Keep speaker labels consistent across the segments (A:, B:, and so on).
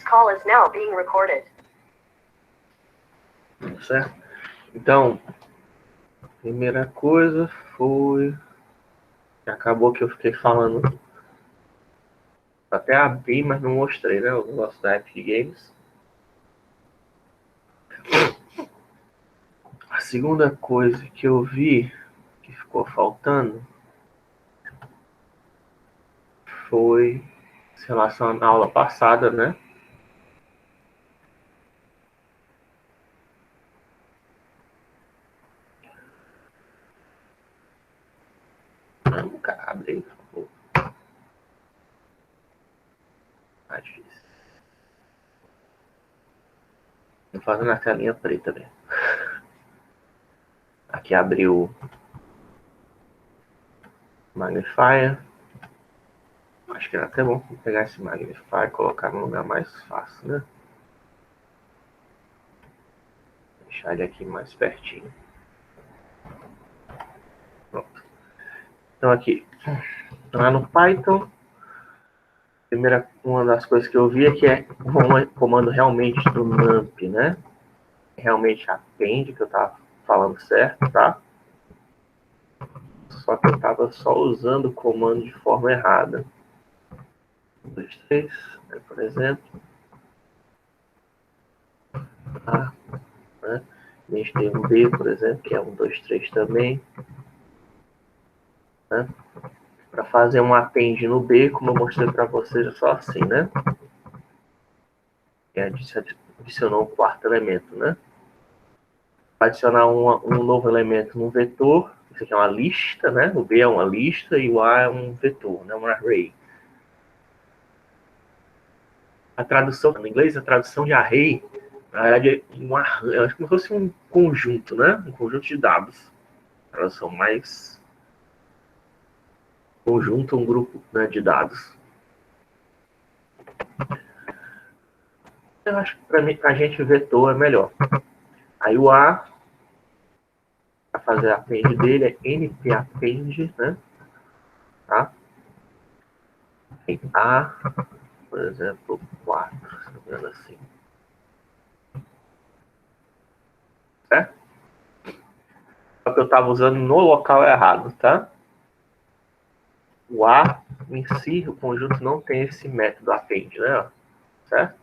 A: call is now being recorded.
B: Certo? Então, a primeira coisa foi... Acabou que eu fiquei falando... Até abri, mas não mostrei, né? O negócio da Epic Games. A segunda coisa que eu vi, que ficou faltando, foi em relação à aula passada, né? Vamos cá, abre aí, por favor. Tá difícil. Tô fazendo a telinha preta, velho. Aqui abriu Magnifier. Acho que era até bom pegar esse Magnifier e colocar no lugar mais fácil, né? Deixar ele aqui mais pertinho. Pronto. Então aqui, lá no Python, uma das coisas que eu vi é que é um comando realmente do NumPy, né? Realmente append, que eu tava falando certo, tá? Só que eu tava só usando o comando de forma errada. 1, 2, 3, né, por exemplo. A, né? A gente tem um B, por exemplo, que é 1, 2, 3 também. Né? Para fazer um append no B, como eu mostrei para vocês, é só assim, né? E adicionou um quarto elemento, né? Para adicionar um novo elemento no vetor, isso aqui é uma lista, né? O B é uma lista e o A é um vetor, né? Um array. A tradução, no inglês, a tradução de array, na verdade, é como se fosse um conjunto, né? Um conjunto de dados. A tradução mais conjunto, um grupo, né, de dados. Eu acho que para a gente vetor é melhor. Aí o A, para fazer a append dele, é npappend, né? Tá? Tem A, por exemplo, 4, se não me engano assim. Certo? Só que eu estava usando no local errado, tá? O A em si, o conjunto não tem esse método append, né? Certo?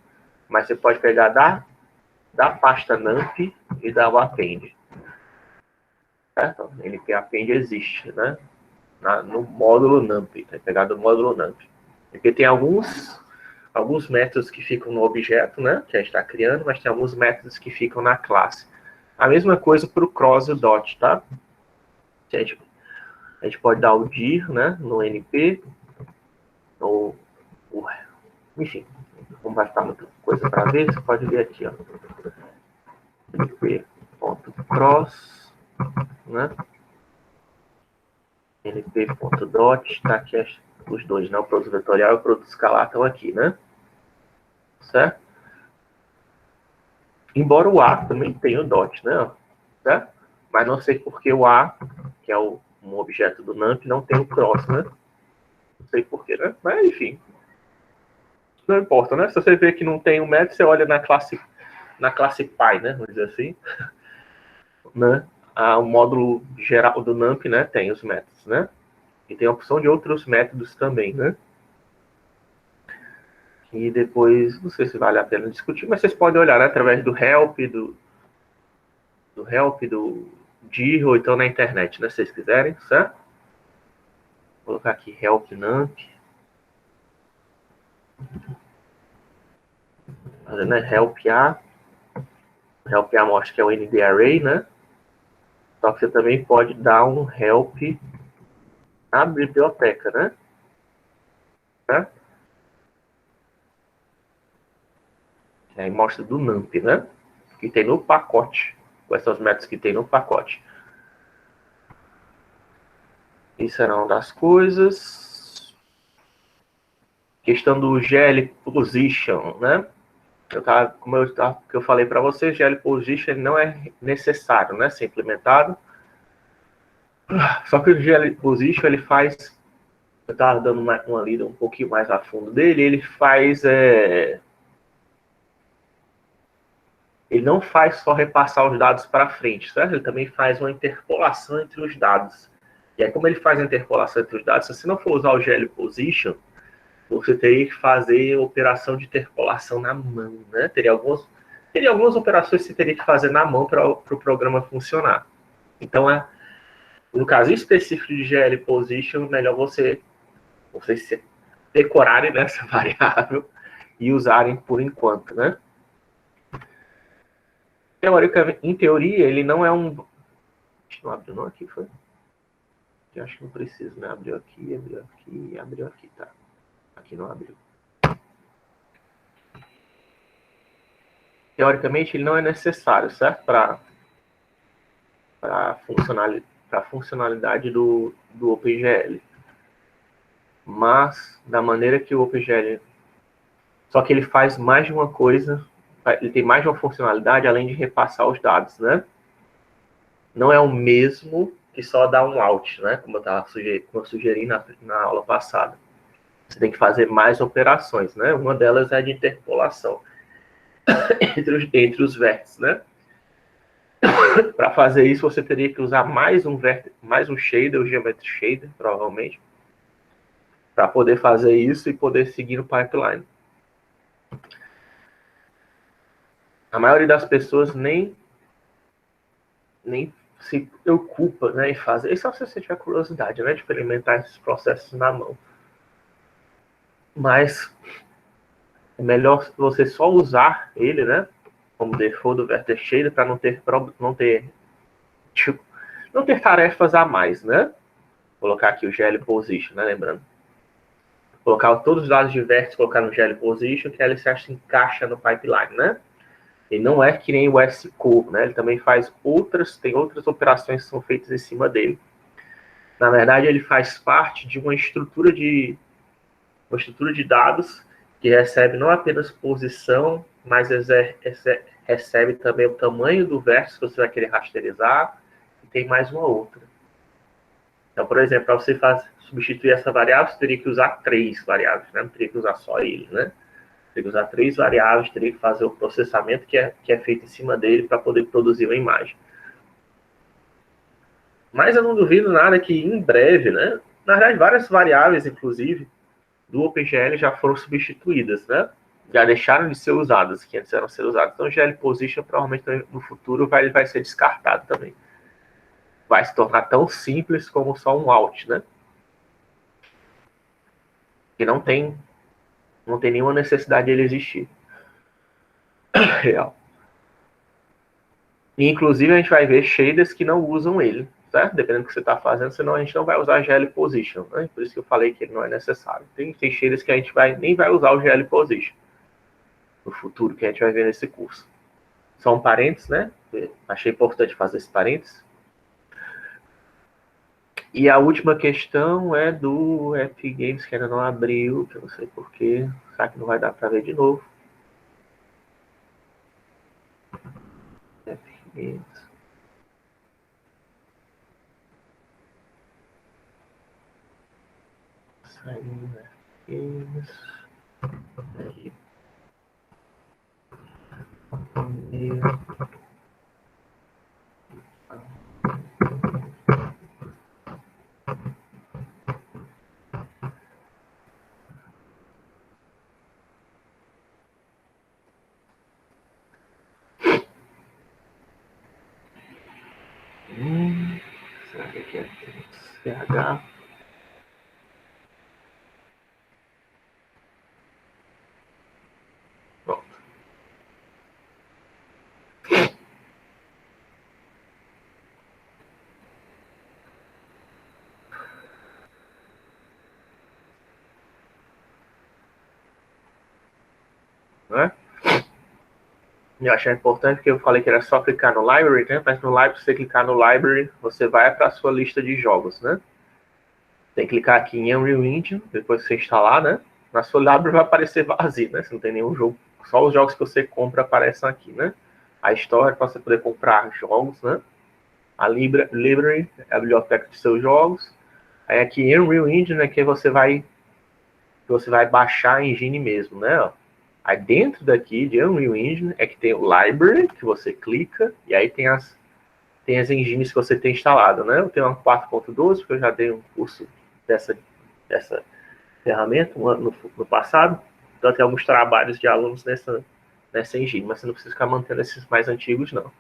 B: Mas você pode pegar da pasta NumPy e dar o append. Certo? npappend existe, né? No módulo NumPy, tá pegado no módulo NumPy. Porque tem alguns métodos que ficam no objeto, né? Que a gente está criando, mas tem alguns métodos que ficam na classe. A mesma coisa para o cross e o dot, tá? A gente pode dar o dir, né? No NP, enfim, não vai ficar muita coisa para ver, você pode ver aqui, ó. np.cross, né? np.dot, tá aqui os dois, né? O produto vetorial e o produto escalar estão aqui, né? Certo? Embora o A também tenha o dot, né? Certo? Mas não sei porque o A, que é um objeto do NumPy, não tem o cross, né? Não sei porquê, né? Mas, enfim. Não importa, né? Se você vê que não tem o método, você olha na classe Py, né? Vamos dizer assim. Né? O módulo geral do NumPy, né? Tem os métodos, né? E tem a opção de outros métodos também, né? E depois, não sei se vale a pena discutir, mas vocês podem olhar, né, através do help, do dir, ou então na internet, né? Se vocês quiserem, certo? Vou colocar aqui help NumPy. Fazendo help A. Help A mostra que é o ND Array, né? Só que você também pode dar um help na biblioteca, né? Certo? Aí mostra do NumPy, né? Que tem no pacote. Quais são os métodos que tem no pacote. Isso era uma das coisas. Questão do GL Position, né? Como eu falei para vocês, GL Position não é necessário, né? Ser implementado. Só que o GL Position, ele faz... Eu estava dando uma lida um pouquinho mais a fundo dele, ele faz... ele não faz só repassar os dados para frente, certo? Ele também faz uma interpolação entre os dados. E aí, como ele faz a interpolação entre os dados, se você não for usar o GL Position, você teria que fazer operação de interpolação na mão, né? Teria algumas operações que você teria que fazer na mão para o programa funcionar. Então, no caso específico de GL Position, melhor vocês decorarem nessa variável e usarem por enquanto, né? Teoricamente, em teoria, ele não é um... Deixa eu abrir não aqui, foi? Eu acho que não preciso, né? Abriu aqui, tá? Aqui não abriu. Teoricamente, ele não é necessário, certo? Para a funcionalidade do OpenGL. Mas, da maneira que o OpenGL... Só que ele faz mais de uma coisa, ele tem mais de uma funcionalidade, além de repassar os dados, né? Não é o mesmo que só dar um out, né? Como eu sugeri na aula passada. Você tem que fazer mais operações, né? Uma delas é de interpolação entre os vértices, né? Para fazer isso, você teria que usar mais um shader, o Geometry Shader, provavelmente, para poder fazer isso e poder seguir no pipeline. A maioria das pessoas nem se preocupa, né, em fazer. Isso só se você tiver curiosidade, né, de experimentar esses processos na mão. Mas é melhor você só usar ele, né, como default do Vector Shader para não ter tarefas a mais, né? Vou colocar aqui o GL Position, né, lembrando. Colocar todos os dados de vértice, colocar no GL Position, que ele se encaixa no pipeline, né? Ele não é que nem o SCO, né? Ele também faz tem outras operações que são feitas em cima dele. Na verdade, ele faz parte de uma estrutura de dados que recebe não apenas posição, mas recebe também o tamanho do vértice que você vai querer rasterizar, e tem mais uma outra. Então, por exemplo, para você substituir essa variável, você teria que usar 3 variáveis, né? Não teria que usar só ele, né? Teria que usar 3 variáveis, teria que fazer o processamento que é feito em cima dele para poder produzir uma imagem. Mas eu não duvido nada que em breve, né? Na verdade, várias variáveis, inclusive, do OpenGL já foram substituídas, né? Já deixaram de ser usadas, que antes eram ser usadas. Então, o GL Position provavelmente no futuro vai ser descartado também. Vai se tornar tão simples como só um out, né? Que não tem nenhuma necessidade de ele existir. Real. E, inclusive, a gente vai ver shaders que não usam ele, certo? Dependendo do que você está fazendo, senão a gente não vai usar GL Position, né? Por isso que eu falei que ele não é necessário. Tem shaders que a gente nem vai usar o GL Position no futuro, que a gente vai ver nesse curso. São parênteses, né? Achei importante fazer esse parênteses. E a última questão é do Epic Games, que ainda não abriu, que eu não sei porquê. Será que não vai dar para ver de novo? Epic Games. Saindo Epic Games. Aí. Será que aqui é CH? Pronto. Né? Eu achei importante porque eu falei que era só clicar no Library, né? Mas no Library, se você clicar no Library, você vai para a sua lista de jogos, né? Tem que clicar aqui em Unreal Engine, depois que você instalar, né? Na sua library vai aparecer vazio, né? Você não tem nenhum jogo, só os jogos que você compra aparecem aqui, né? A Store é para você poder comprar jogos, né? A Library é a biblioteca de seus jogos. Aí aqui em Unreal Engine é que você vai baixar a engine mesmo, né? Aí dentro daqui de Unreal Engine é que tem o Library, que você clica, e aí tem as engines que você tem instalado, né? Eu tenho uma 4.12, porque eu já dei um curso dessa ferramenta no passado, então tem alguns trabalhos de alunos nessa engine, mas você não precisa ficar mantendo esses mais antigos, não.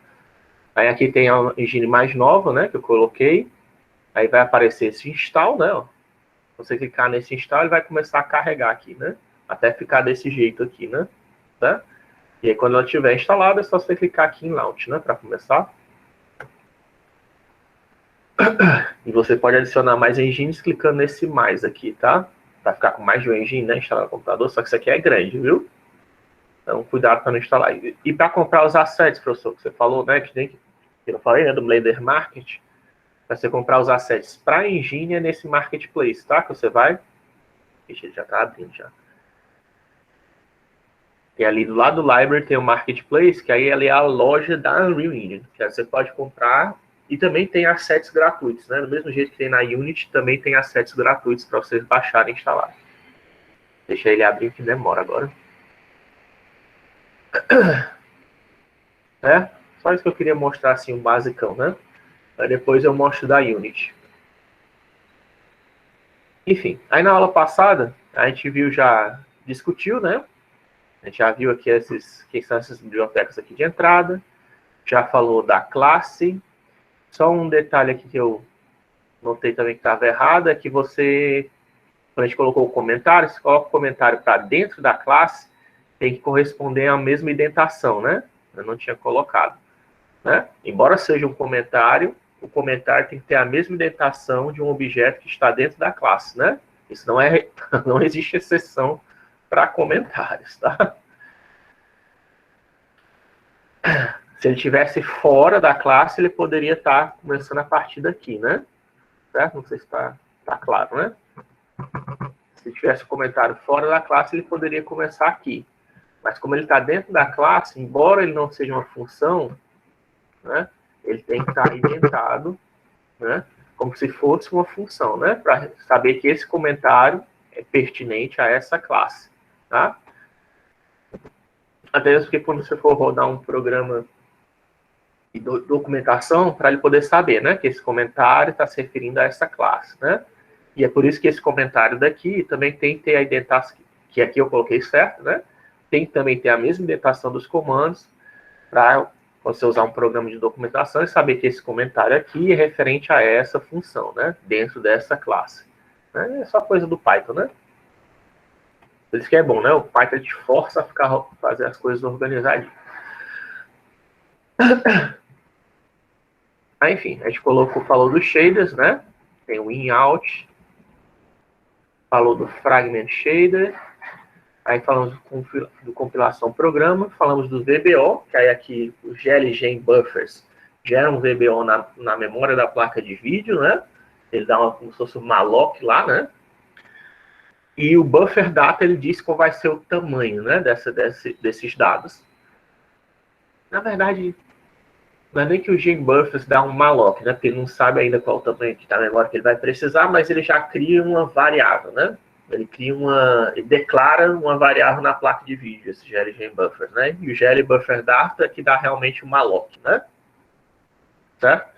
B: Aí aqui tem a engine mais nova, né, que eu coloquei, aí vai aparecer esse install, né, ó. Você clicar nesse install, ele vai começar a carregar aqui, né, até ficar desse jeito aqui, né, tá? E aí quando ela estiver instalada, é só você clicar aqui em Launch, né, para começar. E você pode adicionar mais engines clicando nesse mais aqui, tá? Para ficar com mais de uma engine, né, instalado no computador, só que isso aqui é grande, viu? Então, cuidado para não instalar. E para comprar os assets, professor, que você falou, né, que eu falei, né, do Blender Market, para você comprar os assets para a engine é nesse Marketplace, tá? Que você vai... Ixi, ele já está abrindo já. Tem ali do lado do Library tem o Marketplace, que aí é a loja da Unreal Engine, que aí você pode comprar e também tem assets gratuitos, né? Do mesmo jeito que tem na Unity, também tem assets gratuitos para vocês baixarem e instalar. Deixa ele abrir que demora agora. É, só isso que eu queria mostrar assim, um basicão, né? Aí depois eu mostro da Unity. Enfim, aí na aula passada, a gente viu já, discutiu, né? A gente já viu aqui que são essas bibliotecas aqui de entrada, já falou da classe. Só um detalhe aqui que eu notei também que estava errado, é que você, quando a gente colocou o comentário, você coloca o comentário para dentro da classe, tem que corresponder à mesma indentação, né? Eu não tinha colocado, né? Embora seja um comentário, o comentário tem que ter a mesma indentação de um objeto que está dentro da classe, né? Isso não existe exceção para comentários, tá? Se ele estivesse fora da classe, ele poderia estar começando a partir daqui, né? Certo? Não sei se está claro, né? Se tivesse um comentário fora da classe, ele poderia começar aqui. Mas como ele está dentro da classe, embora ele não seja uma função, né, ele tem que estar indentado, né, como se fosse uma função, né, para saber que esse comentário é pertinente a essa classe. Tá? Até mesmo porque quando você for rodar um programa de documentação, para ele poder saber, né, que esse comentário está se referindo a essa classe, né? E é por isso que esse comentário daqui também tem que ter a indentação, que aqui eu coloquei certo, né? Tem que também ter a mesma indentação dos comandos para você usar um programa de documentação e saber que esse comentário aqui é referente a essa função, né? Dentro dessa classe. Né? É só coisa do Python, né? Por isso que é bom, né? O Python te força a fazer as coisas organizadinhas. Aí, enfim, a gente falou dos shaders, né? Tem o in-out, falou do fragment shader, aí falamos do compilação programa, falamos do VBO, que aí aqui os GLGen buffers geram um VBO na memória da placa de vídeo, né? Ele dá como se fosse um malloc lá, né? E o buffer data, ele diz qual vai ser o tamanho, né? Desses dados. Na verdade, não é nem que o GenBuffers dá um malloc, né? Porque ele não sabe ainda qual o tamanho que está na memória que ele vai precisar, mas ele já cria uma variável, né? Ele declara uma variável na placa de vídeo, esse GLGenBuffers, né? E o GLBufferData é que dá realmente o malloc, né? Certo?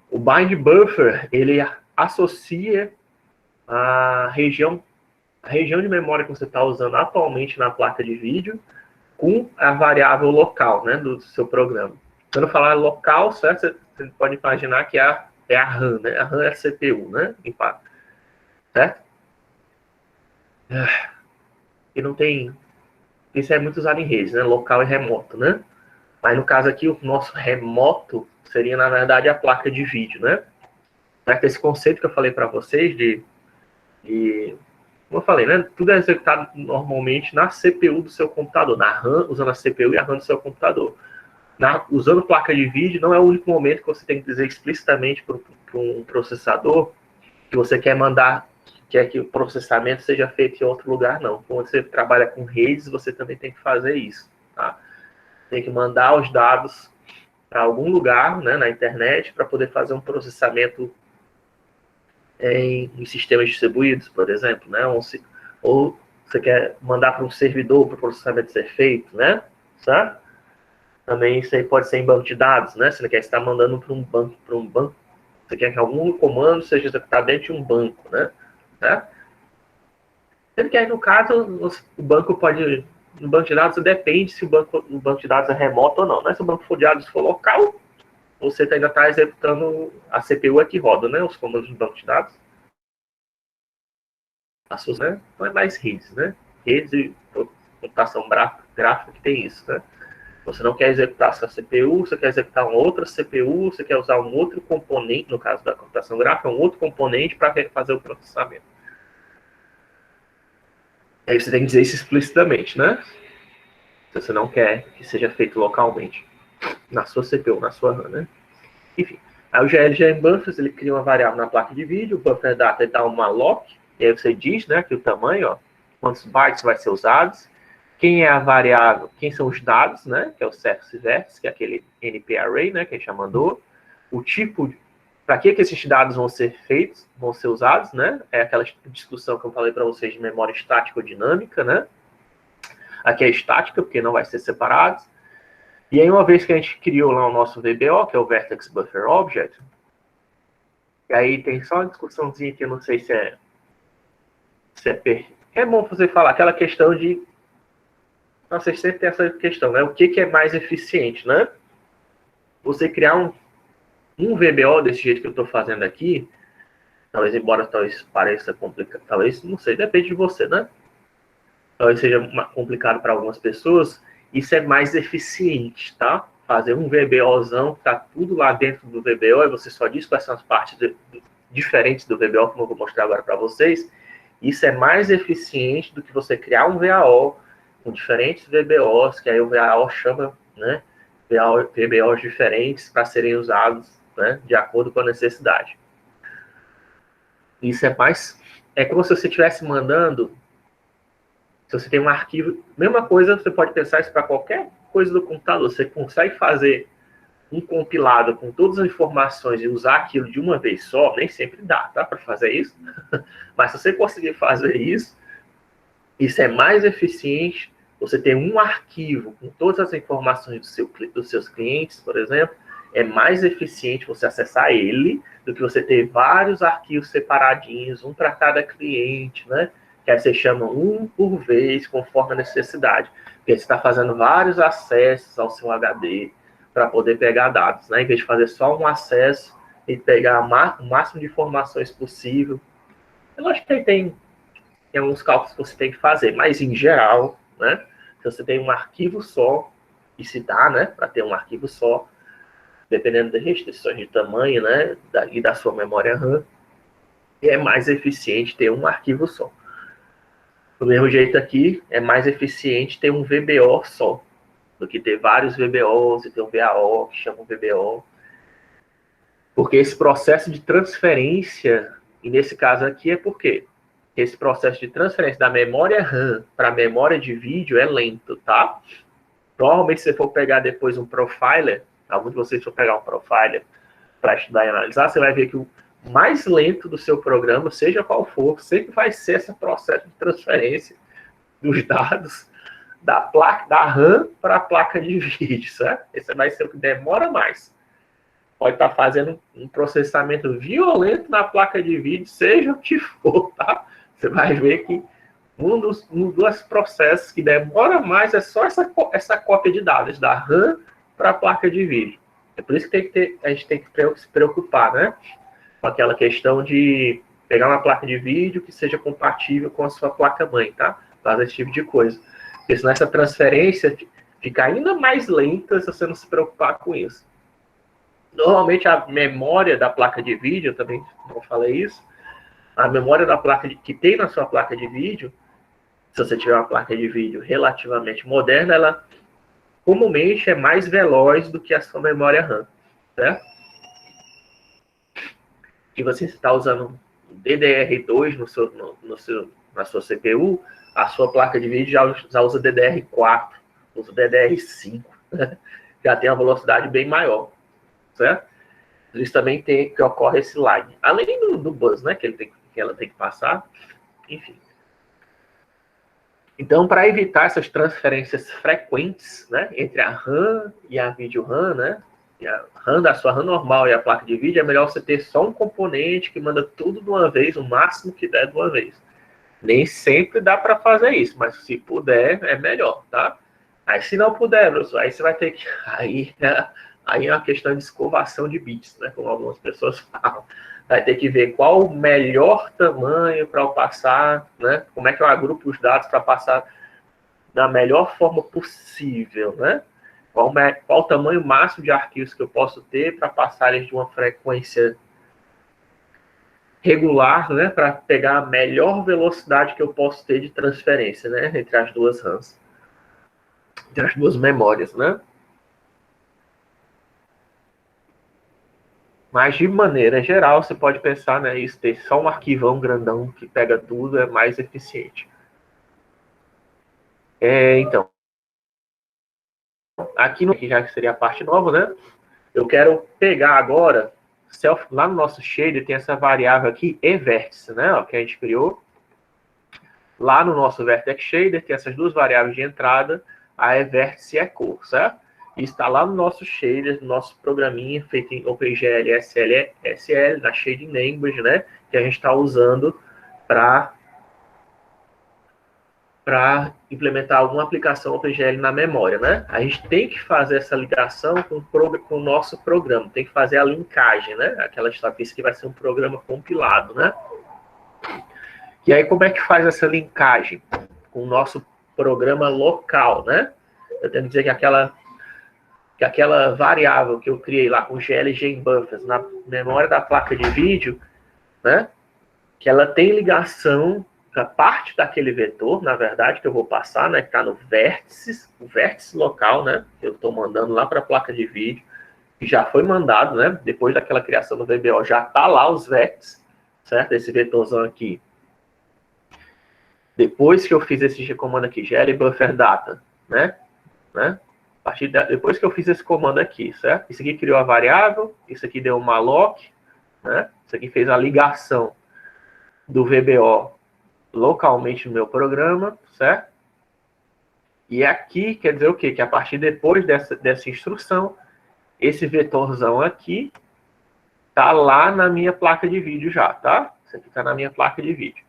B: O BindBuffer, ele associa a região de memória que você está usando atualmente na placa de vídeo com a variável local, né, do seu programa. Quando eu falar local, certo, você pode imaginar que é a RAM, né? A RAM é a CPU, né? Certo? E não tem... Isso é muito usado em redes, né? Local e remoto, né? Mas no caso aqui, o nosso remoto seria, na verdade, a placa de vídeo, né? Certo? Esse conceito que eu falei para vocês como eu falei, né? Tudo é executado normalmente na CPU do seu computador, na RAM, usando a CPU e a RAM do seu computador. Usando placa de vídeo, não é o único momento que você tem que dizer explicitamente para um processador que você quer que o processamento seja feito em outro lugar, não. Quando você trabalha com redes, você também tem que fazer isso. Tá? Tem que mandar os dados para algum lugar, né, na internet, para poder fazer um processamento em sistemas distribuídos, por exemplo, né, ou você quer mandar para um servidor para o processamento ser feito, né? Certo? Também isso aí pode ser em banco de dados, né? Você não quer estar mandando para um banco, você quer que algum comando seja executado dentro de um banco, né? Certo? Sendo que aí, no caso, o banco pode... No banco de dados depende se o banco de dados é remoto ou não, né? Se o banco de dados for local, você ainda está executando a CPU é que roda, né? Os comandos do banco de dados. Né? Então é mais redes, né? Redes e computação gráfica que tem isso, né? Você não quer executar sua CPU, você quer executar uma outra CPU, você quer usar um outro componente, no caso da computação gráfica, um outro componente para fazer o processamento. Aí você tem que dizer isso explicitamente, né? Se você não quer que seja feito localmente, na sua CPU, na sua RAM, né? Enfim, aí o GLGM Buffers, ele cria uma variável na placa de vídeo, o buffer data ele dá uma lock, e aí você diz, né, que o tamanho, ó, quantos bytes vai ser usados, quem é a variável, quem são os dados, né, que é o surface vertex, que é aquele NP array, né, que a gente já mandou, o tipo, para que esses dados vão ser feitos, vão ser usados, né, é aquela discussão que eu falei para vocês de memória estática ou dinâmica, né, aqui é estática, porque não vai ser separado. E aí, uma vez que a gente criou lá o nosso VBO, que é o Vertex Buffer Object, e aí tem só uma discussãozinha que eu não sei se é é bom você falar, aquela questão de... Vocês sempre tem essa questão, né? O que é mais eficiente, né? Você criar um VBO desse jeito que eu estou fazendo aqui, talvez, embora talvez pareça complicado, talvez, não sei, depende de você, né? Talvez seja complicado para algumas pessoas, isso é mais eficiente, tá? Fazer um VBOzão, tá tudo lá dentro do VBO, e você só diz quais são as partes diferentes do VBO, como eu vou mostrar agora para vocês. Isso é mais eficiente do que você criar um VAO com diferentes VBOs, que aí o VAO chama, né, VBOs diferentes para serem usados, né, de acordo com a necessidade. Isso é mais... É como se você estivesse mandando... Se você tem um arquivo... Mesma coisa, você pode pensar isso para qualquer coisa do computador. Você consegue fazer um compilado com todas as informações e usar aquilo de uma vez só, nem sempre dá, tá? Para fazer isso. Mas se você conseguir fazer isso, isso é mais eficiente. Você tem um arquivo com todas as informações dos seus clientes, por exemplo, é mais eficiente você acessar ele do que você ter vários arquivos separadinhos, um para cada cliente, né? Que aí você chama um por vez, conforme a necessidade. Porque você está fazendo vários acessos ao seu HD para poder pegar dados, né? Em vez de fazer só um acesso e pegar o máximo de informações possível. Eu acho que tem alguns cálculos que você tem que fazer, mas em geral, né? Se você tem um arquivo só, e se dá, né? Para ter um arquivo só, dependendo das restrições de tamanho, né? E da sua memória RAM, é mais eficiente ter um arquivo só. Do mesmo jeito aqui, é mais eficiente ter um VBO só, do que ter vários VBOs e ter um VAO, que chama um VBO. Porque esse processo de transferência, e nesse caso aqui é por quê? Esse processo de transferência da memória RAM para a memória de vídeo é lento, tá? Provavelmente, se você for pegar depois um profiler, algum de vocês for pegar um profiler para estudar e analisar, você vai ver que o mais lento do seu programa, seja qual for, sempre vai ser esse processo de transferência dos dados da placa, da RAM para a placa de vídeo, certo? Esse vai ser o que demora mais. Pode estar fazendo um processamento violento na placa de vídeo, seja o que for, tá? Você vai ver que um dos processos que demora mais é só essa cópia de dados da RAM para a placa de vídeo. É por isso que a gente tem que se preocupar, né? Com aquela questão de pegar uma placa de vídeo que seja compatível com a sua placa-mãe, tá? Fazer esse tipo de coisa. Porque senão essa transferência fica ainda mais lenta se você não se preocupar com isso. Normalmente a memória da placa de vídeo, eu também não falei isso, a memória da placa que tem na sua placa de vídeo, se você tiver uma placa de vídeo relativamente moderna, ela comumente é mais veloz do que a sua memória RAM, certo? E você está usando DDR2 na sua CPU, a sua placa de vídeo já usa DDR4, usa DDR5, né? Já tem uma velocidade bem maior, certo? Isso também tem que ocorre esse lag. Além do bus, né, que ela tem que passar, enfim. Então, para evitar essas transferências frequentes, né, entre a RAM e a vídeo RAM, né, e a RAM da sua RAM normal e a placa de vídeo, é melhor você ter só um componente que manda tudo de uma vez, o máximo que der de uma vez. Nem sempre dá para fazer isso, mas se puder, é melhor, tá? Aí, se não puder, professor, aí você vai ter que... Aí é uma questão de escovação de bits, né, como algumas pessoas falam. Vai ter que ver qual o melhor tamanho para eu passar, né? Como é que eu agrupo os dados para passar da melhor forma possível, né? Qual o tamanho máximo de arquivos que eu posso ter para passar eles de uma frequência regular, né? Para pegar a melhor velocidade que eu posso ter de transferência, né? Entre as duas RAMs, entre as duas memórias, né? Mas, de maneira geral, você pode pensar, né, isso ter só um arquivão grandão que pega tudo é mais eficiente. Então, aqui já que seria a parte nova, né, eu quero pegar agora, lá no nosso shader tem essa variável aqui, evértice, né, ó, que a gente criou. Lá no nosso vertex shader tem essas duas variáveis de entrada, a evértice e a cor, certo? E está lá no nosso shader, no nosso programinha feito em OpenGL SL, na Shading Language, né? Que a gente está usando para implementar alguma aplicação OpenGL na memória, né? A gente tem que fazer essa ligação com o nosso programa, tem que fazer a linkagem, né? Aquela estatística que vai ser um programa compilado, né? E aí, como é que faz essa linkagem com o nosso programa local, né? Eu tenho que dizer que aquela variável que eu criei lá com GLG buffers na memória da placa de vídeo, né? Que ela tem ligação com a parte daquele vetor, na verdade, que eu vou passar, né? Que está no vértice, o vértice local, né? Que eu estou mandando lá para a placa de vídeo, que já foi mandado, né? Depois daquela criação do VBO, já está lá os vértices, certo? Esse vetorzão aqui. Depois que eu fiz esse comando aqui, glBufferData, né? Depois que eu fiz esse comando aqui, certo? Isso aqui criou a variável, isso aqui deu um malloc, né? Isso aqui fez a ligação do VBO localmente no meu programa, certo? E aqui quer dizer o quê? Que a partir depois dessa instrução, esse vetorzão aqui tá lá na minha placa de vídeo já, tá? Isso aqui tá na minha placa de vídeo.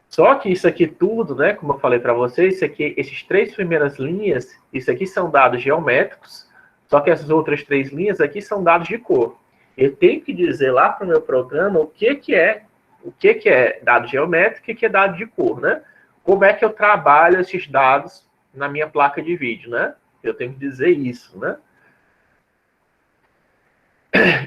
B: Só que isso aqui tudo, né, como eu falei para vocês, esses três primeiras linhas, isso aqui são dados geométricos, só que essas outras três linhas aqui são dados de cor. Eu tenho que dizer lá para o meu programa o que é dado geométrico e o que é dado de cor, né? Como é que eu trabalho esses dados na minha placa de vídeo, né? Eu tenho que dizer isso, né?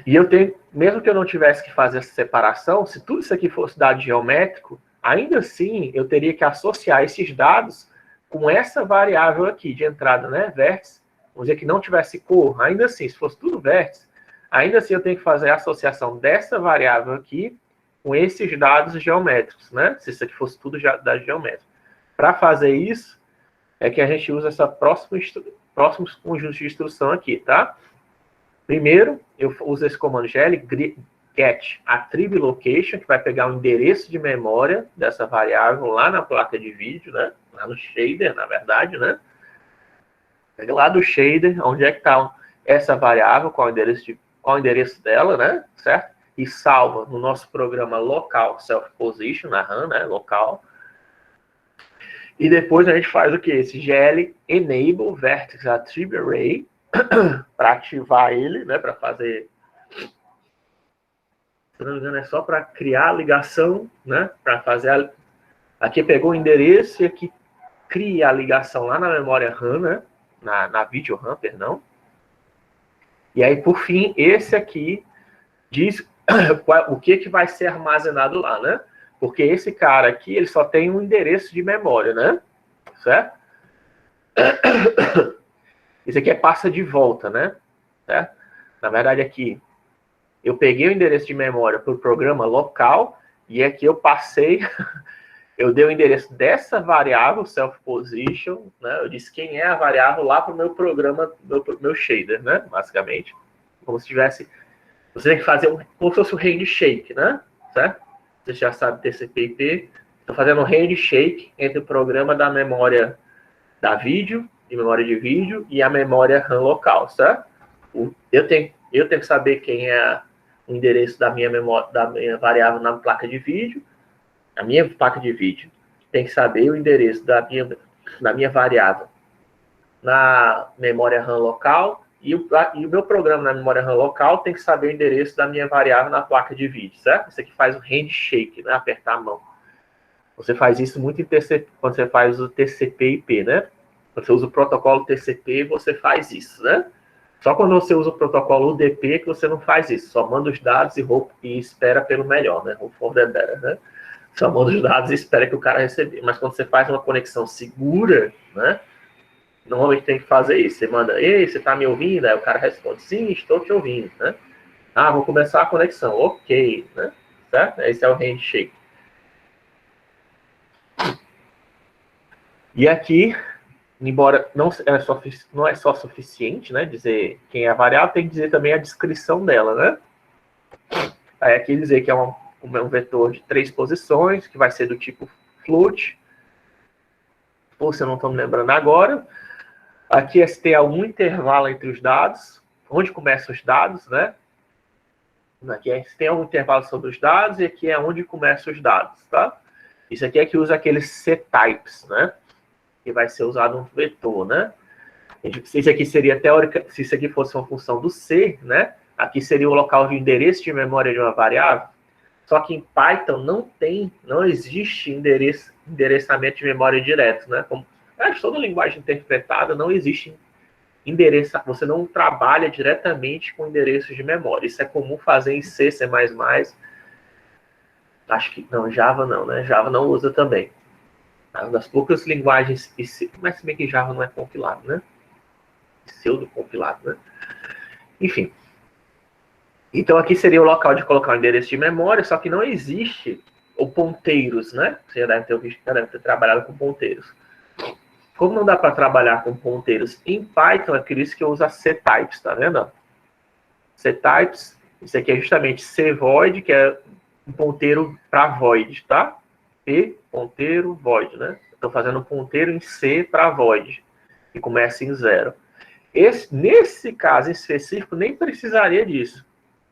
B: E eu tenho, mesmo que eu não tivesse que fazer essa separação, se tudo isso aqui fosse dado geométrico, ainda assim, eu teria que associar esses dados com essa variável aqui de entrada, né? Vértice. Vamos dizer que não tivesse cor. Ainda assim, se fosse tudo vértice, ainda assim eu tenho que fazer a associação dessa variável aqui com esses dados geométricos, né? Se isso aqui fosse tudo dados geométricos. Para fazer isso, é que a gente usa essa próximos conjuntos de instrução aqui, tá? Primeiro, eu uso esse comando get attribute location, que vai pegar o endereço de memória dessa variável lá na placa de vídeo, né? Lá no shader, na verdade, né? Pega lá do shader, onde é que está essa variável, qual o endereço dela, né? Certo? E salva no nosso programa local, self-position, na RAM, né? Local. E depois a gente faz o que? Esse gl enable vertex attribute array, para ativar ele, né? Para fazer... Se não me engano, é só para criar a ligação, né? Para fazer aqui pegou o endereço e aqui cria a ligação lá na memória RAM, né? Na vídeo RAM, perdão. E aí, por fim, esse aqui diz o que vai ser armazenado lá, né? Porque esse cara aqui, ele só tem um endereço de memória, né? Certo? Esse aqui é passa de volta, né? Certo? Na verdade, aqui, eu peguei o endereço de memória para o programa local e aqui eu passei... Eu dei o endereço dessa variável, self-position, né? Eu disse quem é a variável lá para o meu programa, meu shader, né? Basicamente. Como se tivesse... Você tem que fazer como se fosse um handshake, né? Certo? Você já sabe TCP/IP. Estou fazendo um handshake entre o programa da memória da vídeo, de memória de vídeo, e a memória RAM local, certo? Eu tenho que saber quem é o endereço da minha memória, da minha variável na placa de vídeo. A minha placa de vídeo tem que saber o endereço da minha variável na memória RAM local, e o meu programa na memória RAM local tem que saber o endereço da minha variável na placa de vídeo, certo? Isso aqui faz o handshake, né? Apertar a mão. Você faz isso muito quando você faz o TCP/IP, né? Quando você usa o protocolo TCP, você faz isso, né? Só quando você usa o protocolo UDP que você não faz isso. Só manda os dados e espera pelo melhor, né? Hope for the better, né? Só manda os dados e espera que o cara receba. Mas quando você faz uma conexão segura, né? Normalmente tem que fazer isso. Você manda, ei, você está me ouvindo? Aí o cara responde, sim, estou te ouvindo, né? Ah, vou começar a conexão. Ok, né? Certo? Esse é o handshake. E aqui, embora não é só suficiente, né? Dizer quem é a variável, tem que dizer também a descrição dela, né? Aí aqui dizer que é um vetor de 3 posições, que vai ser do tipo float. Ou se eu não estou me lembrando agora. Aqui é se tem algum intervalo entre os dados, onde começam os dados, né? Aqui é se tem algum intervalo sobre os dados, e aqui é onde começam os dados, tá? Isso aqui é que usa aqueles C-types, né? Que vai ser usado um vetor, né? Se isso aqui seria teórica, se isso aqui fosse uma função do C, né? Aqui seria o local de endereço de memória de uma variável. Só que em Python não existe endereçamento de memória direto, né? Como toda linguagem interpretada, não existe endereço, você não trabalha diretamente com endereços de memória. Isso é comum fazer em C, C++. Acho que não, Java não, né? Java não usa também. É uma das poucas linguagens, mas se bem que Java não é compilado, né? Pseudo-compilado, né? Enfim. Então aqui seria o local de colocar o endereço de memória, só que não existe o ponteiros, né? Você já deve ter trabalhado com ponteiros. Como não dá para trabalhar com ponteiros em Python, é por isso que eu uso a C-types, tá vendo? C-types, isso aqui é justamente C-void, que é um ponteiro para void, tá? P, ponteiro, void, né? Estou fazendo um ponteiro em C para void, que começa em 0. Nesse caso em específico, nem precisaria disso.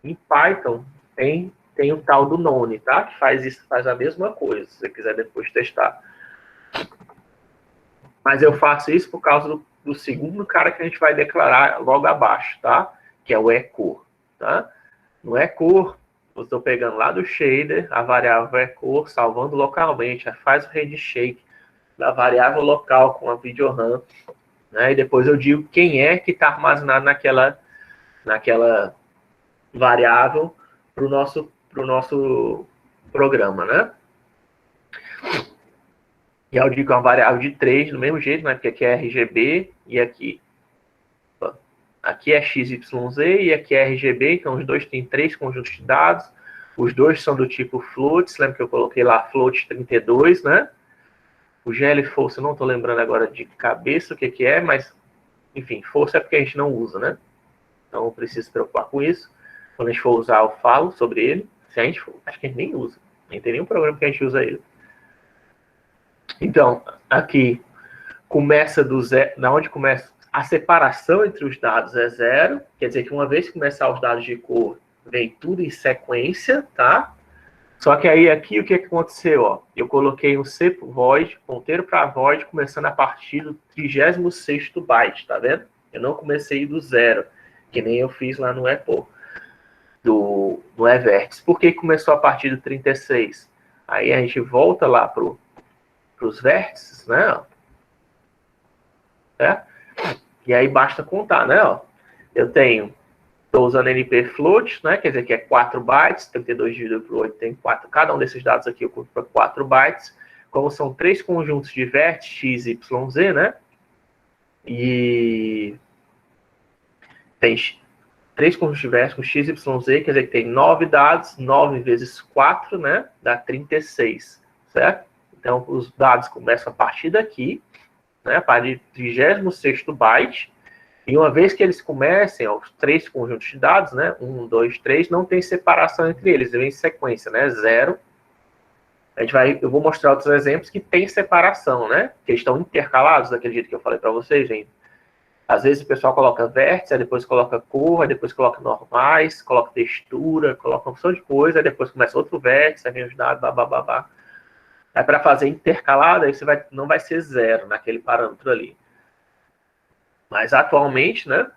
B: Em Python, tem o tal do none, tá? Que faz a mesma coisa, se você quiser depois testar. Mas eu faço isso por causa do segundo cara que a gente vai declarar logo abaixo, tá? Que é o eCore, tá? No eCore, eu estou pegando lá do shader a variável eCore, salvando localmente, faz o handshake da variável local com a videoram, né? E depois eu digo quem é que está armazenado naquela variável para o nosso programa, né? E eu digo uma variável de 3 do mesmo jeito, né? Porque aqui é RGB e aqui é XYZ e aqui é RGB, então os dois têm 3 conjuntos de dados, os dois são do tipo floats, lembra que eu coloquei lá float 32, né? O GL força, eu não estou lembrando agora de cabeça o que é, mas, enfim, força é porque a gente não usa, né? Então não preciso se preocupar com isso. Quando a gente for usar, eu falo sobre ele. Se a gente for, acho que a gente nem usa. Nem tem nenhum programa que a gente usa ele. Então, aqui começa do zero, da onde começa a separação entre os dados é 0, quer dizer que uma vez que começar os dados de cor, vem tudo em sequência, tá? Só que aí aqui o que aconteceu, ó? Eu coloquei um C-void, ponteiro para void, começando a partir do 36º byte, tá vendo? Eu não comecei do 0, que nem eu fiz lá no Apple, no Everts. Por que começou a partir do 36? Aí a gente volta lá para os vértices, né? E aí basta contar, né? Ó. Eu estou usando NP float, né? Quer dizer que é 4 bytes, 32 dividido por 8 tem 4. Cada um desses dados aqui ocupa 4 bytes. Como são 3 conjuntos de vértices x, y, z, né? E tem 3 conjuntos de vértices com x, y, z, quer dizer que tem 9 dados, 9 vezes 4, né? Dá 36, certo? Então, os dados começam a partir daqui, né? A partir do 36º byte. E uma vez que eles comecem, ó, os 3 conjuntos de dados, né? 1, 2, 3, não tem separação entre eles, vem em sequência, né? 0, Eu vou mostrar outros exemplos que tem separação, né? Que eles estão intercalados daquele jeito que eu falei para vocês, gente. Às vezes o pessoal coloca vértice, aí depois coloca cor, aí depois coloca normais, coloca textura, coloca uma opção de coisa, aí depois começa outro vértice, aí vem os dados, babá. Aí para fazer intercalado, aí não vai ser 0 naquele parâmetro ali. Mas atualmente, né?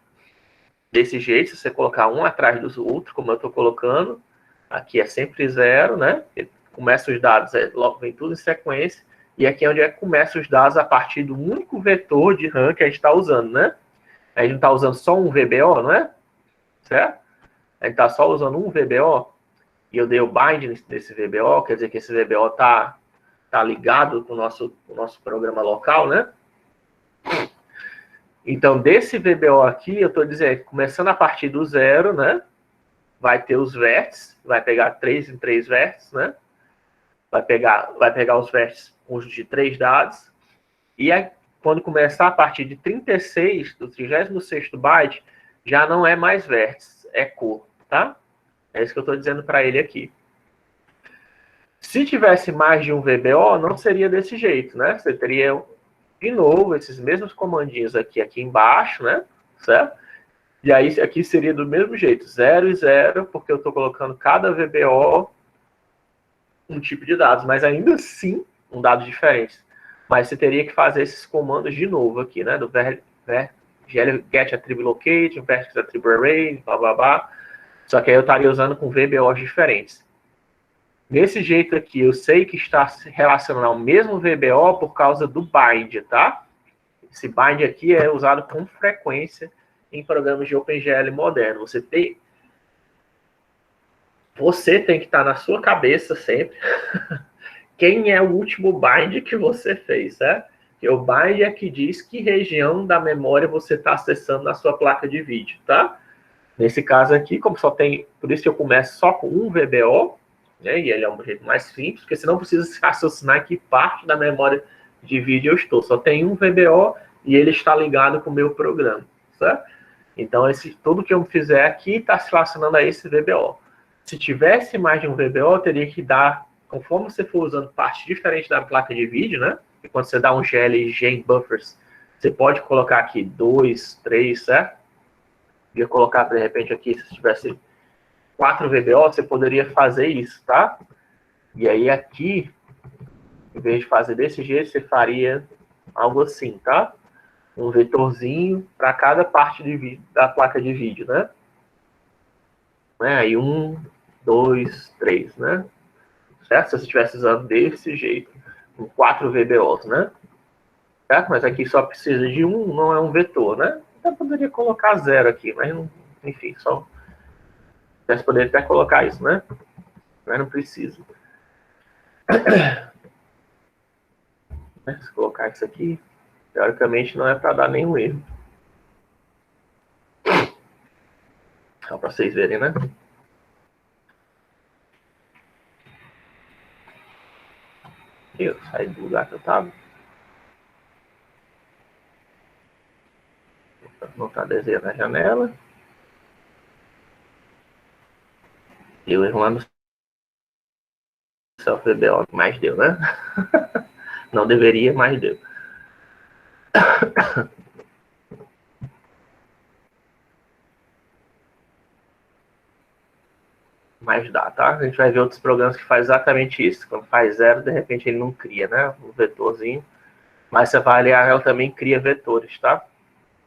B: Desse jeito, se você colocar um atrás dos outros, como eu estou colocando, aqui é sempre 0, né? Começa os dados, logo vem tudo em sequência, e aqui é onde começa os dados a partir do único vetor de RAM que a gente está usando, né? A gente não está usando só um VBO, não é? Certo? A gente está só usando um VBO, e eu dei o bind nesse VBO, quer dizer que esse VBO está ligado com o nosso programa local, né? Então, desse VBO aqui, eu estou dizendo, começando a partir do 0, né? Vai ter os vértices, vai pegar 3 em 3 vértices, né? Vai pegar os vértices conjunto de 3 dados. E aí, quando começar a partir de 36, do 36º byte, já não é mais vértice, é cor, tá? É isso que eu estou dizendo para ele aqui. Se tivesse mais de um VBO, não seria desse jeito, né? Você teria, de novo, esses mesmos comandinhos aqui embaixo, né? Certo? E aí aqui seria do mesmo jeito, 0 e 0, porque eu estou colocando cada VBO um tipo de dados, mas ainda assim, um dado diferente. Mas você teria que fazer esses comandos de novo aqui, né? Do get attribute locate, vertex attribute array, blá blá blá. Só que aí eu estaria usando com VBOs diferentes. Desse jeito aqui, eu sei que está se relacionando ao mesmo VBO por causa do bind, tá? Esse bind aqui é usado com frequência em programas de OpenGL moderno. Você tem que estar na sua cabeça sempre quem é o último bind que você fez, certo? Porque o bind é que diz que região da memória você está acessando na sua placa de vídeo, tá? Nesse caso aqui, como só tem... Por isso que eu começo só com um VBO, né? E ele é um jeito mais simples, porque você não precisa raciocinar que parte da memória de vídeo eu estou. Só tem um VBO e ele está ligado com o meu programa, certo? Então, tudo que eu fizer aqui está se relacionando a esse VBO. Se tivesse mais de um VBO, eu teria que dar, conforme você for usando parte diferente da placa de vídeo, né? E quando você dá um GLG em buffers, você pode colocar aqui 2, 3, certo? Ia colocar, de repente, aqui, se tivesse 4 VBO, você poderia fazer isso, tá? E aí aqui, em vez de fazer desse jeito, você faria algo assim, tá? Um vetorzinho para cada parte da placa de vídeo, né? Aí 1, 2, 3, né? Certo? Se você estivesse usando desse jeito, com 4 VBOs, né? Certo? Mas aqui só precisa de um, não é um vetor, né? Eu poderia colocar 0 aqui, mas não, enfim, só... Você poderia até colocar isso, né? Mas não precisa. Se colocar isso aqui, teoricamente não é para dar nenhum erro. Só para vocês verem, né? Eu saí do lugar que eu estava. Vou botar desenho na janela. Deu erro lá no self-VBO, mas deu, né? Não deveria, mas deu. Mas dá, tá? A gente vai ver outros programas que faz exatamente isso. Quando faz 0, de repente ele não cria, né? Um vetorzinho. Mas você vai aliar, ela também cria vetores, tá?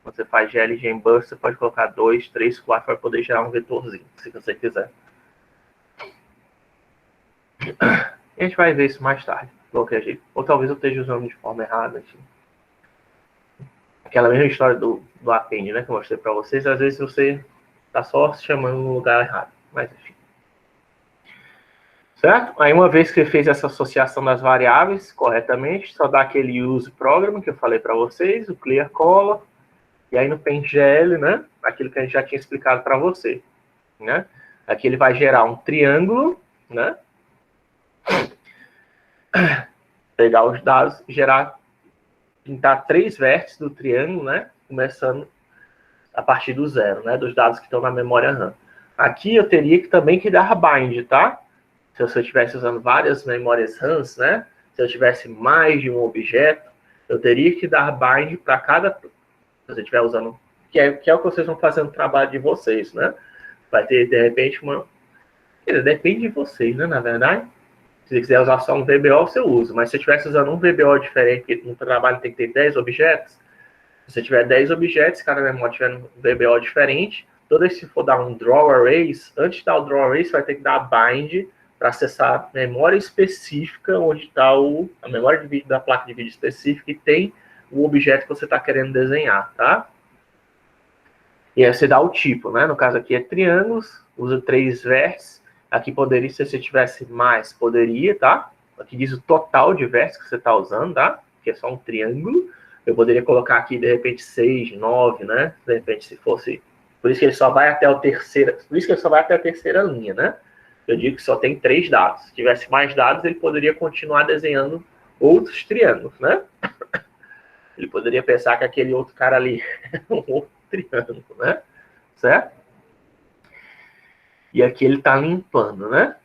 B: Quando você faz GLG em burst, você pode colocar 2, 3, 4 para poder gerar um vetorzinho, se você quiser. E a gente vai ver isso mais tarde, de qualquer jeito. Ou talvez eu esteja usando de forma errada. Assim. Aquela mesma história do append, né? Que eu mostrei para vocês. Às vezes você está só se chamando no lugar errado. Mas enfim. Certo? Aí uma vez que você fez essa associação das variáveis corretamente, só dá aquele use program que eu falei para vocês, o clear color, e aí no PenGL, né? Aquilo que a gente já tinha explicado para você. Né? Aqui ele vai gerar um triângulo, né? Pegar os dados, pintar 3 vértices do triângulo, né? Começando a partir do 0, né? Dos dados que estão na memória RAM. Aqui eu teria também que dar bind, tá? se eu estivesse usando várias memórias RAMs, né? Se eu tivesse mais de um objeto, eu teria que dar bind para cada... Se você estiver usando... Que é o que vocês vão fazer no trabalho de vocês, né? Vai ter, de repente, uma... Depende de vocês, né? Na verdade. Se você quiser usar só um VBO, você usa. Mas se você estivesse usando um VBO diferente, porque no trabalho tem que ter 10 objetos, se você tiver 10 objetos, cada memória tiver um VBO diferente, toda vez que for dar um draw arrays, antes de dar o draw arrays, você vai ter que dar bind para acessar a memória específica, onde está a memória de vídeo da placa de vídeo específica e tem o objeto que você está querendo desenhar, tá? E aí você dá o tipo, né? No caso aqui é triângulos, usa 3 vértices. Aqui poderia, se você tivesse mais, poderia, tá? Aqui diz o total de vértices que você está usando, tá? Que é só um triângulo. Eu poderia colocar aqui, de repente, 6, 9, né? De repente, se fosse... Por isso que ele só vai até a terceira... Por isso que ele só vai até a terceira linha, né? Eu digo que só tem 3 dados. Se tivesse mais dados, ele poderia continuar desenhando outros triângulos, né? Ele poderia pensar que aquele outro cara ali é um outro triângulo, né? Certo? E aqui ele está limpando, né?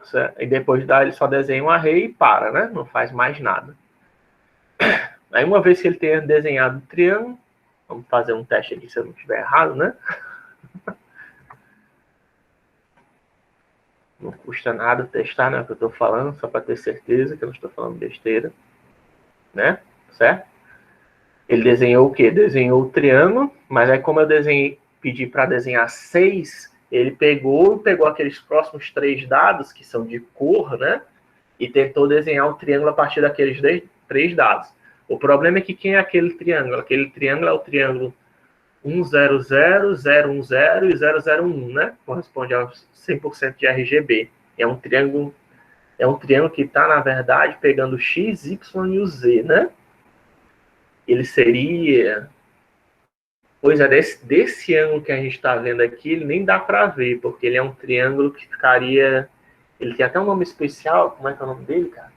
B: Certo? E depois ele só desenha um array e para, né? Não faz mais nada. Aí uma vez que ele tenha desenhado o triângulo, vamos fazer um teste aqui se eu não estiver errado, né? Não custa nada testar, né? O que eu estou falando, só para ter certeza que eu não estou falando besteira, né? Certo? Ele desenhou o quê? Desenhou o triângulo, mas aí como eu pedi para desenhar 6, ele pegou aqueles próximos 3 dados, que são de cor, né? E tentou desenhar o triângulo a partir daqueles 3 dados. O problema é que quem é aquele triângulo? Aquele triângulo é o triângulo 100, 010 e 001, né? Corresponde a 100% de RGB. É um triângulo que está, na verdade, pegando o X, Y e o Z, né? Ele seria... Pois é, desse ângulo que a gente está vendo aqui, ele nem dá para ver, porque ele é um triângulo que ficaria... Ele tem até um nome especial. Como é que é o nome dele, cara?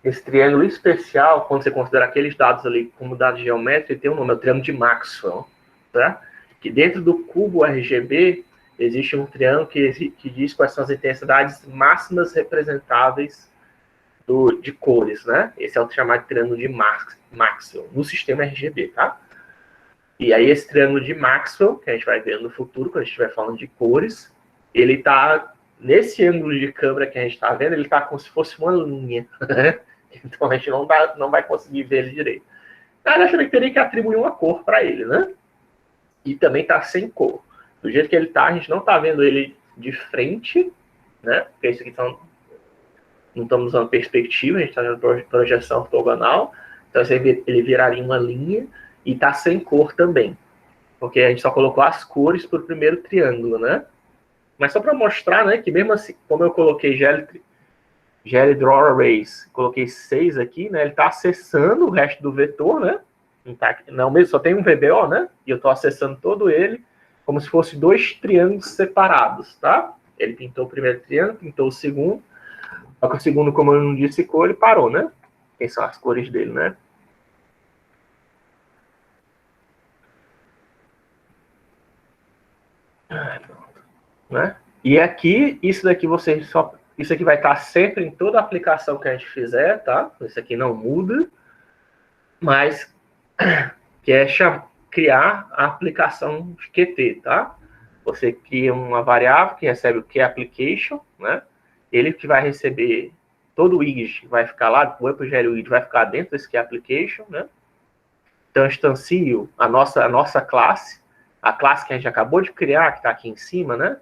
B: Esse triângulo especial, quando você considera aqueles dados ali como dados geométricos, ele tem um nome, é o triângulo de Maxwell, tá? Que dentro do cubo RGB existe um triângulo que diz quais são as intensidades máximas representáveis de cores, né? Esse é o chamado triângulo de Maxwell, no sistema RGB, tá? E aí esse triângulo de Maxwell, que a gente vai ver no futuro, quando a gente estiver falando de cores, ele tá, nesse ângulo de câmera que a gente está vendo, ele tá como se fosse uma linha, né? Então a gente não vai conseguir ver ele direito. Na verdade, eu teria que atribuir uma cor para ele, né? E também tá sem cor. Do jeito que ele tá, a gente não tá vendo ele de frente, né? Porque isso aqui não estamos usando perspectiva, a gente está vendo projeção ortogonal. Então ele viraria uma linha e tá sem cor também. Porque a gente só colocou as cores para o primeiro triângulo, né? Mas só para mostrar, né, que mesmo assim, como eu coloquei GL Draw Arrays, coloquei 6 aqui, né? Ele está acessando o resto do vetor, né? Não, mesmo só tem um VBO, né? E eu estou acessando todo ele como se fosse 2 triângulos separados, tá? Ele pintou o primeiro triângulo, pintou o segundo. Só que o segundo, como eu não disse cor, ele parou, né? Quem são as cores dele, né? Né? E aqui, isso aqui vai estar sempre em toda aplicação que a gente fizer, tá? Isso aqui não muda, mas que é criar a aplicação de QT, tá? Você cria uma variável que recebe o QApplication, né? Ele que vai receber todo o widget que vai ficar lá, o WebGL widget vai ficar dentro desse QApplication, né? Então, instancio a nossa classe, a classe que a gente acabou de criar, que está aqui em cima, né?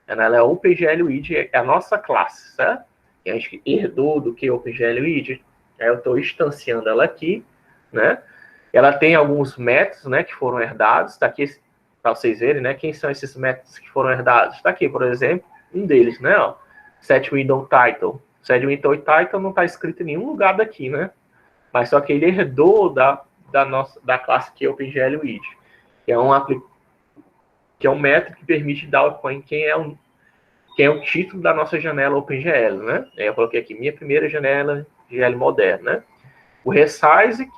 B: Ela é OpenGL Widget, é a nossa classe, certo? E a gente herdou do que OpenGL Widget. Aí eu estou instanciando ela aqui, né? Ela tem alguns métodos, né, que foram herdados. Está aqui para vocês verem, né? Quem são esses métodos que foram herdados? Está aqui, por exemplo, um deles, né? Ó, set window title. Set window title não está escrito em nenhum lugar daqui, né? Mas só que ele herdou da classe que é OpenGL Widget, que é um método que permite dar quem é o título da nossa janela OpenGL, né? Aí eu coloquei aqui, minha primeira janela GL moderna, né? O resize,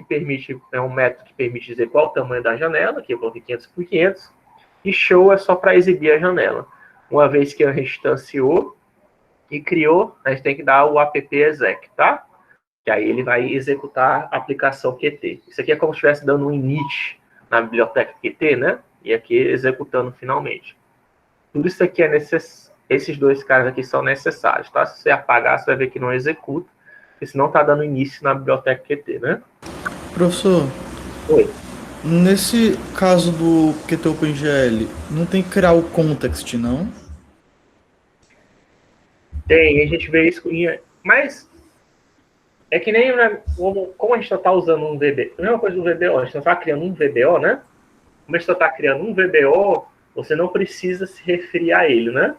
B: é um método que permite dizer qual o tamanho da janela, aqui eu coloquei 500 por 500, e show é só para exibir a janela. Uma vez que a gente instanciou e criou, a gente tem que dar o app exec, tá? Que aí ele vai executar a aplicação Qt. Isso aqui é como se estivesse dando um init na biblioteca Qt, né? E aqui executando finalmente. Tudo isso aqui é necessário. Esses dois caras aqui são necessários, tá? Se você apagar, você vai ver que não executa, porque senão tá dando início na biblioteca Qt, né?
A: Professor,
B: Oi.
A: nesse caso do Qt OpenGL, não tem que criar o context, não?
B: Tem, a gente vê isso, mas é que nem, né, como a gente só está usando um VB, a mesma coisa do VBO, a gente só está criando um VBO, né? Como a gente só está criando um VBO, você não precisa se referir a ele, né?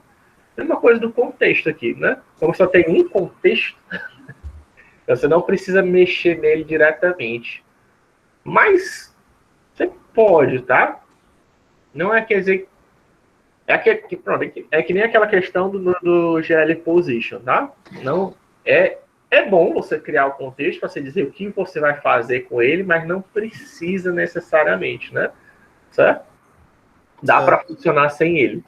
B: Mesma coisa do contexto aqui, né? Como só tem um contexto, você não precisa mexer nele diretamente. Mas você pode, tá? Não é quer dizer. Pronto, é que nem aquela questão do GL Position, tá? Não é bom você criar o contexto para você dizer o que você vai fazer com ele, mas não precisa necessariamente, né? Certo? Dá para
A: Certo.
B: funcionar sem ele.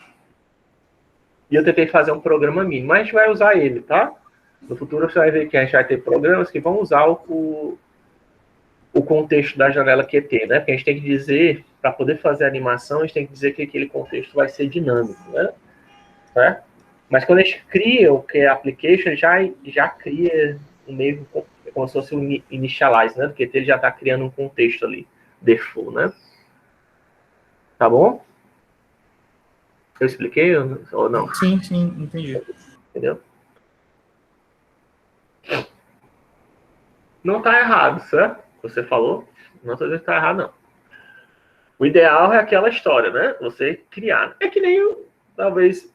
B: E eu tentei fazer um programa mínimo, mas a gente vai usar ele, tá? No futuro você vai ver que a gente vai ter programas que vão usar o contexto da janela QT, né? Porque a gente tem que dizer, para poder fazer a animação, a gente tem que dizer que aquele contexto vai ser dinâmico, né? Certo? Mas quando a gente cria o que é application, já cria um meio como se fosse um initialize, né? Porque ele já está criando um contexto ali, default, né? Tá bom? Eu expliquei ou não?
A: Sim, sim, entendi.
B: Entendeu? Não está errado, certo? Você falou, não estou dizendo que está errado, não. O ideal é aquela história, né? Você criar. É que nem, talvez,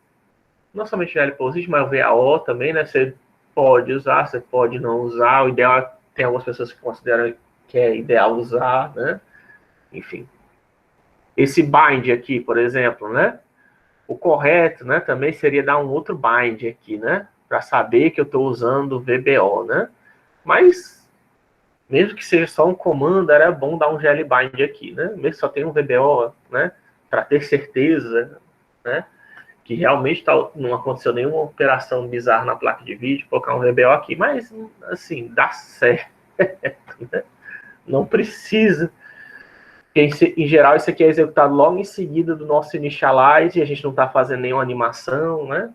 B: não somente o LPOSIX, mas o VAO também, né? Você pode usar, você pode não usar. O ideal é, tem algumas pessoas que consideram que é ideal usar, né? Enfim. Esse bind aqui, por exemplo, né? O correto, né? Também seria dar um outro bind aqui, né? Para saber que eu estou usando o VBO, né? Mas, mesmo que seja só um comando, era bom dar um glbind aqui, né? Mesmo que só tem um VBO, né? Para ter certeza, né? Que realmente não aconteceu nenhuma operação bizarra na placa de vídeo, colocar um VBO aqui, mas, assim, dá certo, né? Não precisa. Em geral, isso aqui é executado logo em seguida do nosso initialize, e a gente não está fazendo nenhuma animação, né?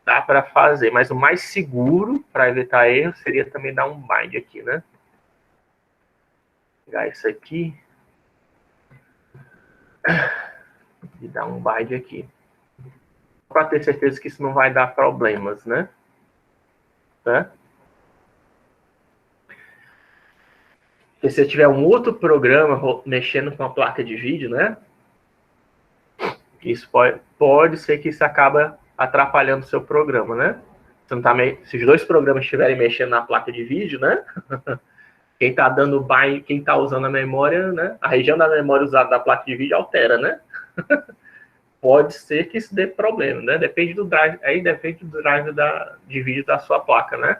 B: Dá para fazer, mas o mais seguro para evitar erro seria também dar um bind aqui, né? Pegar isso aqui e dar um bind aqui. Para ter certeza que isso não vai dar problemas, né? Porque se tiver um outro programa mexendo com a placa de vídeo, né? Isso pode ser que isso acaba atrapalhando o seu programa, né? Você não tá se os dois programas estiverem mexendo na placa de vídeo, né? Quem está dando bind, quem está usando a memória, né? A região da memória usada da placa de vídeo altera, né? Pode ser que isso dê problema, né? Depende do drive, aí depende do drive de vídeo da sua placa, né?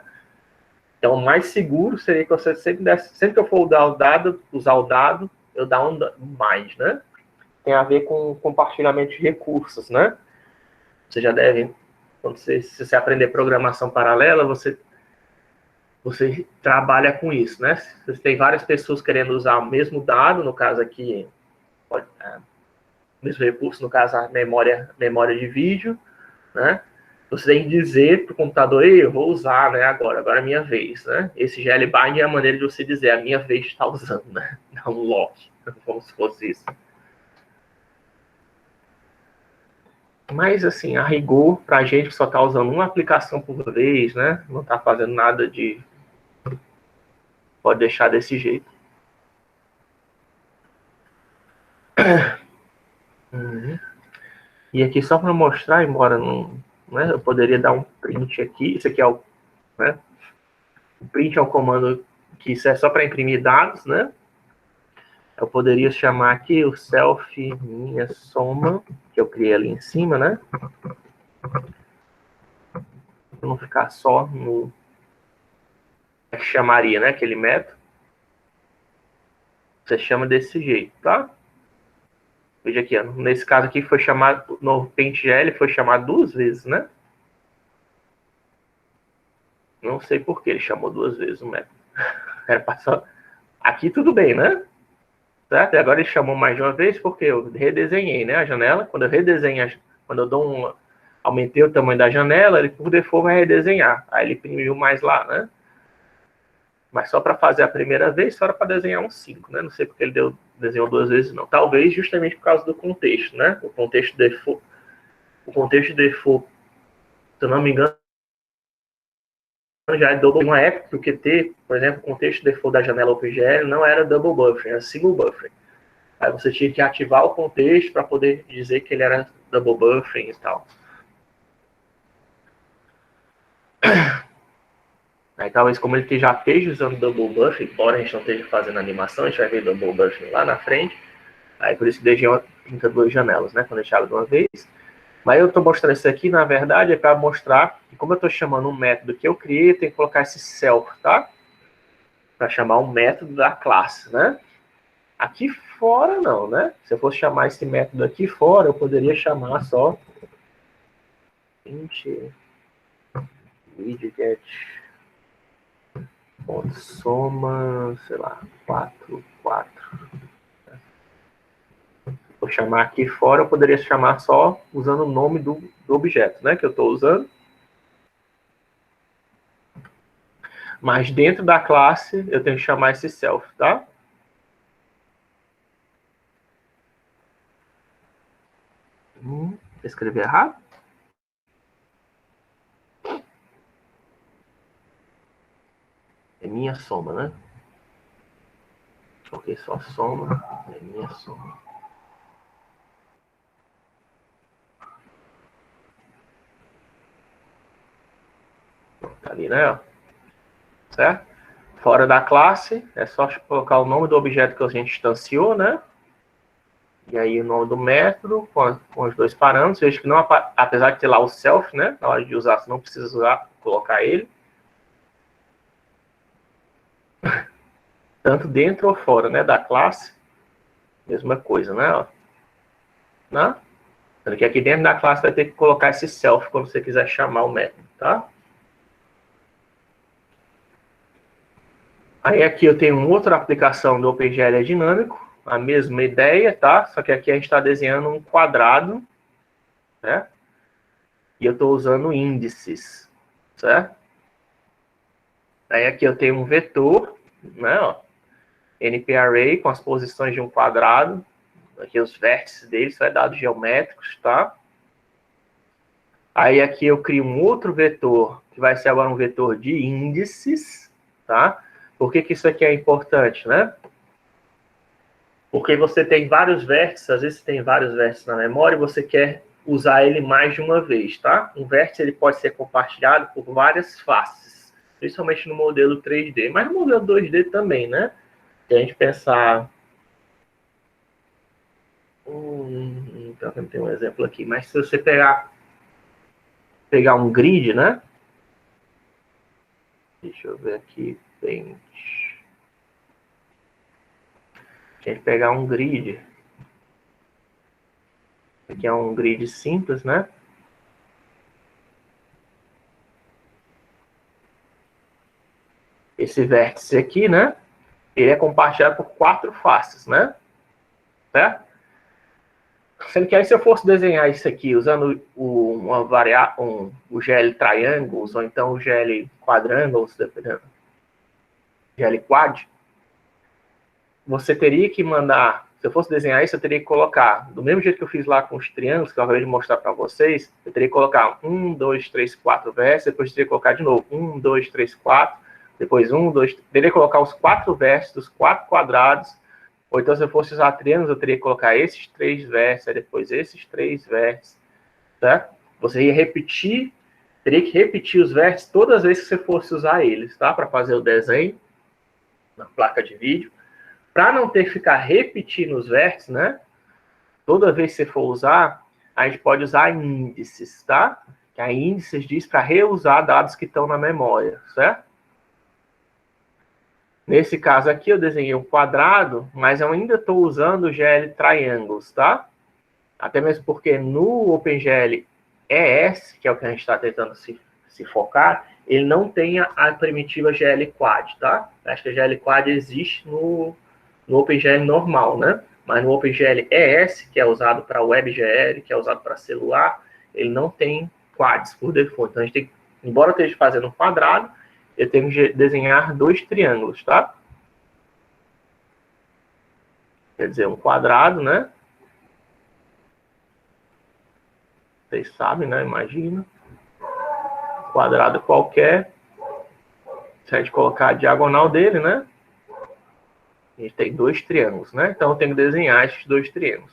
B: Então, o mais seguro seria que você sempre que eu for usar o dado, eu dar um bind, né? Tem a ver com compartilhamento de recursos, né? Você já deve, se você aprender programação paralela, você trabalha com isso, né? Você tem várias pessoas querendo usar o mesmo dado, no caso aqui, o mesmo recurso, no caso a memória de vídeo, né? Você tem que dizer para o computador, ei, eu vou usar, né, agora é a minha vez, né? Esse glbind é a maneira de você dizer, a minha vez de estar usando, né? Dá um lock, como se fosse isso. Mas, assim, a rigor, para a gente que só está usando uma aplicação por vez, né? Não está fazendo nada de... Pode deixar desse jeito. Uhum. E aqui, só para mostrar, embora não... Né, eu poderia dar um print aqui. Isso aqui é o... Né, o print é um comando que isso é só para imprimir dados, né? Eu poderia chamar aqui o self minha soma, que eu criei ali em cima, né? Para não ficar só no... que chamaria, né? Aquele método. Você chama desse jeito, tá? Veja aqui, ó, nesse caso aqui foi chamado, no PaintGL foi chamado 2 vezes, né? Não sei por que ele chamou 2 vezes o método. Era passar... Aqui tudo bem, né? Certo? E agora ele chamou mais de uma vez porque eu redesenhei, né, a janela. Quando eu redesenho, quando eu dou um... aumentei o tamanho da janela, ele por default vai redesenhar. Aí ele imprimiu mais lá, né? Mas só para fazer a primeira vez, só era para desenhar um 5, né? Não sei porque ele desenhou 2 vezes, não. Talvez justamente por causa do contexto, né? O contexto default, se eu não me engano, já é double. Uma época que o QT, por exemplo, o contexto default da janela OpenGL não era double buffering, era single buffering. Aí você tinha que ativar o contexto para poder dizer que ele era double buffering e tal. Aí talvez como ele já esteja usando double buffering, embora a gente não esteja fazendo animação, a gente vai ver double buffering lá na frente. Aí por isso que deixei 32 janelas, né? Quando a gente abre de uma vez. Mas eu estou mostrando isso aqui, na verdade, é para mostrar que como eu estou chamando um método que eu criei, eu tenho que colocar esse self, tá? Para chamar um método da classe, né? Aqui fora não, né? Se eu fosse chamar esse método aqui fora, eu poderia chamar só widget soma, sei lá, 4. Vou chamar aqui fora, eu poderia chamar só usando o nome do objeto, né? Que eu estou usando. Mas dentro da classe, eu tenho que chamar esse self, tá? Escrevi errado? É minha soma, né? Porque só soma, é minha soma. Tá ali, né? Certo? Fora da classe, é só colocar o nome do objeto que a gente instanciou, né? E aí o nome do método com os dois parâmetros. Veja que não, apesar de ter lá o self, né? Na hora de usar, você não precisa colocar ele. Tanto dentro ou fora, né? Da classe. Mesma coisa, né? Ó. Né? Sendo que aqui dentro da classe vai ter que colocar esse self quando você quiser chamar o método, tá? Aí aqui eu tenho uma outra aplicação do OpenGL dinâmico, a mesma ideia, tá? Só que aqui a gente está desenhando um quadrado, né? E eu estou usando índices, certo? Aí aqui eu tenho um vetor, né? Ó, NP-array com as posições de um quadrado. Aqui os vértices dele, isso é dados geométricos, tá? Aí aqui eu crio um outro vetor, que vai ser agora um vetor de índices, tá? Por que que isso aqui é importante, né? Porque você tem vários vértices, às vezes você tem vários vértices na memória e você quer usar ele mais de uma vez, tá? Um vértice ele pode ser compartilhado por várias faces, principalmente no modelo 3D, mas no modelo 2D também, né? Se a gente pensar... então, não tem um exemplo aqui, mas se você pegar um grid, né? Deixa eu ver aqui, Paint. A gente pegar um grid. Aqui é um grid simples, né? Esse vértice aqui, né? Ele é compartilhado por 4 faces, né? Certo? Sendo que aí se eu fosse desenhar isso aqui usando o GL Triangles, ou então o GL Quadrangles, dependendo, GL Quad, você teria que mandar, se eu fosse desenhar isso, eu teria que colocar, do mesmo jeito que eu fiz lá com os triângulos, que eu acabei de mostrar para vocês, eu teria que colocar 1, 2, 3, 4 vértices, depois eu teria que colocar de novo 1, 2, 3, 4, depois 1, 2, teria que colocar os 4 vértices dos 4 quadrados, ou então se eu fosse usar triângulos, eu teria que colocar esses 3 vértices, depois esses 3 vértices, certo? Você ia repetir, teria que repetir os vértices todas as vezes que você fosse usar eles, tá? Para fazer o desenho na placa de vídeo. Para não ter que ficar repetindo os vértices, né? Toda vez que você for usar, a gente pode usar índices, tá? Que a índices diz para reusar dados que estão na memória, certo? Nesse caso aqui, eu desenhei um quadrado, mas eu ainda estou usando o GL Triangles, tá? Até mesmo porque no OpenGL ES, que é o que a gente está tentando se focar, ele não tem a primitiva GL Quad, tá? Acho que a GL Quad existe no OpenGL normal, né? Mas no OpenGL ES, que é usado para WebGL, que é usado para celular, ele não tem quads por default. Então, a gente tem, embora eu esteja fazendo um quadrado, eu tenho que desenhar 2 triângulos, tá? Quer dizer, um quadrado, né? Vocês sabem, né? Imagina. Quadrado qualquer. Se a gente colocar a diagonal dele, né? A gente tem 2 triângulos, né? Então, eu tenho que desenhar esses 2 triângulos.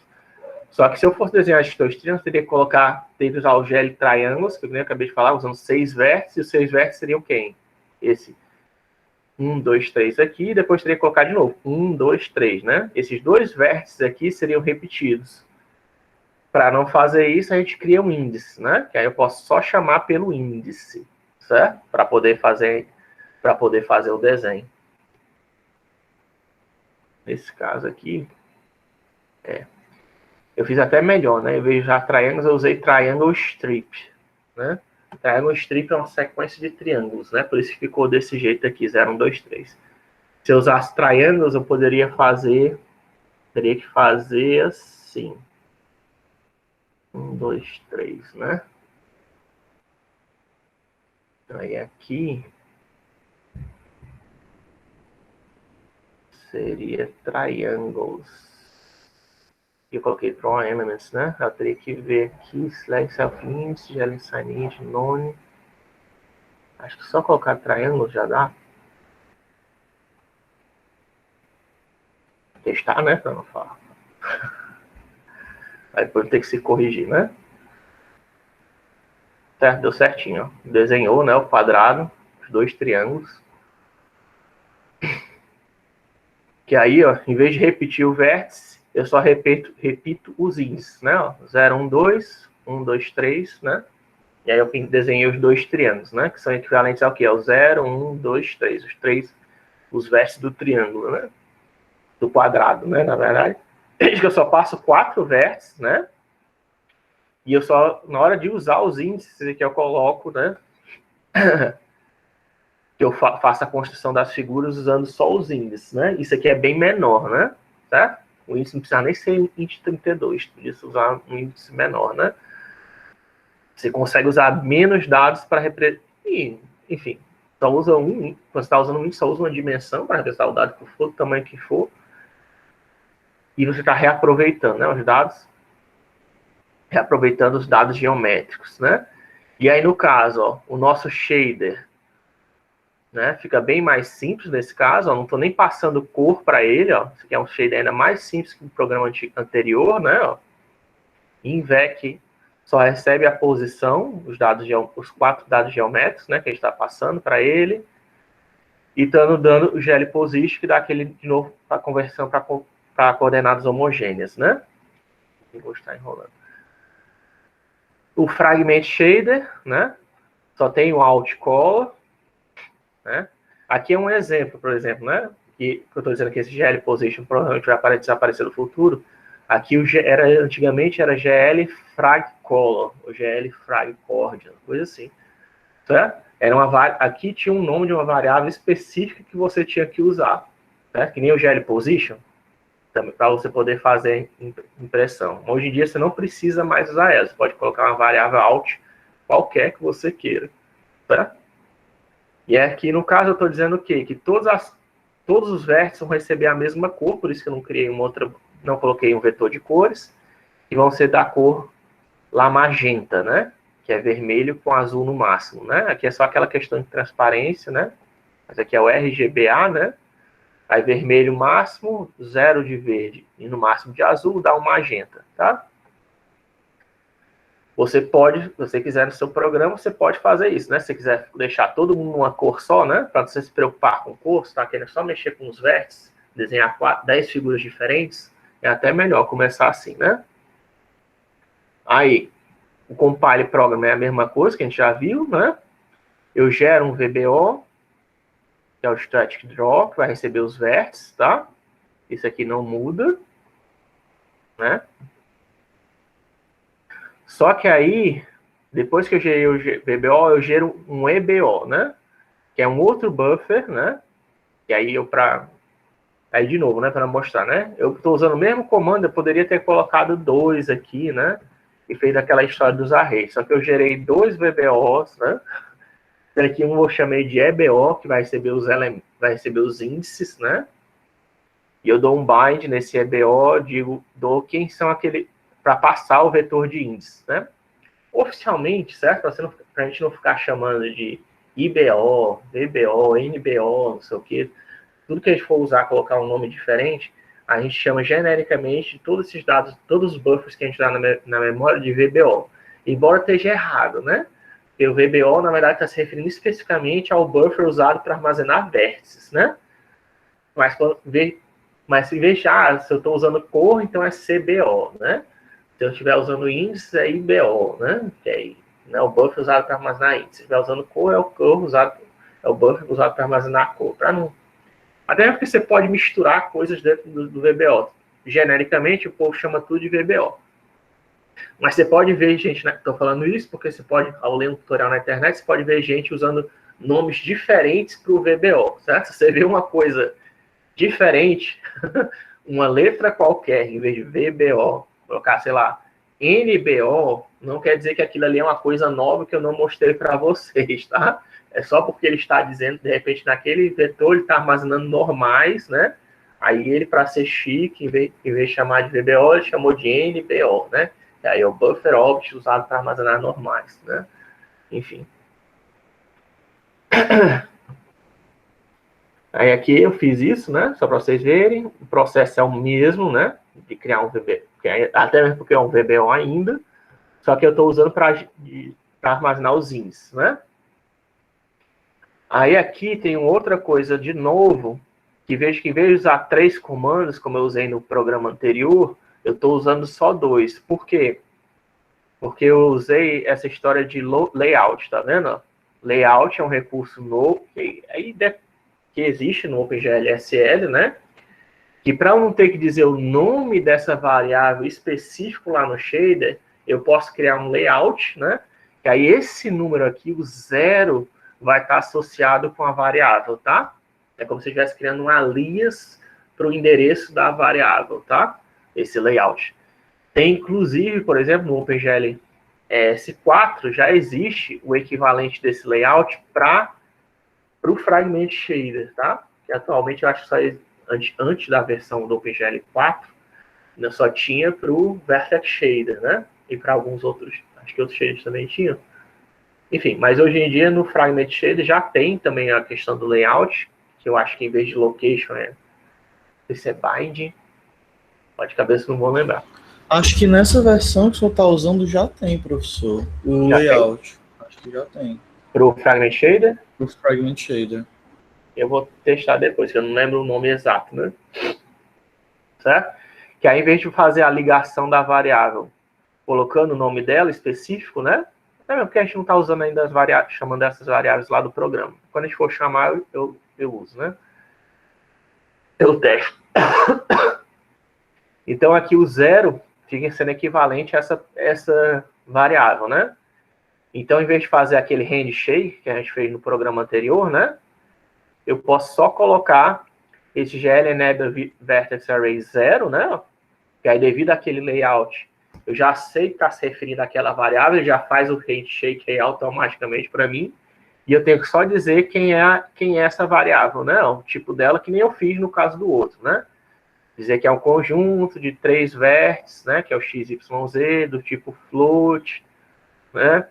B: Só que se eu fosse desenhar esses 2 triângulos, eu teria que usar o GL Triangles, que eu acabei de falar, usando 6 vértices, e os 6 vértices seriam quem? Esse 1, 2, 3 aqui, e depois teria que colocar de novo 1, 2, 3, né? Esses 2 vértices aqui seriam repetidos. Para não fazer isso, a gente cria um índice, né? Que aí eu posso só chamar pelo índice, certo? Para poder fazer o desenho. Nesse caso aqui, eu fiz até melhor, né? Em vez de usar triangles, eu usei triangle strip, né? Triangle strip é uma sequência de triângulos, né? Por isso que ficou desse jeito aqui, 0, 1, 2, 3. Se eu usasse triangles, eu teria que fazer assim. 1, 2, 3, né? Aí aqui seria triangles. Eu coloquei draw elements, né? Eu teria que ver aqui, select self-limits, gel signage, none. Acho que só colocar triângulo já dá. Testar, né? Pra não falar. Aí depois tem que se corrigir, né? Certo, deu certinho, ó. Desenhou, né, o quadrado, os 2 triângulos. Que aí, ó, em vez de repetir o vértice, eu só repito os índices, né? Ó, 0, 1, 2, 1, 2, 3, né? E aí eu desenhei os 2 triângulos, né? Que são equivalentes ao quê? Ao 0, 1, 2, 3. Os vértices do triângulo, né? Do quadrado, né? Na verdade. Veja que eu só passo 4 vértices, né? E eu só, na hora de usar os índices aqui, eu coloco, né? Que eu faço a construção das figuras usando só os índices, né? Isso aqui é bem menor, né? Certo? O índice não precisa nem ser índice 32, podia usar um índice menor, né? Você consegue usar menos dados para representar. Enfim, só usa quando você está usando um índice, só usa uma dimensão para representar o dado que for, do tamanho que for. E você está reaproveitando, né? Os dados. Reaproveitando os dados geométricos, né? E aí, no caso, ó, o nosso shader, né, fica bem mais simples nesse caso, ó, não estou nem passando cor para ele, ó, isso aqui é um shader ainda mais simples que o programa anterior, né, ó. Invec só recebe a posição, os 4 dados geométricos, né, que a gente está passando para ele, e estando dando o GL position, que dá aquele, de novo, para conversão para coordenadas homogêneas, né. Eu vou estar enrolando. O fragment shader, né, só tem o alt color, né? Aqui é um exemplo, por exemplo, né? Que eu estou dizendo que esse GL position provavelmente vai desaparecer no futuro. Aqui antigamente era GL frag color, ou GL frag coordinate, coisa assim. Certo? Aqui tinha um nome de uma variável específica que você tinha que usar, certo? Que nem o GL position, para você poder fazer impressão. Hoje em dia você não precisa mais usar ela, você pode colocar uma variável alt qualquer que você queira, certo? E aqui, no caso, eu estou dizendo o quê? Que todos os vértices vão receber a mesma cor, por isso que eu não criei não coloquei um vetor de cores, e vão ser da cor lá magenta, né? Que é vermelho com azul no máximo, né? Aqui é só aquela questão de transparência, né? Mas aqui é o RGBA, né? Aí vermelho máximo, 0 de verde e no máximo de azul dá um magenta, tá? Você pode, se você quiser no seu programa, você pode fazer isso, né? Se você quiser deixar todo mundo numa cor só, né? Para você se preocupar com cor, você está querendo só mexer com os vértices, desenhar 10 figuras diferentes, é até melhor começar assim, né? Aí, o compile program é a mesma coisa que a gente já viu, né? Eu gero um VBO, que é o static draw, que vai receber os vértices, tá? Isso aqui não muda, né? Só que aí, depois que eu gerei o VBO, eu gero um EBO, né? Que é um outro buffer, né? E aí aí de novo, né? Para mostrar, né? Eu estou usando o mesmo comando, eu poderia ter colocado 2 aqui, né? E feito aquela história dos arrays. Só que eu gerei 2 VBOs, né? Aqui um eu chamei de EBO, que vai receber os índices, né? E eu dou um bind nesse EBO, dou quem são aquele para passar o vetor de índices, né? Oficialmente, certo? Para a gente não ficar chamando de IBO, VBO, NBO, não sei o quê. Tudo que a gente for usar, colocar um nome diferente, a gente chama genericamente de todos esses dados, todos os buffers que a gente dá na memória de VBO. Embora esteja errado, né? Porque o VBO, na verdade, está se referindo especificamente ao buffer usado para armazenar vértices, né? Mas, se em vez de, se eu estou usando cor, então é CBO, né? Se eu estiver usando índice, é IBO, né? Que é, né, o buffer usado para armazenar índice. Se estiver usando cor, é o buffer usado para armazenar cor. Para não... Até porque você pode misturar coisas dentro do VBO. Genericamente, o povo chama tudo de VBO. Mas você pode ver gente, né, estou falando isso porque você pode, ao ler um tutorial na internet, você pode ver gente usando nomes diferentes para o VBO, certo? Se você vê uma coisa diferente, uma letra qualquer, em vez de VBO, colocar, sei lá, NBO, não quer dizer que aquilo ali é uma coisa nova que eu não mostrei para vocês, tá? É só porque ele está dizendo, de repente, naquele vetor, ele está armazenando normais, né? Aí ele, para ser chique, em vez de chamar de VBO, ele chamou de NBO, né? E aí é o buffer object usado para armazenar normais, né? Enfim. Aí aqui eu fiz isso, né? Só para vocês verem. O processo é o mesmo, né? De criar um VBO. Até mesmo porque é um VBO ainda. Só que eu estou usando para armazenar os índices, né? Aí aqui tem outra coisa de novo, que vejo que em vez de usar 3 comandos, como eu usei no programa anterior, eu estou usando só 2. Por quê? Porque eu usei essa história de layout, tá vendo? Layout é um recurso novo, que existe no OpenGL SL, né? Que para eu não ter que dizer o nome dessa variável específico lá no shader, eu posso criar um layout, né? E aí esse número aqui, o 0, vai estar associado com a variável, tá? É como se eu estivesse criando um alias para o endereço da variável, tá? Esse layout. Tem, inclusive, por exemplo, no OpenGL S4, já existe o equivalente desse layout para o Fragment Shader, tá? Que atualmente eu acho que só antes da versão do OpenGL 4, né, só tinha para o Vertex Shader, né? E para alguns outros, acho que outros shaders também tinham. Enfim, mas hoje em dia no Fragment Shader já tem também a questão do layout, que eu acho que em vez de location se é bind, pode cabeça não vou lembrar.
A: Acho que nessa versão que o senhor está usando já tem, professor, o
B: Já
A: layout. Tem? Acho que já tem.
B: Para o Fragment Shader?
A: Para o Fragment Shader.
B: Eu vou testar depois, que eu não lembro o nome exato, né? Certo? Que aí, em vez de fazer a ligação da variável colocando o nome dela específico, né? Até mesmo porque a gente não está usando ainda as variáveis, chamando essas variáveis lá do programa. Quando a gente for chamar, eu uso, né? Eu testo. Então, aqui o 0 fica sendo equivalente a essa variável, né? Então, em vez de fazer aquele handshake que a gente fez no programa anterior, né? Eu posso só colocar esse GL enable vertex array 0, né? Que aí, devido àquele layout, eu já sei que está se referindo àquela variável, ele já faz o handshake aí automaticamente para mim, e eu tenho que só dizer quem é essa variável, né? O tipo dela, que nem eu fiz no caso do outro, né? Dizer que é um conjunto de 3 vértices, né? Que é o XYZ, do tipo float, né?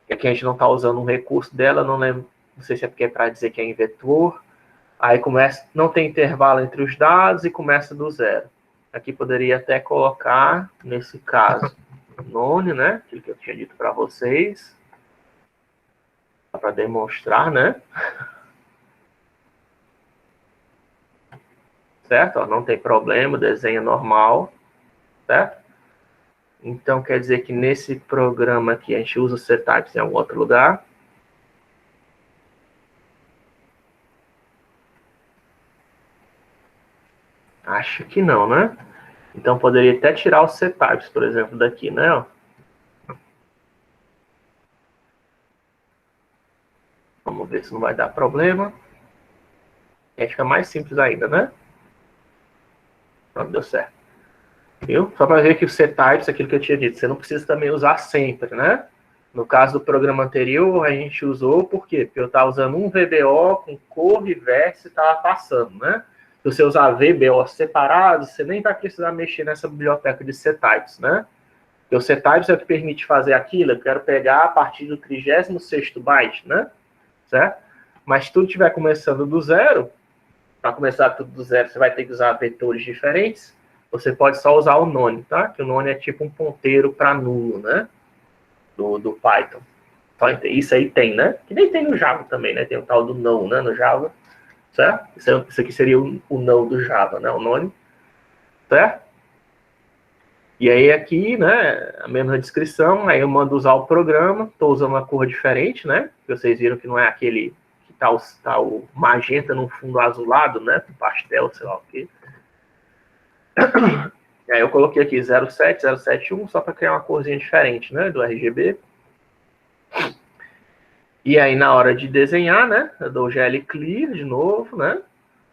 B: E aqui a gente não está usando um recurso dela, não lembro, não sei se é porque é para dizer que é em vetor. Aí começa, não tem intervalo entre os dados e começa do 0. Aqui poderia até colocar, nesse caso, none, né? Aquilo que eu tinha dito para vocês. Para demonstrar, né? Certo? Ó, não tem problema, desenho normal, certo? Então, quer dizer que nesse programa aqui, a gente usa o settypes em algum outro lugar. Acho que não, né? Então, poderia até tirar os settypes, por exemplo, daqui, né? ver se não vai dar problema. Aí fica mais simples ainda, né? Pronto, deu certo. Viu? Só para ver que o settypes, aquilo que eu tinha dito, você não precisa também usar sempre, né? No caso do programa anterior, a gente usou, por quê? Porque eu estava usando um VBO com cor e vértice e estava passando, né? Se você usar VBO separado, você nem vai precisar mexer nessa biblioteca de settypes, né? Porque o settypes é o que permite fazer aquilo, eu quero pegar a partir do 36º byte, né? Certo? Mas se tudo estiver começando do zero, para começar tudo do zero, você vai ter que usar vetores diferentes. Você pode só usar o none, tá? Que o none é tipo um ponteiro para nulo, né? Do Python. Então, isso aí tem, né? Que nem tem no Java também, né? Tem o tal do no, né? No Java, certo? Isso aqui seria o no do Java, né? O none, certo? E aí aqui, né? A mesma descrição. Aí eu mando usar o programa. Estou usando uma cor diferente, né? Vocês viram que não é aquele que tá o magenta no fundo azulado, né? Pastel, sei lá o quê. Aí eu coloquei aqui 07, 071, só para criar uma corzinha diferente, né, do RGB. E aí na hora de desenhar, né, eu dou GL Clear de novo, né,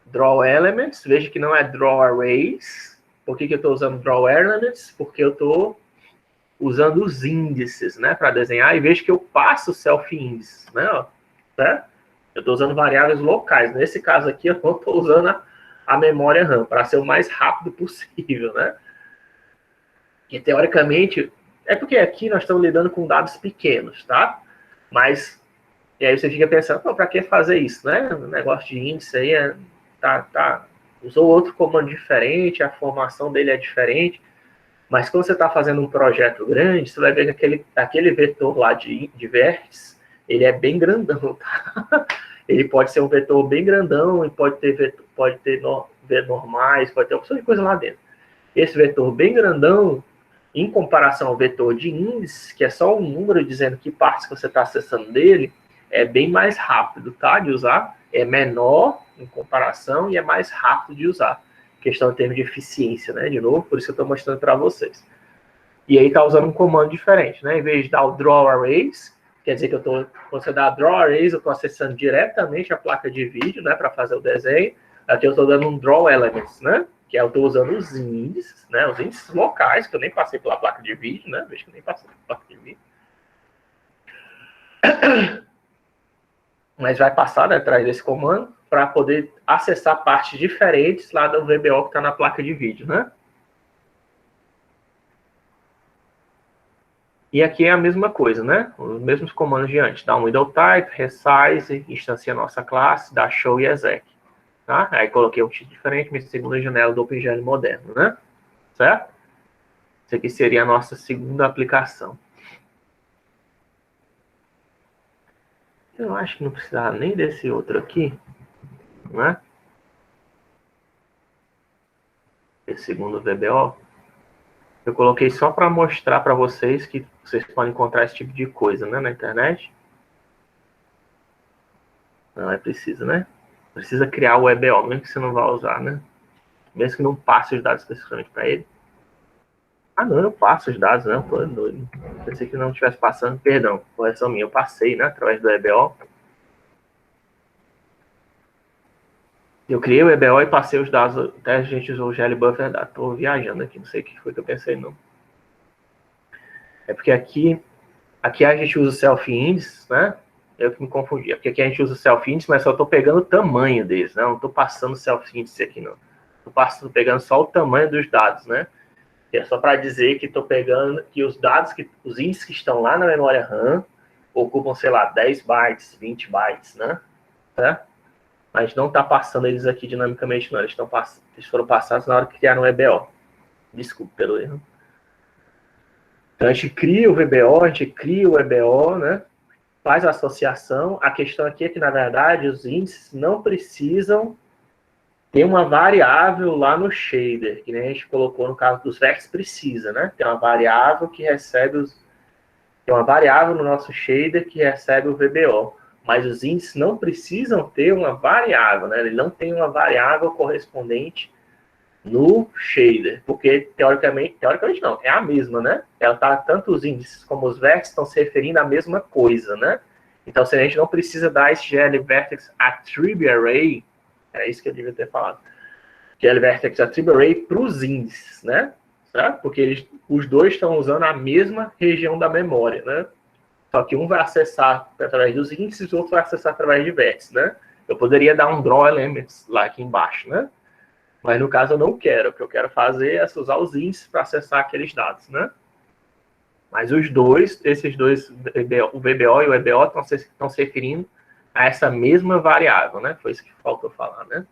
B: Draw Elements, veja que não é Draw Arrays. Por que eu estou usando Draw Elements? Porque eu estou usando os índices, né, para desenhar, e veja que eu passo o self-índice, né, ó, certo? Eu estou usando variáveis locais. Nesse caso aqui, eu não estou usando a memória RAM, para ser o mais rápido possível, né? Que teoricamente, é porque aqui nós estamos lidando com dados pequenos, tá? Mas, e aí você fica pensando, para que fazer isso, né? O negócio de índice aí usou outro comando diferente, a formação dele é diferente, mas quando você está fazendo um projeto grande, você vai ver que aquele vetor lá de vértices, ele é bem grandão, tá? Ele pode ser um vetor bem grandão e pode ter normais, pode ter opção de coisa lá dentro. Esse vetor bem grandão, em comparação ao vetor de índice, que é só um número dizendo que partes que você está acessando dele, é bem mais rápido, tá, de usar, é menor em comparação e é mais rápido de usar. Questão em termos de eficiência, né, de novo, por isso que eu estou mostrando para vocês. E aí está usando um comando diferente, né, em vez de dar o draw arrays, quer dizer que quando você dá draw arrays, eu estou acessando diretamente a placa de vídeo, né, para fazer o desenho. Aqui eu estou dando um draw elements, né, que eu estou usando os índices, né, os índices locais, que eu nem passei pela placa de vídeo, né, vejo que eu nem passei pela placa de vídeo. Mas vai passar, né, atrás desse comando, para poder acessar partes diferentes lá do VBO que está na placa de vídeo, né. E aqui é a mesma coisa, né, os mesmos comandos de antes, dá um window type, resize, instancia a nossa classe, dá show e exec. Tá? Aí coloquei um título diferente, minha segunda janela do OpenGL moderno, né? Certo? Isso aqui seria a nossa segunda aplicação. Eu acho que não precisava nem desse outro aqui, né? Esse segundo VBO. Eu coloquei só para mostrar para vocês que vocês podem encontrar esse tipo de coisa, né, na internet. Não é preciso, né? Precisa criar o EBO, mesmo que você não vá usar, né? Mesmo que não passe os dados especificamente para ele. Ah, não, eu passo os dados, né? Eu tô doido. Pensei que não estivesse passando. Perdão, correção minha. Eu passei, né? Através do EBO. Eu criei o EBO e passei os dados. Até a gente usou o GLBuffer. Tô viajando aqui, não sei o que foi que eu pensei, não. É porque aqui a gente usa o self-indices, né? Eu que me confundi. É porque aqui a gente usa o self-indices, mas só tô pegando o tamanho deles, né? Não tô passando o self-indices aqui, não. Tô pegando só o tamanho dos dados, né? É só para dizer que estou pegando que os dados, os índices que estão lá na memória RAM ocupam, sei lá, 10 bytes, 20 bytes, né? Tá? A gente não está passando eles aqui dinamicamente, não. Eles foram passados na hora que criaram o EBO. Desculpe pelo erro. Então a gente cria o VBO, a gente cria o EBO, né? Faz a associação. A questão aqui é que, na verdade, os índices não precisam ter uma variável lá no shader, que nem a gente colocou no caso dos vértices, precisa, né? Tem uma variável que recebe tem uma variável no nosso shader que recebe o VBO. Mas os índices não precisam ter uma variável, né? Ele não tem uma variável correspondente no shader, porque teoricamente não, é a mesma, né? Ela tá, tanto os índices como os vértices estão se referindo à mesma coisa, né? Então, se a gente não precisa dar esse GL Vertex Attribute Array, é isso que eu devia ter falado, GL Vertex Attribute Array para os índices, né? Certo? Porque os dois estão usando a mesma região da memória, né? Só que um vai acessar através dos índices, o outro vai acessar através de vértices, né? Eu poderia dar um draw elements lá aqui embaixo, né? Mas no caso eu não quero. O que eu quero fazer é usar os índices para acessar aqueles dados, né? Mas os dois, esses dois, o VBO e o EBO, estão se referindo a essa mesma variável, né? Foi isso que faltou falar, né?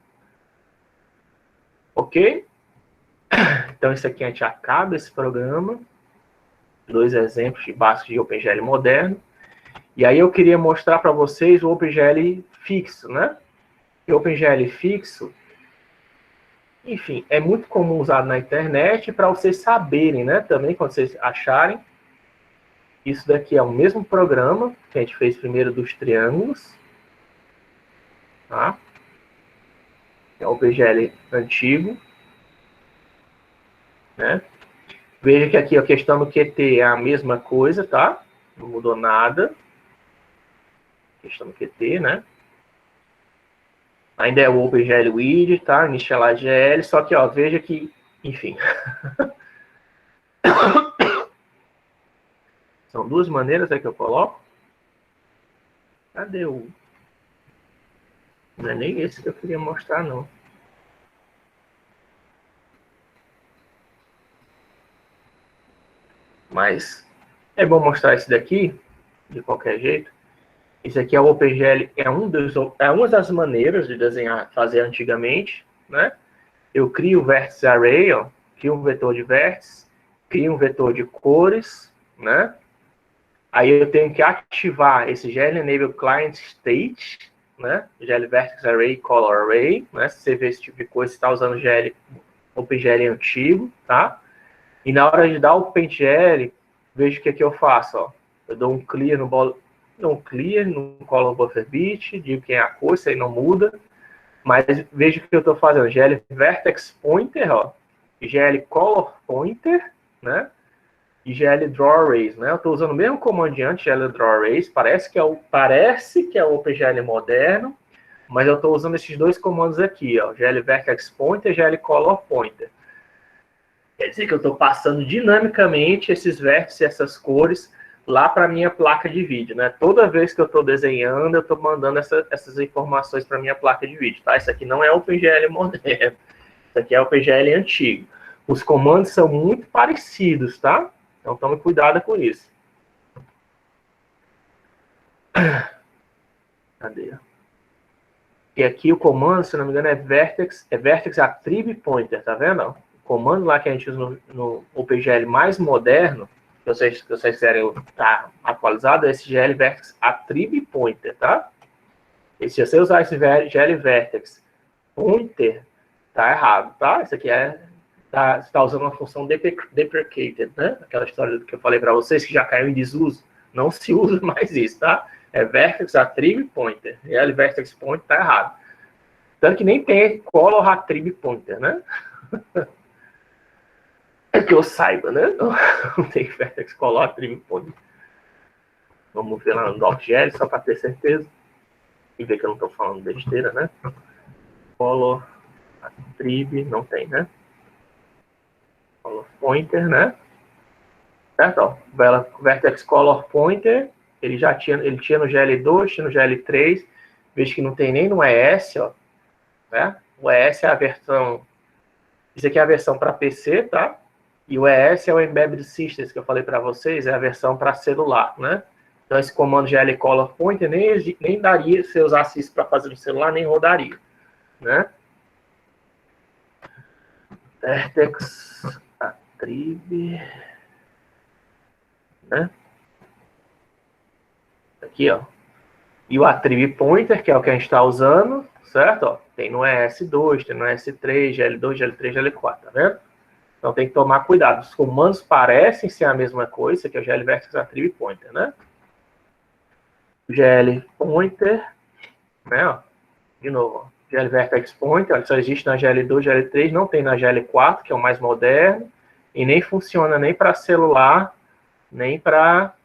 B: Ok? Então, isso aqui a gente acaba esse programa. 2 exemplos de básicos de OpenGL moderno. E aí eu queria mostrar para vocês o OpenGL fixo, né? E o OpenGL fixo, enfim, é muito comum usado na internet para vocês saberem, né? Também, quando vocês acharem. Isso daqui é o mesmo programa que a gente fez primeiro dos triângulos. Tá? É o OpenGL antigo. Né? Veja que aqui a questão do QT é a mesma coisa, tá? Não mudou nada. Questão do QT, né? Ainda é o OpenGL Widget, tá? Initialize.gl, só que, ó, veja que, enfim. São duas maneiras aí que eu coloco. Cadê o... Não é nem esse que eu queria mostrar, não. Mas é bom mostrar esse daqui, de qualquer jeito. Esse aqui é o OpenGL, é uma das maneiras de desenhar, fazer antigamente, né? Eu crio o vértice array, ó, crio um vetor de vértices, crio um vetor de cores, né? Aí eu tenho que ativar esse GL Enable Client State, né? GL Vertex Array Color Array, né? Se você vê esse tipo de coisa, você está usando o GL, OpenGL antigo, tá? E na hora de dar o OpenGL, veja o que eu faço, ó. Eu dou um clear no color buffer bit, digo quem é a cor, isso aí não muda. Mas veja o que eu estou fazendo. GL Vertex Pointer, ó. GL Color Pointer, né? E GL Draw Arrays, né? Eu estou usando o mesmo comando de antes, GL Draw Arrays. Parece que é o OpenGL moderno, mas eu estou usando esses dois comandos aqui, ó. GL Vertex Pointer e GL Color Pointer. Quer dizer que eu estou passando dinamicamente esses vértices e essas cores lá para a minha placa de vídeo, né? Toda vez que eu estou desenhando, eu estou mandando essas informações para a minha placa de vídeo, tá? Isso aqui não é OpenGL moderno, isso aqui é OpenGL antigo. Os comandos são muito parecidos, tá? Então tome cuidado com isso. Cadê? E aqui o comando, se não me engano, é Vertex Attribute Pointer, tá vendo? O comando lá que a gente usa no OpenGL mais moderno, que vocês quiserem estar atualizado, é esse GL Vertex Attribute Pointer, tá? E se você usar esse GL Vertex Pointer, tá errado, tá? Isso aqui você está usando uma função deprecated, né? Aquela história que eu falei para vocês que já caiu em desuso. Não se usa mais isso, tá? É Vertex Attribute Pointer. GL Vertex Pointer tá errado. Tanto que nem tem Color Attribute Pointer, né? É que eu saiba, né? Não tem Vertex Color Attribute Pointer. Vamos ver lá no DocGL, só para ter certeza. E ver que eu não estou falando besteira, né? Color Attribute, não tem, né? Color Pointer, né? Certo? Ó, Vertex Color Pointer, ele tinha no GL2, tinha no GL3, veja que não tem nem no ES, ó. Né? O ES é a versão... Isso aqui é a versão para PC, tá? E o ES é o Embedded Systems, que eu falei para vocês, é a versão para celular, né? Então, esse comando GL Color Pointer nem daria, se eu usasse isso para fazer no celular, nem rodaria, né? Vertex Attribute, né? Aqui, ó. E o Attribute Pointer, que é o que a gente está usando, certo? Ó, tem no ES2, tem no ES3, GL2, GL3, GL4, tá vendo? Então tem que tomar cuidado. Os comandos parecem ser a mesma coisa, isso aqui é o GL Vertex Attribute Pointer, né? GL Pointer, né? Ó, de novo, ó, GL Vertex Pointer, só existe na GL2, GL3, não tem na GL4, que é o mais moderno, e nem funciona nem para celular, nem para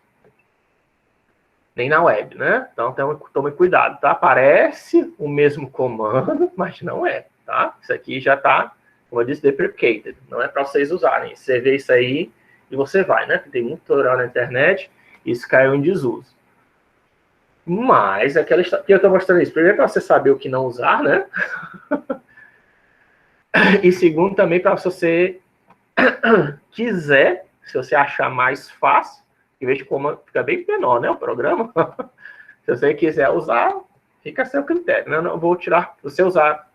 B: nem na web, né? Então tome cuidado, tá? Parece o mesmo comando, mas não é, tá? Isso aqui já tá, como eu disse, deprecated. Não é para vocês usarem. Você vê isso aí e você vai, né? Tem muito tutorial na internet, isso caiu em desuso. Mas aquela história que eu estou mostrando isso, primeiro para você saber o que não usar, né? E segundo também para você quiser, se você achar mais fácil, em vez de como fica bem menor, né? O programa. Se você quiser usar, fica a seu critério, né? Eu não vou tirar, se você usar,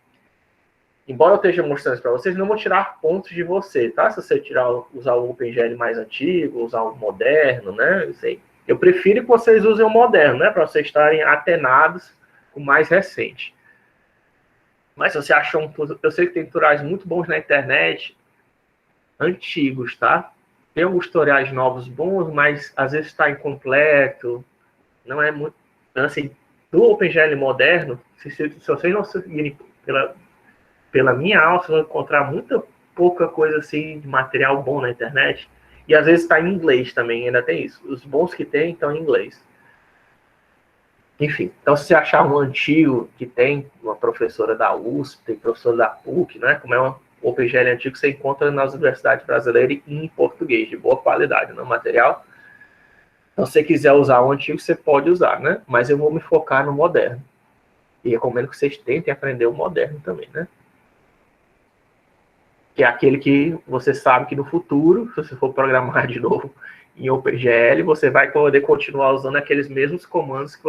B: embora eu esteja mostrando isso para vocês, não vou tirar pontos de você, tá? Se você usar o OpenGL mais antigo, usar o moderno, né? Eu sei. Eu prefiro que vocês usem o moderno, né? Para vocês estarem atenados com o mais recente. Mas se você achou eu sei que tem tutoriais muito bons na internet, antigos, tá? Tem alguns tutoriais novos bons, mas às vezes está incompleto, não é muito. Então, assim, do OpenGL moderno, se vocês não seguirem pela minha aula, vocês vão encontrar muita pouca coisa assim de material bom na internet. E às vezes está em inglês também, ainda tem isso. Os bons que tem estão em inglês. Enfim, então se você achar um antigo que tem uma professora da USP, tem professora da PUC, né? Como é um OpenGL antigo, você encontra nas universidades brasileiras e em português, de boa qualidade, no material. Então, se você quiser usar o antigo, você pode usar, né? Mas eu vou me focar no moderno. E recomendo que vocês tentem aprender o moderno também, né? Que é aquele que você sabe que no futuro, se você for programar de novo em OpenGL, você vai poder continuar usando aqueles mesmos comandos que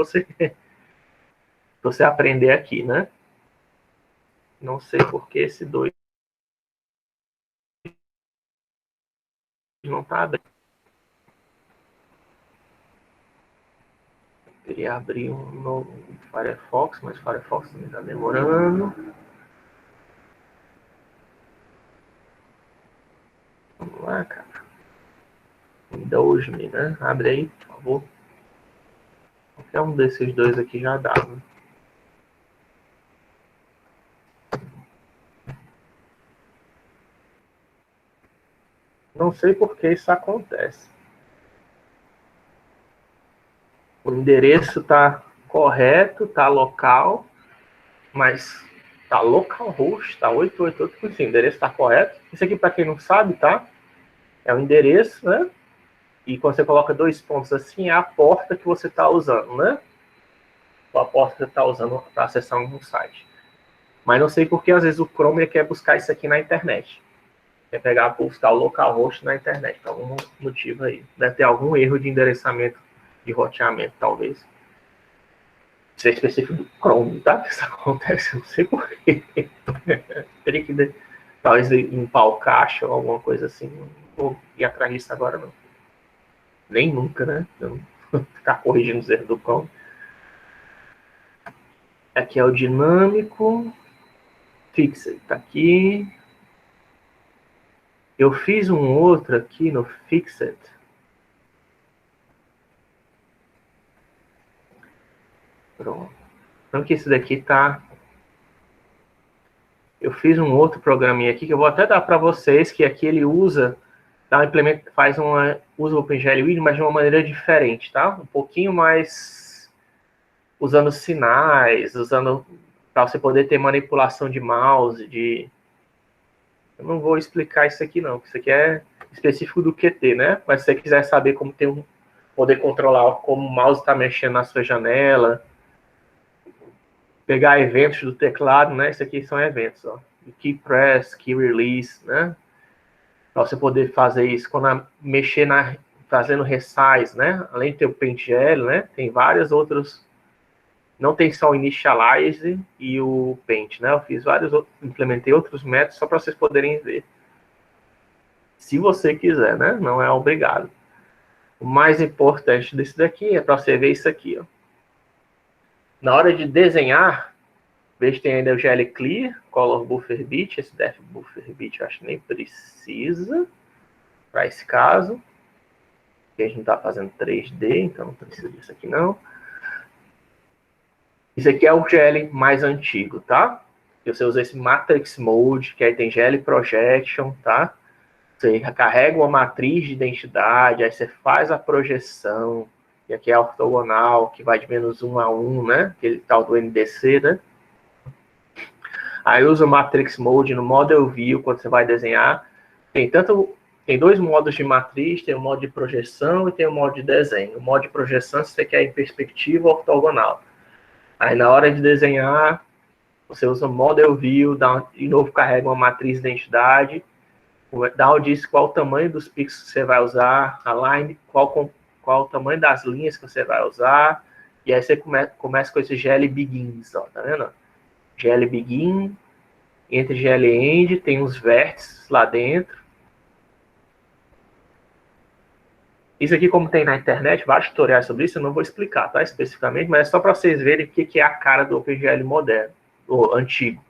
B: você aprender aqui, né? Não sei por que esse 2 não está aberto. Queria abrir um novo Firefox, mas Firefox também está demorando. Vamos lá, cara. Indulge-me, né? Abre aí, por favor. Qualquer um desses dois aqui já dá, né? Não sei por que isso acontece. O endereço está correto, está local, mas está localhost, está 888, enfim, o endereço está correto. Isso aqui, para quem não sabe, tá? É o endereço, né? E quando você coloca 2 pontos assim, é a porta que você está usando, né? Ou a porta que você está usando para acessar um site. Mas não sei porque às vezes o Chrome quer buscar isso aqui na internet. Quer pegar, buscar o localhost na internet, por algum motivo aí. Deve ter algum erro de endereçamento, de roteamento, talvez. Isso é específico do Chrome, tá? Isso acontece, eu não sei porquê. Teria que talvez limpar o cache ou alguma coisa assim. Não vou ir atrás disso agora, não. Nem nunca, né? Não ficar corrigindo os erros do Chrome. Aqui é o dinâmico. Fixed, tá aqui. Eu fiz um outro aqui no Fixed. Pronto. Então que esse daqui tá... Eu fiz um outro programinha aqui que eu vou até dar para vocês, que aqui ele usa, usa o OpenGL Win, mas de uma maneira diferente, tá? Um pouquinho mais usando sinais, usando para você poder ter manipulação de mouse, Eu não vou explicar isso aqui não, isso aqui é específico do Qt, né? Mas se você quiser saber como poder controlar como o mouse está mexendo na sua janela, pegar eventos do teclado, né? Isso aqui são eventos, ó. Key press, key release, né? Para você poder fazer isso quando mexer fazendo resize, né? Além de ter o PaintGL, né? Tem vários outros. Não tem só o Initialize e o Paint, né? Eu fiz implementei outros métodos só para vocês poderem ver. Se você quiser, né? Não é obrigado. O mais importante desse daqui é para você ver isso aqui, ó. Na hora de desenhar, veja se tem ainda o GL Clear, Color Buffer Bit, esse Def Buffer Bit eu acho que nem precisa para esse caso, porque a gente não está fazendo 3D, então não precisa disso aqui não. Isso aqui é o GL mais antigo, tá? Você usa esse Matrix Mode, que aí tem GL Projection, tá? Você carrega uma matriz de identidade, aí você faz a projeção, E aqui é a ortogonal, que vai de -1 a 1, né? Aquele tal do NDC, né? Aí usa o Matrix Mode no Model View, quando você vai desenhar. Tem dois modos de matriz, tem o modo de projeção e tem o modo de desenho. O modo de projeção você quer em perspectiva ortogonal. Aí na hora de desenhar, você usa o Model View, de novo carrega uma matriz de identidade, diz qual o tamanho dos pixels que você vai usar, align, qual o tamanho das linhas que você vai usar, e aí você começa com esse GL Begins, ó, tá vendo? GL Begin, entre GL End, tem uns vértices lá dentro. Isso aqui, como tem na internet, vários tutoriais sobre isso, eu não vou explicar, tá, especificamente, mas é só para vocês verem o que é a cara do OpenGL moderno, ou antigo.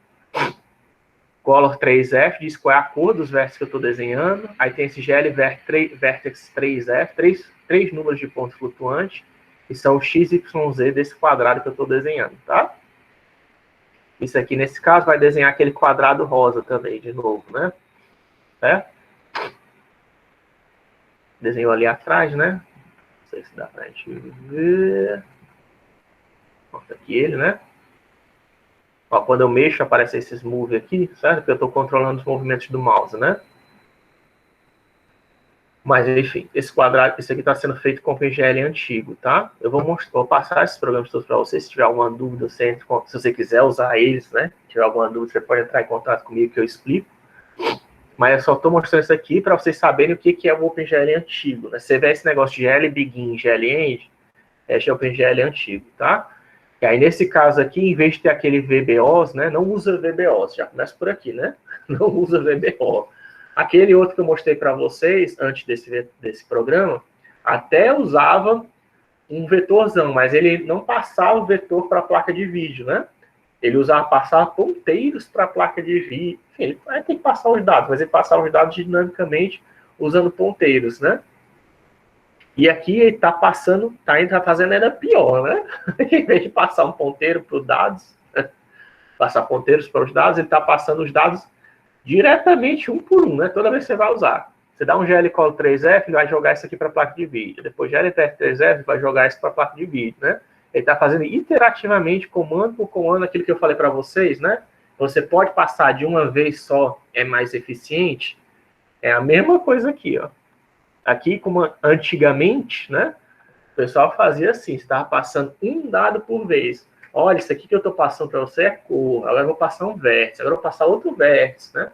B: Color 3F diz qual é a cor dos vértices que eu estou desenhando. Aí tem esse GL Vertex 3F, três números de ponto flutuante, que são o X, Y, Z desse quadrado que eu estou desenhando, tá? Isso aqui, nesse caso, vai desenhar aquele quadrado rosa também, de novo, né? Desenhou ali atrás, né? Não sei se dá pra gente ver. Mostra aqui ele, né? Ó, quando eu mexo, aparece esses move aqui, certo? Porque eu estou controlando os movimentos do mouse, né? Mas, enfim, esse quadrado, esse aqui está sendo feito com PGL antigo, tá? Eu vou passar esses programas todos para vocês. Se tiver alguma dúvida, se você quiser usar eles, né? Se tiver alguma dúvida, você pode entrar em contato comigo que eu explico. Mas eu só estou mostrando isso aqui para vocês saberem o que é o OpenGL antigo, né? Você vê esse negócio de GL Begin, GL End, esse é o OpenGL antigo, tá? E aí, nesse caso aqui, em vez de ter aquele VBOs, né? Não usa VBOs, já começa por aqui, né? Não usa VBO. Aquele outro que eu mostrei para vocês, antes desse programa, até usava um vetorzão, mas ele não passava o vetor para a placa de vídeo, né? Ele passava ponteiros para a placa de vídeo. Enfim, ele vai ter que passar os dados, mas ele passava os dados dinamicamente usando ponteiros, né? E aqui ele está passando, tá fazendo ainda pior, né? Em vez de passar um ponteiro para os dados, passar ponteiros para os dados, ele está passando os dados diretamente um por um, né? Toda vez que você vai usar. Você dá um GLCall 3F, vai jogar isso aqui para a placa de vídeo. Depois GLTF 3F, vai jogar isso para a placa de vídeo, né? Ele está fazendo iterativamente, comando por comando, aquilo que eu falei para vocês, né? Você pode passar de uma vez só, é mais eficiente. É a mesma coisa aqui, ó. Aqui, como antigamente, né? O pessoal fazia assim, você estava passando um dado por vez. Olha, isso aqui que eu estou passando para você é cor, agora eu vou passar um vértice, agora eu vou passar outro vértice, né?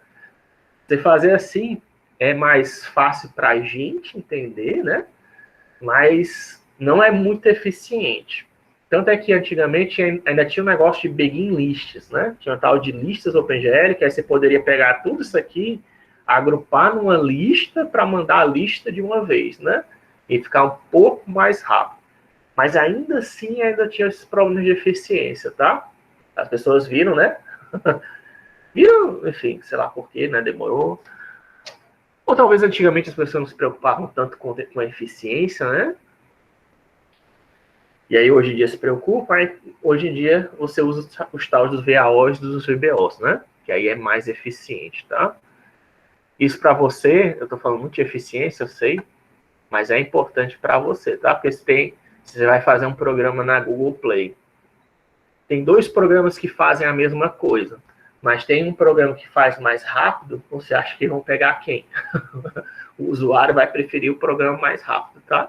B: Você fazer assim é mais fácil para a gente entender, né? Mas não é muito eficiente. Tanto é que antigamente ainda tinha um negócio de begin lists, né? Tinha um tal de listas OpenGL, que aí você poderia pegar tudo isso aqui, agrupar numa lista para mandar a lista de uma vez, né? E ficar um pouco mais rápido. Mas ainda assim, ainda tinha esses problemas de eficiência, tá? As pessoas viram, né? Viram, enfim, sei lá por quê, né? Demorou. Ou talvez antigamente as pessoas não se preocupavam tanto com a eficiência, né? E aí hoje em dia se preocupa, aí hoje em dia você usa os tais dos VAOs e dos VBOs, né? Que aí é mais eficiente, tá? Isso para você, eu tô falando muito de eficiência, eu sei, mas é importante para você, tá? Porque você vai fazer um programa na Google Play. Tem dois programas que fazem a mesma coisa, mas tem um programa que faz mais rápido, você acha que vão pegar quem? O usuário vai preferir o programa mais rápido, tá?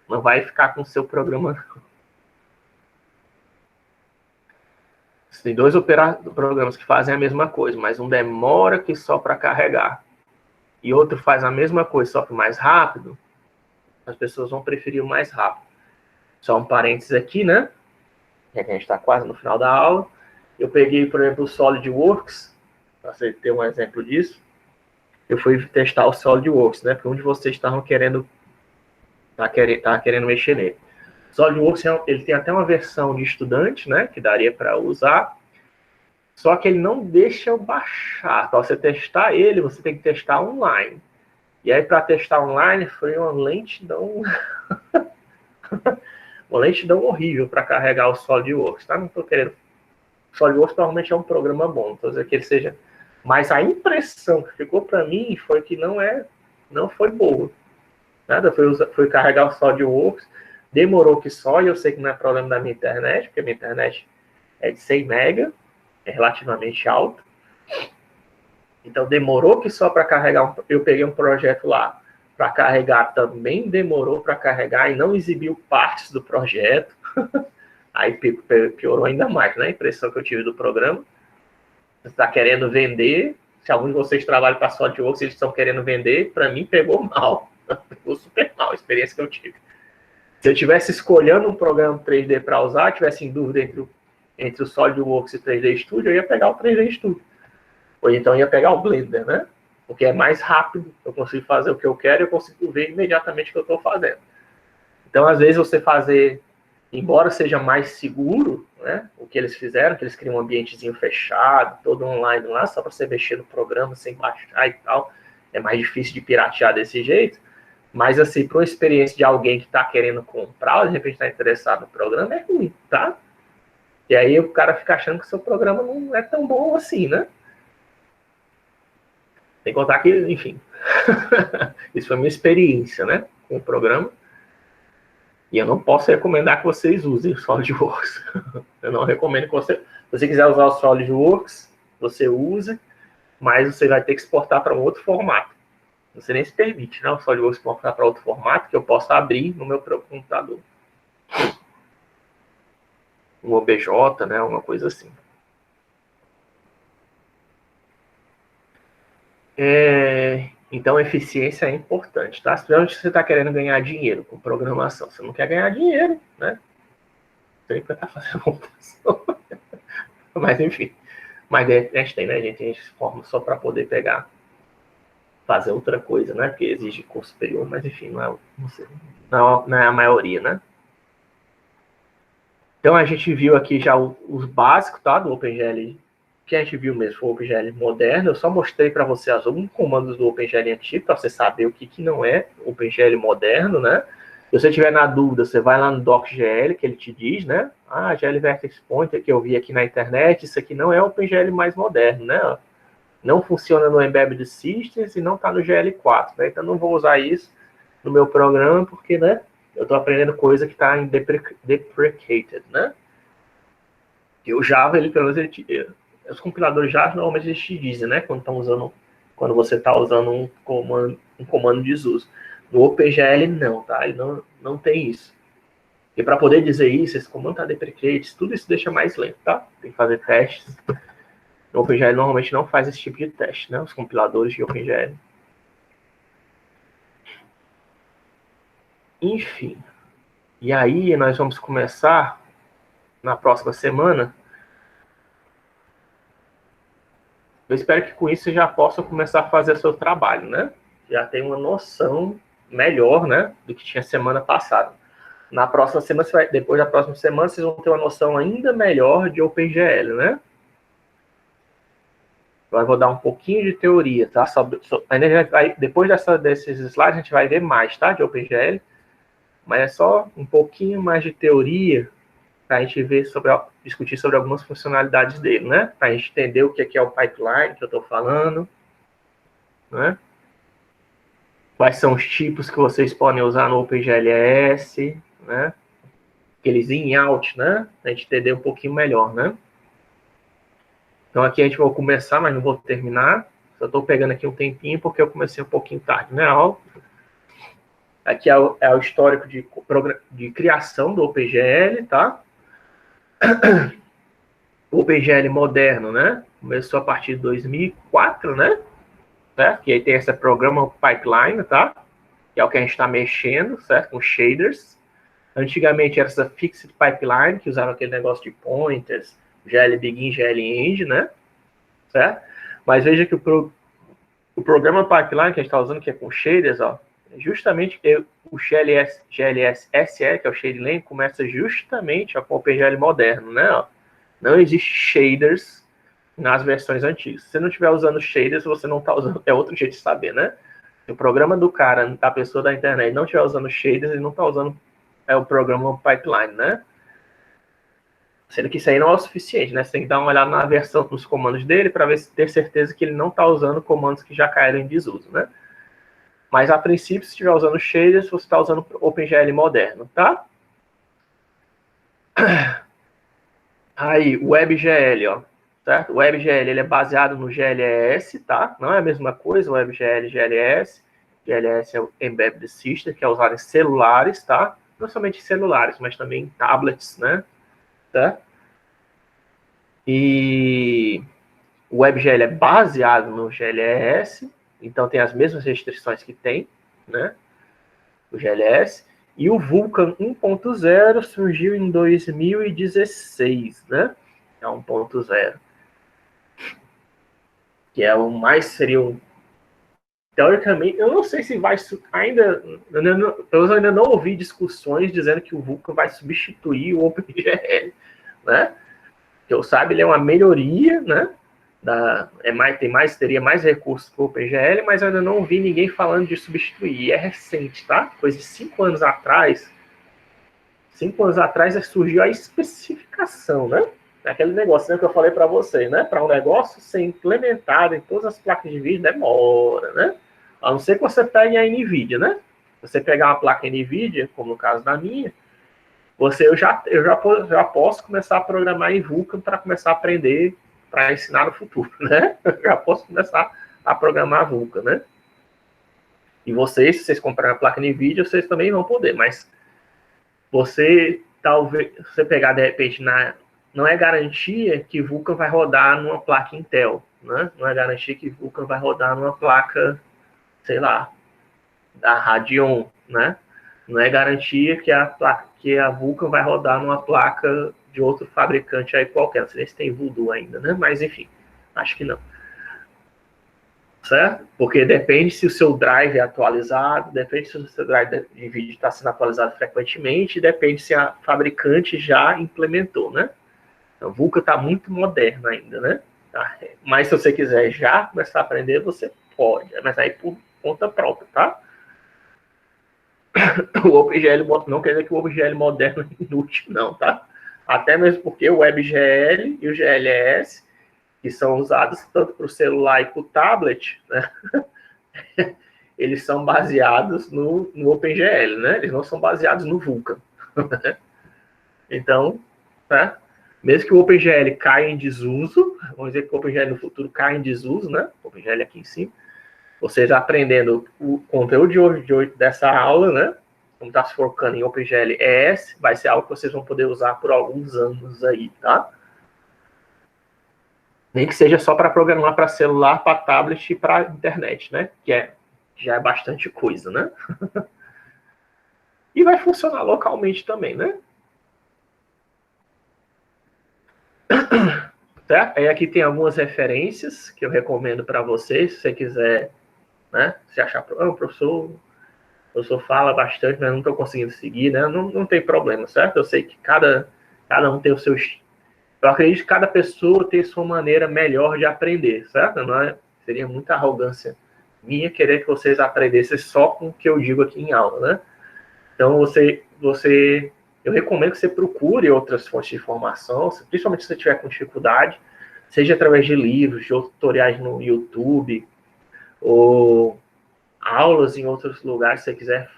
B: Não vai ficar com o seu programa. Tem dois programas que fazem a mesma coisa, mas um demora que só para carregar. E outro faz a mesma coisa, só que mais rápido. As pessoas vão preferir o mais rápido. Só um parênteses aqui, né? Já que a gente está quase no final da aula. Eu peguei, por exemplo, o SolidWorks, para você ter um exemplo disso. Eu fui testar o SolidWorks, né? Porque um de vocês estavam querendo mexer nele. SolidWorks, ele tem até uma versão de estudante, né? Que daria para usar. Só que ele não deixa eu baixar. Para você testar ele, você tem que testar online. E aí, para testar online, foi uma lentidão... uma lentidão horrível para carregar o SolidWorks, tá? Não estou querendo... O SolidWorks provavelmente é um programa bom, não estou dizendo que ele seja... Mas a impressão que ficou para mim foi que não foi boa. Nada, foi carregar o SolidWorks. demorou que só, e eu sei que não é problema da minha internet, porque a minha internet é de 100 mega, é relativamente alto. Então demorou que só para carregar, eu peguei um projeto lá para carregar, também demorou para carregar e não exibiu partes do projeto. Aí piorou ainda mais, né? A impressão que eu tive do programa. Você está querendo vender, se algum de vocês trabalham para a SolidWorks, eles estão querendo vender, para mim pegou mal. Pegou super mal a experiência que eu tive. Se eu estivesse escolhendo um programa 3D para usar, tivesse em dúvida entre o SolidWorks e o 3D Studio, eu ia pegar o 3D Studio. Ou então ia pegar o Blender, né? Porque é mais rápido, eu consigo fazer o que eu quero e eu consigo ver imediatamente o que eu estou fazendo. Então, às vezes, você fazer, embora seja mais seguro, né? O que eles fizeram, que eles criam um ambientezinho fechado, todo online lá, só para você mexer no programa sem baixar e tal, é mais difícil de piratear desse jeito. Mas, assim, para uma experiência de alguém que está querendo comprar, ou de repente está interessado no programa, é ruim, tá? E aí o cara fica achando que o seu programa não é tão bom assim, né? Sem contar que, enfim, isso foi minha experiência, né, com o programa. E eu não posso recomendar que vocês usem o SolidWorks. Eu não recomendo que você... Se você quiser usar o SolidWorks, você use, mas você vai ter que exportar para um outro formato. Você nem se permite, né, o SolidWorks exportar para outro formato que eu possa abrir no meu computador. Um OBJ, né, uma coisa assim. Então, eficiência é importante, tá? Principalmente se você está querendo ganhar dinheiro com programação. Você não quer ganhar dinheiro, né? Sempre tá fazendo computação. Mas, enfim. Mas a gente tem, né? A gente se forma só para poder pegar, fazer outra coisa, né? Porque exige curso superior, mas, enfim, não é a maioria, né? Então, a gente viu aqui já os básicos, tá? Do OpenGL. Que a gente viu mesmo foi o OpenGL moderno. Eu só mostrei para você alguns comandos do OpenGL antigo, para você saber o que não é o OpenGL moderno, né? Se você tiver na dúvida, você vai lá no DocGL, que ele te diz, né? Ah, GL Vertex Pointer, que eu vi aqui na internet, isso aqui não é o OpenGL mais moderno, né? Não funciona no Embedded Systems e não está no GL4, né? Então, não vou usar isso no meu programa, porque, né? Eu estou aprendendo coisa que está em deprecated, né? E o Java, ele, pelo menos, os compiladores Java normalmente eles te dizem, né? Quando você está usando um comando de desuso. No OpenGL não, tá? Ele não tem isso. E para poder dizer isso, esse comando está deprecated, tudo isso deixa mais lento, tá? Tem que fazer testes. No OpenGL normalmente não faz esse tipo de teste, né? Os compiladores de OpenGL. Enfim. E aí nós vamos começar na próxima semana. Eu espero que com isso você já possa começar a fazer seu trabalho, né? Já tem uma noção melhor, né, do que tinha semana passada. Na próxima semana, depois da próxima semana, vocês vão ter uma noção ainda melhor de OpenGL, né? Eu vou dar um pouquinho de teoria, tá? Depois desses slides, a gente vai ver mais, tá? De OpenGL. Mas é só um pouquinho mais de teoria para a gente ver discutir sobre algumas funcionalidades dele, né? Para a gente entender o que é o pipeline que eu estou falando, né? Quais são os tipos que vocês podem usar no OpenGLS, né? Aqueles in e out, né? A gente entender um pouquinho melhor, né? Então aqui a gente vai começar, mas não vou terminar. Só estou pegando aqui um tempinho porque eu comecei um pouquinho tarde, né? Aqui é o histórico de criação do OpenGL, tá? O OpenGL moderno, né? Começou a partir de 2004, né? Certo? Que aí tem esse programa pipeline, tá? Que é o que a gente está mexendo, certo? Com shaders. Antigamente era essa fixed pipeline, que usava aquele negócio de pointers, GL Begin, GL End, né? Certo? Mas veja que o programa pipeline que a gente está usando, que é com shaders, ó, justamente o GLS SE, que é o Shade Lane, começa justamente com o OpenGL moderno, né? Ó. Não existe shaders nas versões antigas. Se você não estiver usando shaders, você não está usando. É outro jeito de saber, né? Se o programa do cara, da pessoa da internet, não estiver usando shaders, ele não está usando o programa pipeline, né? Sendo que isso aí não é o suficiente, né? Você tem que dar uma olhada na versão dos comandos dele para ter certeza que ele não está usando comandos que já caíram em desuso, né? Mas, a princípio, se estiver usando shaders, você está usando o OpenGL moderno, tá? Aí, o WebGL, ó, certo? O WebGL, ele é baseado no GLS, tá? Não é a mesma coisa, o WebGL e GLS. GLS é o Embedded System, que é usado em celulares, tá? Não somente em celulares, mas também em tablets, né? Tá? E o WebGL é baseado no GLS, então tem as mesmas restrições que tem, né? O GLS. E o Vulkan 1.0 surgiu em 2016, né? É 1.0. Que é o mais, seria um, teoricamente, eu não sei se vai ainda, eu ainda não ouvi discussões dizendo que o Vulkan vai substituir o OpenGL, né? Que eu saiba, ele é uma melhoria, né? Teria mais recursos que o OpenGL, mas eu ainda não ouvi ninguém falando de substituir. E é recente, tá? Coisa de 5 anos atrás. 5 anos atrás surgiu a especificação, né? Aquele negócio, né, que eu falei para você, né? Para um negócio ser implementado em todas as placas de vídeo demora, né? A não ser que você pegue a NVIDIA, né? Você pegar uma placa NVIDIA, como no caso da minha, eu já posso começar a programar em Vulkan para começar a aprender para ensinar no futuro, né? Eu já posso começar a programar Vulkan, né? E vocês, se vocês comprarem a placa NVIDIA, vocês também vão poder, mas você pegar de repente não é garantia que Vulkan vai rodar numa placa Intel, né? Não é garantia que Vulkan vai rodar numa placa, sei lá, da Radeon, né? Não é garantia que a Vulkan vai rodar numa placa de outro fabricante aí qualquer. Não sei se tem Voodoo ainda, né? Mas enfim, acho que não. Certo? Porque depende se o seu drive é atualizado, depende se o seu drive de vídeo está sendo atualizado frequentemente, depende se a fabricante já implementou, né? Então, a Vulkan está muito moderna ainda, né? Tá? Mas se você quiser já começar a aprender, você pode, mas aí por conta própria, tá? O OpenGL não quer dizer que o OpenGL moderno é inútil, não, tá? Até mesmo porque o WebGL e o GLS, que são usados tanto para o celular e para o tablet, né? Eles são baseados no OpenGL, né? Eles não são baseados no Vulkan. Então, né? Mesmo que o OpenGL caia em desuso, vamos dizer que o OpenGL no futuro caia em desuso, né? O OpenGL aqui em cima. Vocês aprendendo o conteúdo de hoje dessa aula, né? Como está se focando em OpenGL ES, vai ser algo que vocês vão poder usar por alguns anos aí, tá? Nem que seja só para programar para celular, para tablet e para internet, né? Já é bastante coisa, né? E vai funcionar localmente também, né? Certo? Aí aqui tem algumas referências que eu recomendo para vocês, se você quiser, né? Se achar, o professor fala bastante, mas não estou conseguindo seguir, né? Não tem problema, certo? Eu sei que cada um tem o seu. Eu acredito que cada pessoa tem sua maneira melhor de aprender, certo? Não é, seria muita arrogância minha querer que vocês aprendessem só com o que eu digo aqui em aula, né? Então, eu recomendo que você procure outras fontes de informação, principalmente se você tiver com dificuldade, seja através de livros, de tutoriais no YouTube, ou aulas em outros lugares, se você quiser,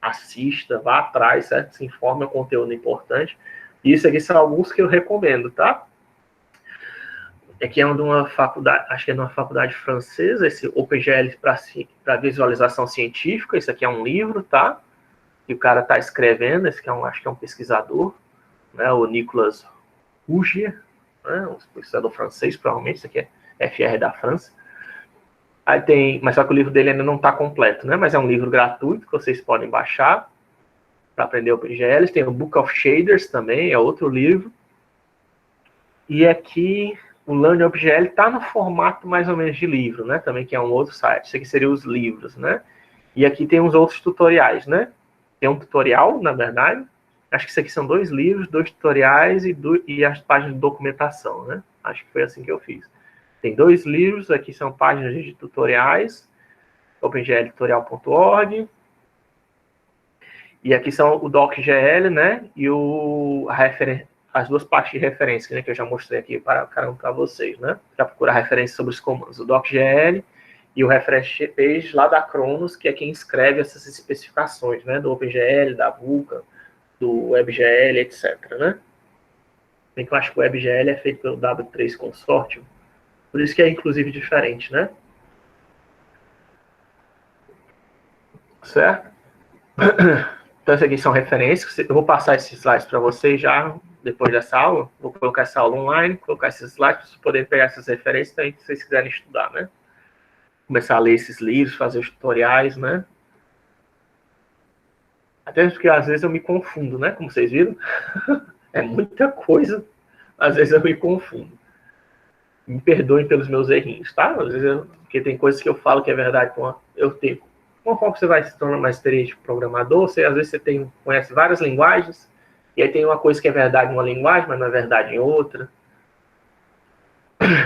B: assista, vá atrás, certo? Se informe, é um conteúdo importante. Isso aqui são alguns que eu recomendo, tá? Aqui é de uma faculdade, acho que é de uma faculdade francesa, esse OpenGL para visualização científica, isso aqui é um livro, tá? Que o cara está escrevendo, esse que acho que é um pesquisador, né, o Nicolas Rougier, né, um pesquisador francês, provavelmente, isso aqui é FR da França. Aí mas só que o livro dele ainda não está completo, né, mas é um livro gratuito que vocês podem baixar para aprender OpenGL. Tem o Book of Shaders também, é outro livro. E aqui o Learn OpenGL está no formato mais ou menos de livro, né, também, que é um outro site. Isso aqui seria os livros, né. E aqui tem uns outros tutoriais, né. Tem um tutorial, na verdade. Acho que isso aqui são 2 livros, 2 tutoriais e as páginas de documentação, né? Acho que foi assim que eu fiz. Tem 2 livros, aqui são páginas de tutoriais, opengltutorial.org. E aqui são o docgl, né? E as 2 partes de referência, né? Que eu já mostrei aqui para vocês, né? Já procurar referência sobre os comandos. O docgl e o reference page lá da Cronos, que é quem escreve essas especificações, né? Do OpenGL, da Vulkan, do WebGL, etc. Né? Bem que eu acho que o WebGL é feito pelo W3 Consortium, por isso que é inclusive diferente, né? Certo? Então, essas aqui são referências. Eu vou passar esses slides para vocês já depois dessa aula. Vou colocar essa aula online, colocar esses slides para vocês poderem pegar essas referências também, se vocês quiserem estudar, né? Começar a ler esses livros, fazer os tutoriais, né? Até porque às vezes eu me confundo, né? Como vocês viram. É muita coisa. Às vezes eu me confundo. Me perdoem pelos meus errinhos, tá? Às vezes porque tem coisas que eu falo que é verdade. Eu tenho. Conforme você vai se tornando mais experiente programador, às vezes você conhece várias linguagens, e aí tem uma coisa que é verdade em uma linguagem, mas não é verdade em outra.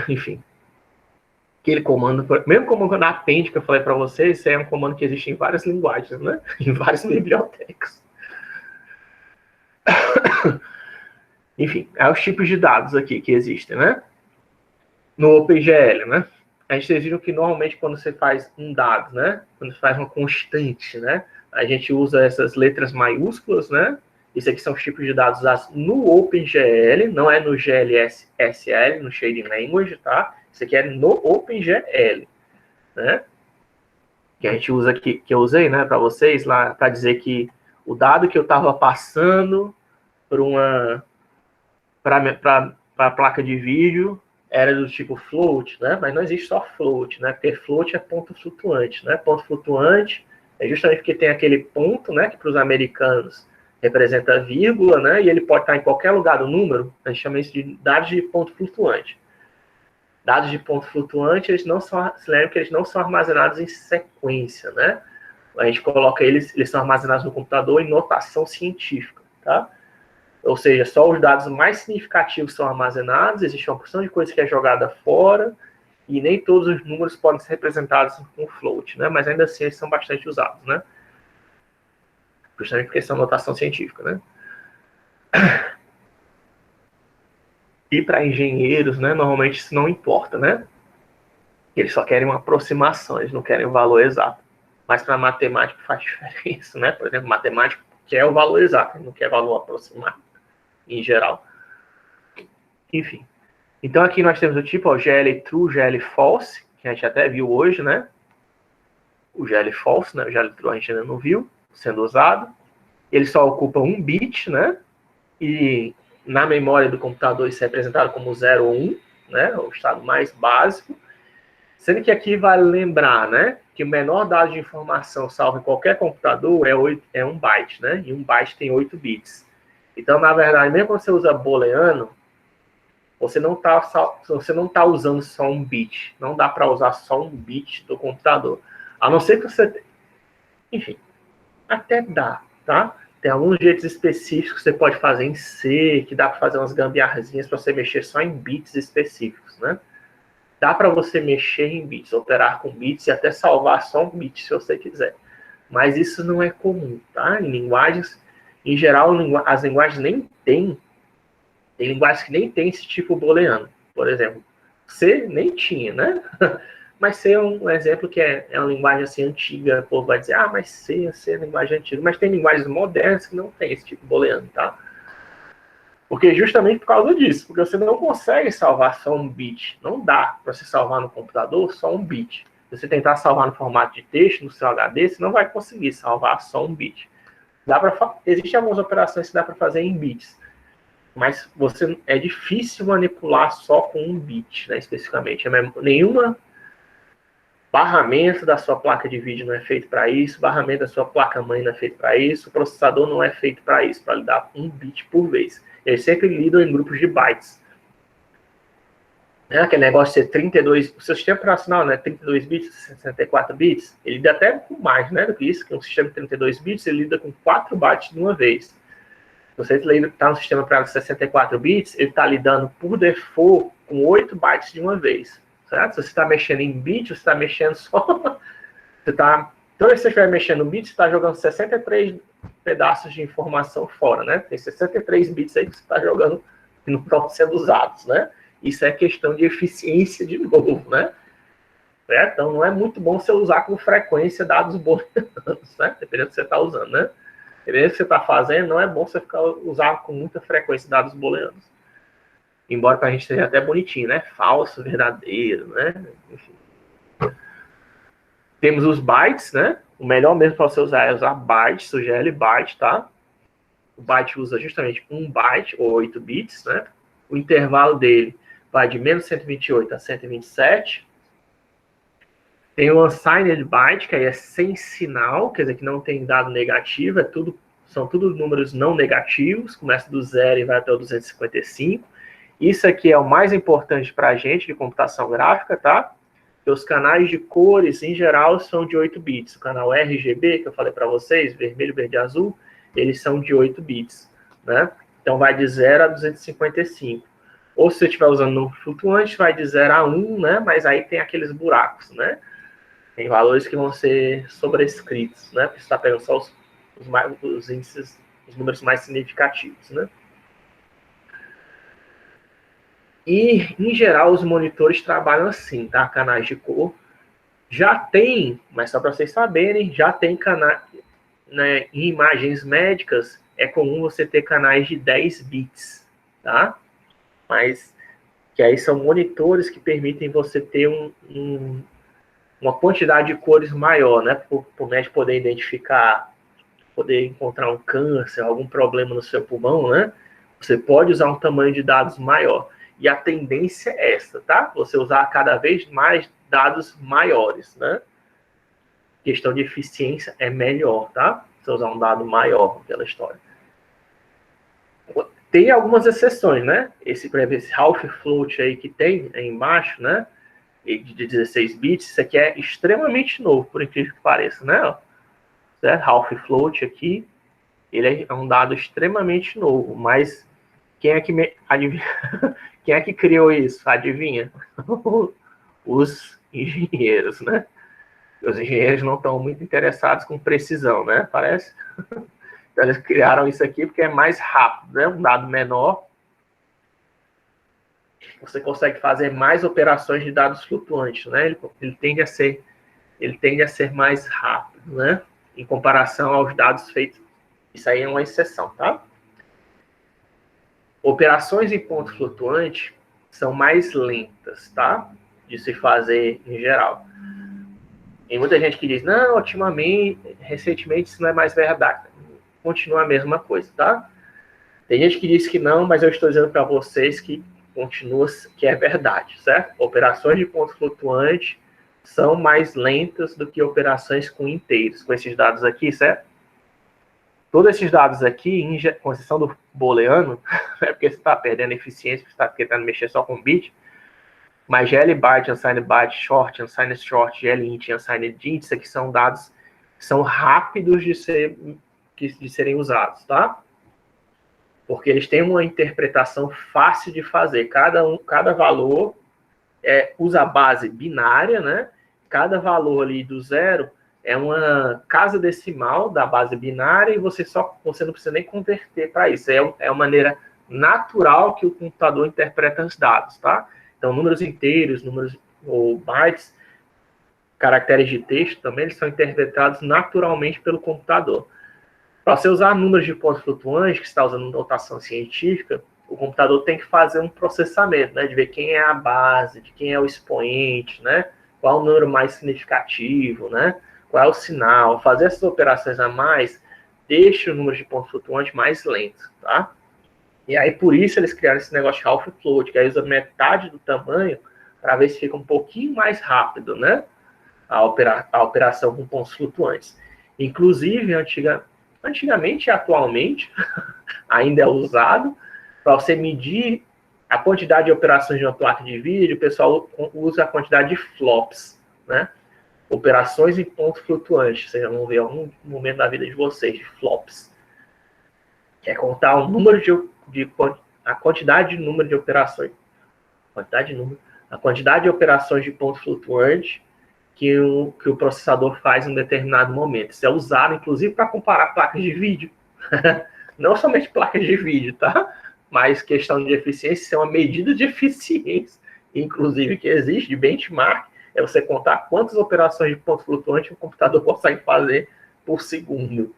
B: Enfim. Aquele comando, mesmo comando na append que eu falei para vocês, é um comando que existe em várias linguagens, né? Em várias bibliotecas. Enfim, é os tipos de dados aqui que existem, né? No OpenGL, né? A gente viram que normalmente quando você faz um dado, né? Quando você faz uma constante, né? A gente usa essas letras maiúsculas, né? Isso aqui são os tipos de dados usados no OpenGL, não é no GLSL, no Shading Language, tá? Isso aqui é no OpenGL, né? Que a gente usa aqui, que eu usei, né, para vocês lá, para dizer que o dado que eu estava passando para a placa de vídeo era do tipo float, né? Mas não existe só float, né? Porque float é ponto flutuante, né? Ponto flutuante é justamente porque tem aquele ponto, né? Que para os americanos representa vírgula, né? E ele pode estar em qualquer lugar do número. A gente chama isso de dados de ponto flutuante. Dados de ponto flutuante, eles não são, se lembra que eles não são armazenados em sequência, né? A gente coloca eles são armazenados no computador em notação científica, tá? Ou seja, só os dados mais significativos são armazenados, existe uma porção de coisa que é jogada fora, e nem todos os números podem ser representados com float, né? Mas ainda assim eles são bastante usados, né? Justamente porque são notação científica, né? E para engenheiros, né, normalmente isso não importa, né? Eles só querem uma aproximação, eles não querem o valor exato. Mas para matemático faz diferença, né? Por exemplo, matemático quer o valor exato, não quer valor aproximado, em geral. Enfim. Então aqui nós temos o tipo, ó, GL True, GL False, que a gente até viu hoje, né? O GL False, né? O GL True a gente ainda não viu sendo usado. Ele só ocupa 1 bit, né? E na memória do computador isso é representado como 0 ou 1, né? O estado mais básico. Sendo que aqui vale lembrar, né? Que o menor dado de informação salvo em qualquer computador é 1 byte, né? E 1 byte tem 8 bits. Então, na verdade, mesmo quando você usa booleano, você não está usando só 1 bit. Não dá para usar só 1 bit do computador. A não ser que você... Enfim, até dá, tá? Tem alguns jeitos específicos que você pode fazer em C, que dá para fazer umas gambiarrazinhas para você mexer só em bits específicos, né? Dá para você mexer em bits, operar com bits e até salvar só um bit se você quiser. Mas isso não é comum, tá? Em linguagens, em geral, as linguagens nem têm. Tem linguagens que nem tem esse tipo booleano. Por exemplo, C nem tinha, né? Mas C é um exemplo que é uma linguagem assim antiga. O povo vai dizer, mas C é linguagem antiga. Mas tem linguagens modernas que não tem esse tipo booleano, tá? Porque justamente por causa disso, porque você não consegue salvar só um bit. Não dá para você salvar no computador só um bit. Se você tentar salvar no formato de texto, no seu HD, você não vai conseguir salvar só um bit. Existem algumas operações que dá para fazer em bits, mas é difícil manipular só com um bit, né, especificamente. Nenhuma barramento da sua placa de vídeo não é feito para isso, barramento da sua placa-mãe não é feito para isso, o processador não é feito para isso, para lidar um bit por vez. Eles sempre lidam em grupos de bytes. Aquele negócio de ser 32... O seu sistema operacional, né? 32 bits, 64 bits, ele lida até com mais, né, do que isso, que um sistema de 32 bits, ele lida com 4 bytes de uma vez. Se você está no sistema operacional de 64 bits, ele está lidando, por default, com 8 bytes de uma vez. Certo? Se você está mexendo em bit, você está mexendo só... Toda vez que você estiver mexendo no bit, você está jogando 63 pedaços de informação fora, né? Tem 63 bits aí que você está jogando que não estão sendo usados, né? Isso é questão de eficiência de novo, né? Então, não é muito bom você usar com frequência dados booleanos, né? Dependendo do que você está usando, né? Dependendo do que você está fazendo, não é bom você usar com muita frequência dados booleanos. Embora para a gente seja até bonitinho, né? Falso, verdadeiro, né? Enfim. Temos os bytes, né? O melhor mesmo para você usar é usar bytes, o GL byte, tá? O byte usa justamente 1 byte, ou 8 bits, né? O intervalo dele vai de menos 128 a 127. Tem o unsigned byte, que aí é sem sinal, quer dizer que não tem dado negativo, são tudo números não negativos, começa do 0 e vai até o 255. Isso aqui é o mais importante para a gente de computação gráfica, tá? Porque os canais de cores, em geral, são de 8 bits. O canal RGB, que eu falei para vocês, vermelho, verde e azul, eles são de 8 bits, né? Então, vai de 0 a 255. Ou se você estiver usando número flutuante, vai de 0 a 1, né? Mas aí tem aqueles buracos, né? Tem valores que vão ser sobrescritos, né? Porque você está pegando só os índices, os números mais significativos, né? E, em geral, os monitores trabalham assim, tá? Canais de cor. Já tem, mas só para vocês saberem, já tem canais, né, em imagens médicas, é comum você ter canais de 10 bits, tá? Mas, que aí são monitores que permitem você ter uma quantidade de cores maior, né? Para o médico poder identificar, poder encontrar um câncer, algum problema no seu pulmão, né? Você pode usar um tamanho de dados maior. E a tendência é essa, tá? Você usar cada vez mais dados maiores, né? Questão de eficiência é melhor, tá? Você usar um dado maior pela história. Tem algumas exceções, né? Esse half float aí que tem aí embaixo, né? De 16 bits, isso aqui é extremamente novo, por incrível que pareça, né? Certo? Half float aqui, ele é um dado extremamente novo, mas quem é que adivinha? Quem é que criou isso? Adivinha? Os engenheiros, né? Os engenheiros não estão muito interessados com precisão, né? Parece. Então, eles criaram isso aqui porque é mais rápido, né? Um dado menor. Você consegue fazer mais operações de dados flutuantes, né? Ele tende a ser mais rápido, né? Em comparação aos dados feitos. Isso aí é uma exceção, tá? Operações em ponto flutuante são mais lentas, tá? De se fazer em geral. Tem muita gente que diz, não, recentemente isso não é mais verdade. Continua a mesma coisa, tá? Tem gente que diz que não, mas eu estou dizendo para vocês que continua, que é verdade, certo? Operações de ponto flutuante são mais lentas do que operações com inteiros, com esses dados aqui, certo? Todos esses dados aqui, com exceção do booleano, é porque você está perdendo eficiência, você está tentando mexer só com bit, mas GL byte, unsigned byte, short, unsigned short, GL int, unsigned int, isso aqui são dados que são rápidos de serem usados, tá? Porque eles têm uma interpretação fácil de fazer. Cada valor usa a base binária, né? Cada valor ali do 0 é uma casa decimal da base binária e você não precisa nem converter para isso. É uma maneira natural que o computador interpreta os dados, tá? Então, números inteiros, números ou bytes, caracteres de texto também, eles são interpretados naturalmente pelo computador. Para você usar números de ponto flutuante, que você está usando notação científica, o computador tem que fazer um processamento, né? De ver quem é a base, de quem é o expoente, né? Qual o número mais significativo, né? Qual é o sinal. Fazer essas operações a mais deixa o número de ponto flutuante mais lento, tá? E aí, por isso, eles criaram esse negócio de half float, que aí usa metade do tamanho para ver se fica um pouquinho mais rápido, né? A operação com pontos flutuantes. Inclusive, antigamente e atualmente, ainda é usado para você medir a quantidade de operações de uma placa de vídeo. O pessoal usa a quantidade de flops, né? Operações em ponto flutuante. Vocês vão ver em algum momento da vida de vocês, de flops. Que é contar o número a quantidade de número de operações. A quantidade de operações de ponto flutuante que o processador faz em um determinado momento. Isso é usado, inclusive, para comparar placas de vídeo. Não somente placas de vídeo, tá? Mas questão de eficiência, isso é uma medida de eficiência, inclusive, que existe, de benchmark, é você contar quantas operações de ponto flutuante o computador consegue fazer por segundo.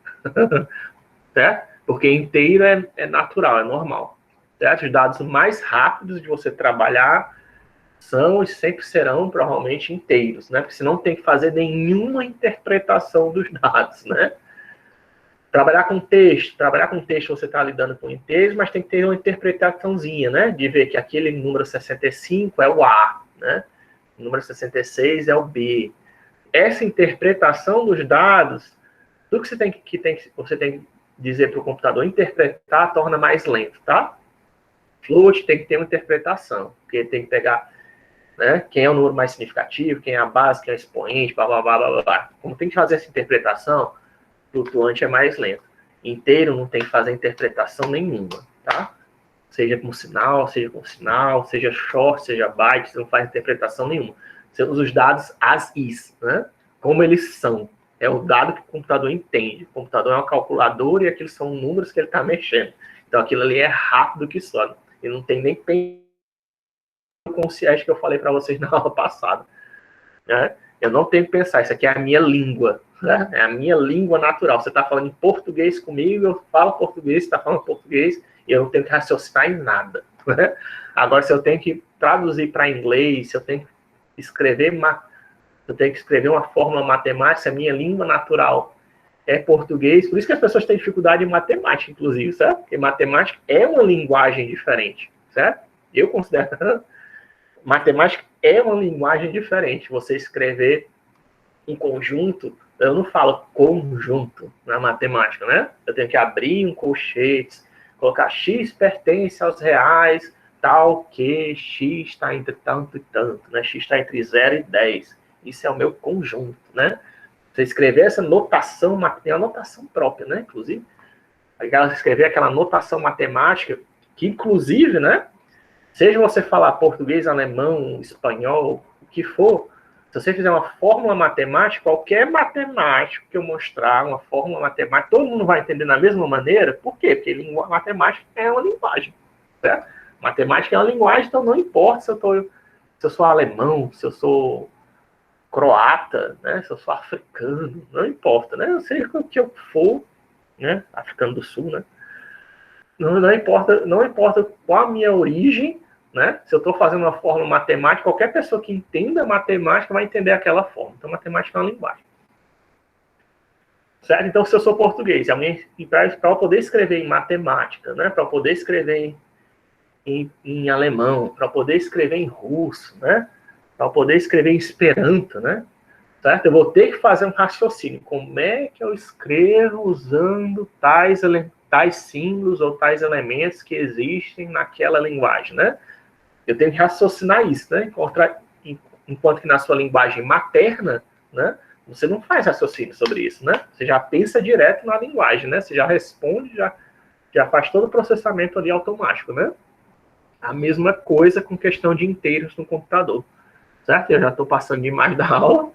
B: certo? Porque inteiro é natural, é normal, certo? Os dados mais rápidos de você trabalhar são e sempre serão provavelmente inteiros, né? Porque senão não tem que fazer nenhuma interpretação dos dados, né? Trabalhar com texto você está lidando com inteiros, mas tem que ter uma interpretaçãozinha, né? De ver que aquele número 65 é o A, né? O número 66 é o B. Essa interpretação dos dados, tudo que você tem que dizer para o computador interpretar, torna mais lento, tá? Float tem que ter uma interpretação, porque tem que pegar, né, quem é o número mais significativo, quem é a base, quem é o expoente, blá, blá, blá, blá, blá. Como tem que fazer essa interpretação, flutuante é mais lento. Inteiro não tem que fazer interpretação nenhuma, tá? Seja com sinal, seja short, seja byte, você não faz interpretação nenhuma. Você usa os dados as is, né? Como eles são. É o dado que o computador entende. O computador é uma calculadora e aqueles são números que ele está mexendo. Então aquilo ali é rápido que só. E não tem nem consciência que eu falei para vocês na aula passada, né? Eu não tenho que pensar, isso aqui é a minha língua, né? É a minha língua natural. Você está falando em português comigo, eu falo português, você está falando português, e eu não tenho que raciocinar em nada, né? Agora, se eu tenho que traduzir para inglês, se eu tenho que escrever uma fórmula matemática, a minha língua natural é português, por isso que as pessoas têm dificuldade em matemática, inclusive, certo? Porque matemática é uma linguagem diferente, certo? Eu considero matemática é uma linguagem diferente. Você escrever em conjunto, eu não falo conjunto na matemática, né? Eu tenho que abrir um colchete, colocar x pertence aos reais, tal que x está entre tanto e tanto, né? X está entre 0 e 10. Isso é o meu conjunto, né? Você escrever essa notação, tem uma notação própria, né? Inclusive, escrever aquela notação matemática, que inclusive, né? Seja você falar português, alemão, espanhol, o que for, se você fizer uma fórmula matemática, qualquer matemático que eu mostrar, uma fórmula matemática, todo mundo vai entender da mesma maneira. Por quê? Porque matemática é uma linguagem, certo? Matemática é uma linguagem, então não importa se eu sou alemão, se eu sou croata, né? Se eu sou africano, não importa, né? Eu sei o que eu for, né? Africano do Sul, né? Não importa qual a minha origem, né? Se eu estou fazendo uma fórmula matemática, qualquer pessoa que entenda matemática vai entender aquela fórmula. Então, matemática é uma linguagem. Certo? Então, se eu sou português, para eu poder escrever em matemática, né? Para eu poder escrever em alemão, para eu poder escrever em russo, né? Para eu poder escrever em esperanto, né? Certo? Eu vou ter que fazer um raciocínio. Como é que eu escrevo usando tais símbolos ou tais elementos que existem naquela linguagem, né? Eu tenho que raciocinar isso, né? Enquanto que na sua linguagem materna, né? Você não faz raciocínio sobre isso, né? Você já pensa direto na linguagem, né? Você já responde, já faz todo o processamento ali automático, né? A mesma coisa com questão de inteiros no computador, certo? Eu já estou passando demais da aula,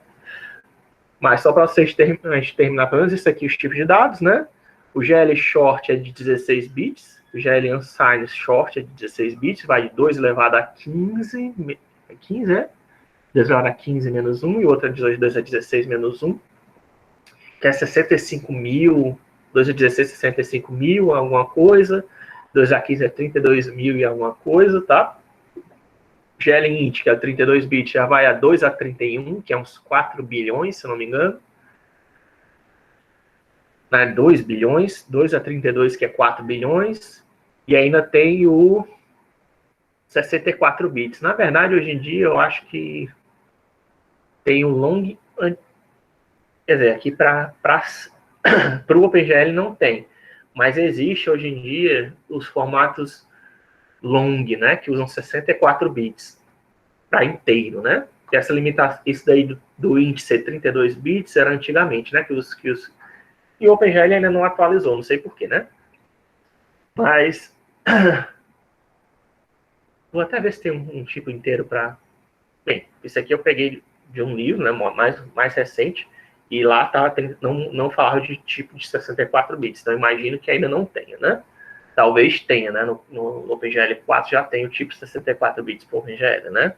B: mas só para vocês terminar pelo menos isso aqui, os tipos de dados, né? O GL short é de 16 bits, o GL unsigned short é de 16 bits, vai de 2 elevado a 15, 15, né? 2 elevado a 15 menos 1, e outra de 2 a 16 menos 1, que é 65 mil, 2 a 16 é 65 mil, alguma coisa, 2 a 15 é 32 mil e alguma coisa, tá? GL int, que é 32 bits, já vai a 2 a 31, que é uns 4 bilhões, se eu não me engano. 2 bilhões, 2 a 32, que é 4 bilhões, e ainda tem o 64 bits. Na verdade, hoje em dia, eu acho que tem o long... Quer dizer, aqui para o OpenGL não tem, mas existe hoje em dia os formatos long, né, que usam 64 bits para inteiro, né? Essa limitação, isso daí do int ser 32 bits era antigamente, né, e o OpenGL ainda não atualizou, não sei porquê, né? Mas vou até ver se tem um tipo inteiro para... Bem, isso aqui eu peguei de um livro, né, mais recente, e lá não falava de tipo de 64 bits, então imagino que ainda não tenha, né? Talvez tenha, né? No OpenGL 4 já tem o tipo 64 bits para o OpenGL, né?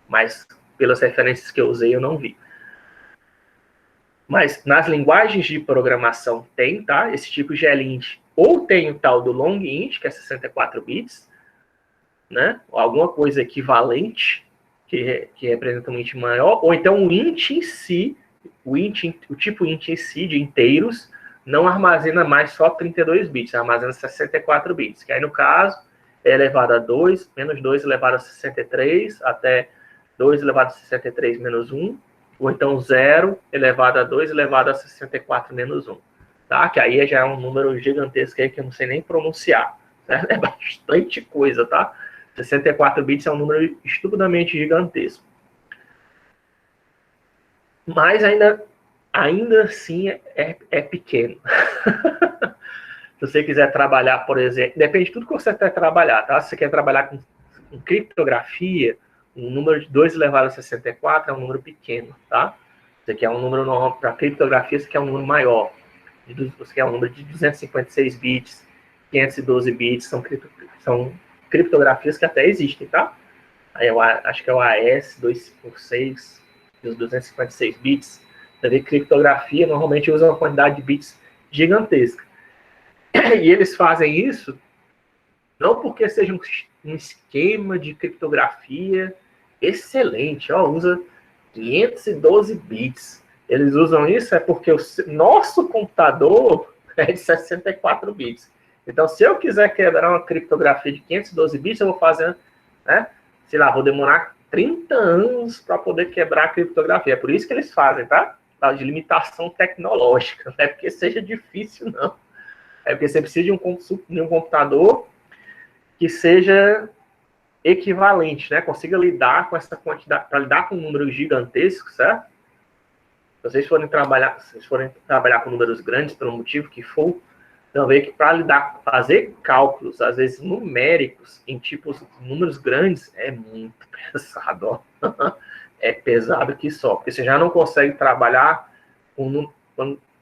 B: Mas pelas referências que eu usei, eu não vi. Mas nas linguagens de programação tem, tá? Esse tipo de glint. Ou tem o tal do long int, que é 64 bits, né? Ou alguma coisa equivalente, que representa um int maior, ou então o int em si, o tipo int em si, de inteiros, não armazena mais só 32 bits, armazena 64 bits, que aí no caso é elevado a 2, menos 2 elevado a 63, até 2 elevado a 63 menos 1, ou então 0 elevado a 2 elevado a 64 menos 1, tá? Que aí já é um número gigantesco aí que eu não sei nem pronunciar, né? É bastante coisa, tá? 64 bits é um número estupidamente gigantesco. Mas ainda assim é pequeno. Se você quiser trabalhar, por exemplo, depende de tudo que você quer trabalhar, tá? Se você quer trabalhar com criptografia, um número de 2 elevado a 64 é um número pequeno, tá? Você quer um número normal para criptografia, você quer um número maior. Você quer um número de 256 bits, 512 bits, são criptografias que até existem, tá? Aí eu acho que é o AES-256, dos 256 bits. Você vê que criptografia normalmente usa uma quantidade de bits gigantesca. E eles fazem isso não porque seja um esquema de criptografia excelente, ó, usa 512 bits. Eles usam isso porque o nosso computador é de 64 bits. Então, se eu quiser quebrar uma criptografia de 512 bits, eu vou fazer, né? Sei lá, vou demorar 30 anos para poder quebrar a criptografia. É por isso que eles fazem, tá? De limitação tecnológica. Não é porque seja difícil, não. É porque você precisa de um computador que seja equivalente, né? Consiga lidar com essa quantidade, para lidar com um número gigantesco, certo? Se vocês forem trabalhar com números grandes, pelo motivo que for, então ver que para fazer cálculos, às vezes numéricos, em tipos números grandes, é muito pesado, ó. É pesado que só, porque você já não consegue trabalhar com...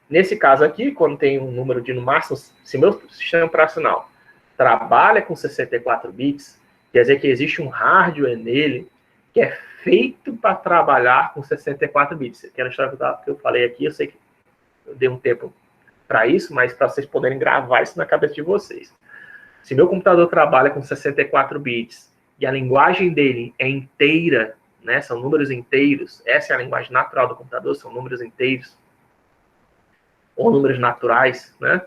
B: Nesse caso aqui, quando tem um número de, no máximo, se meu sistema operacional trabalha com 64 bits, quer dizer que existe um hardware nele que é feito para trabalhar com 64 bits. Aquela história que eu falei aqui, eu sei que eu dei um tempo para isso, mas para vocês poderem gravar isso na cabeça de vocês. Se meu computador trabalha com 64 bits e a linguagem dele é inteira, né, são números inteiros, essa é a linguagem natural do computador, são números inteiros, ou números naturais, né?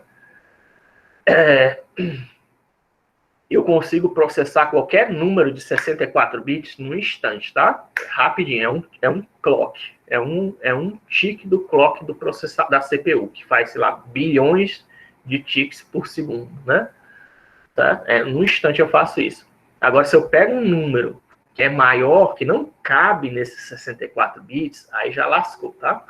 B: Eu consigo processar qualquer número de 64 bits num instante, tá? Rapidinho, é um clock, é um tick do clock do processador da CPU, que faz, sei lá, bilhões de ticks por segundo, né? Tá? Num instante eu faço isso. Agora, se eu pego um número que é maior, que não cabe nesses 64 bits, aí já lascou, tá?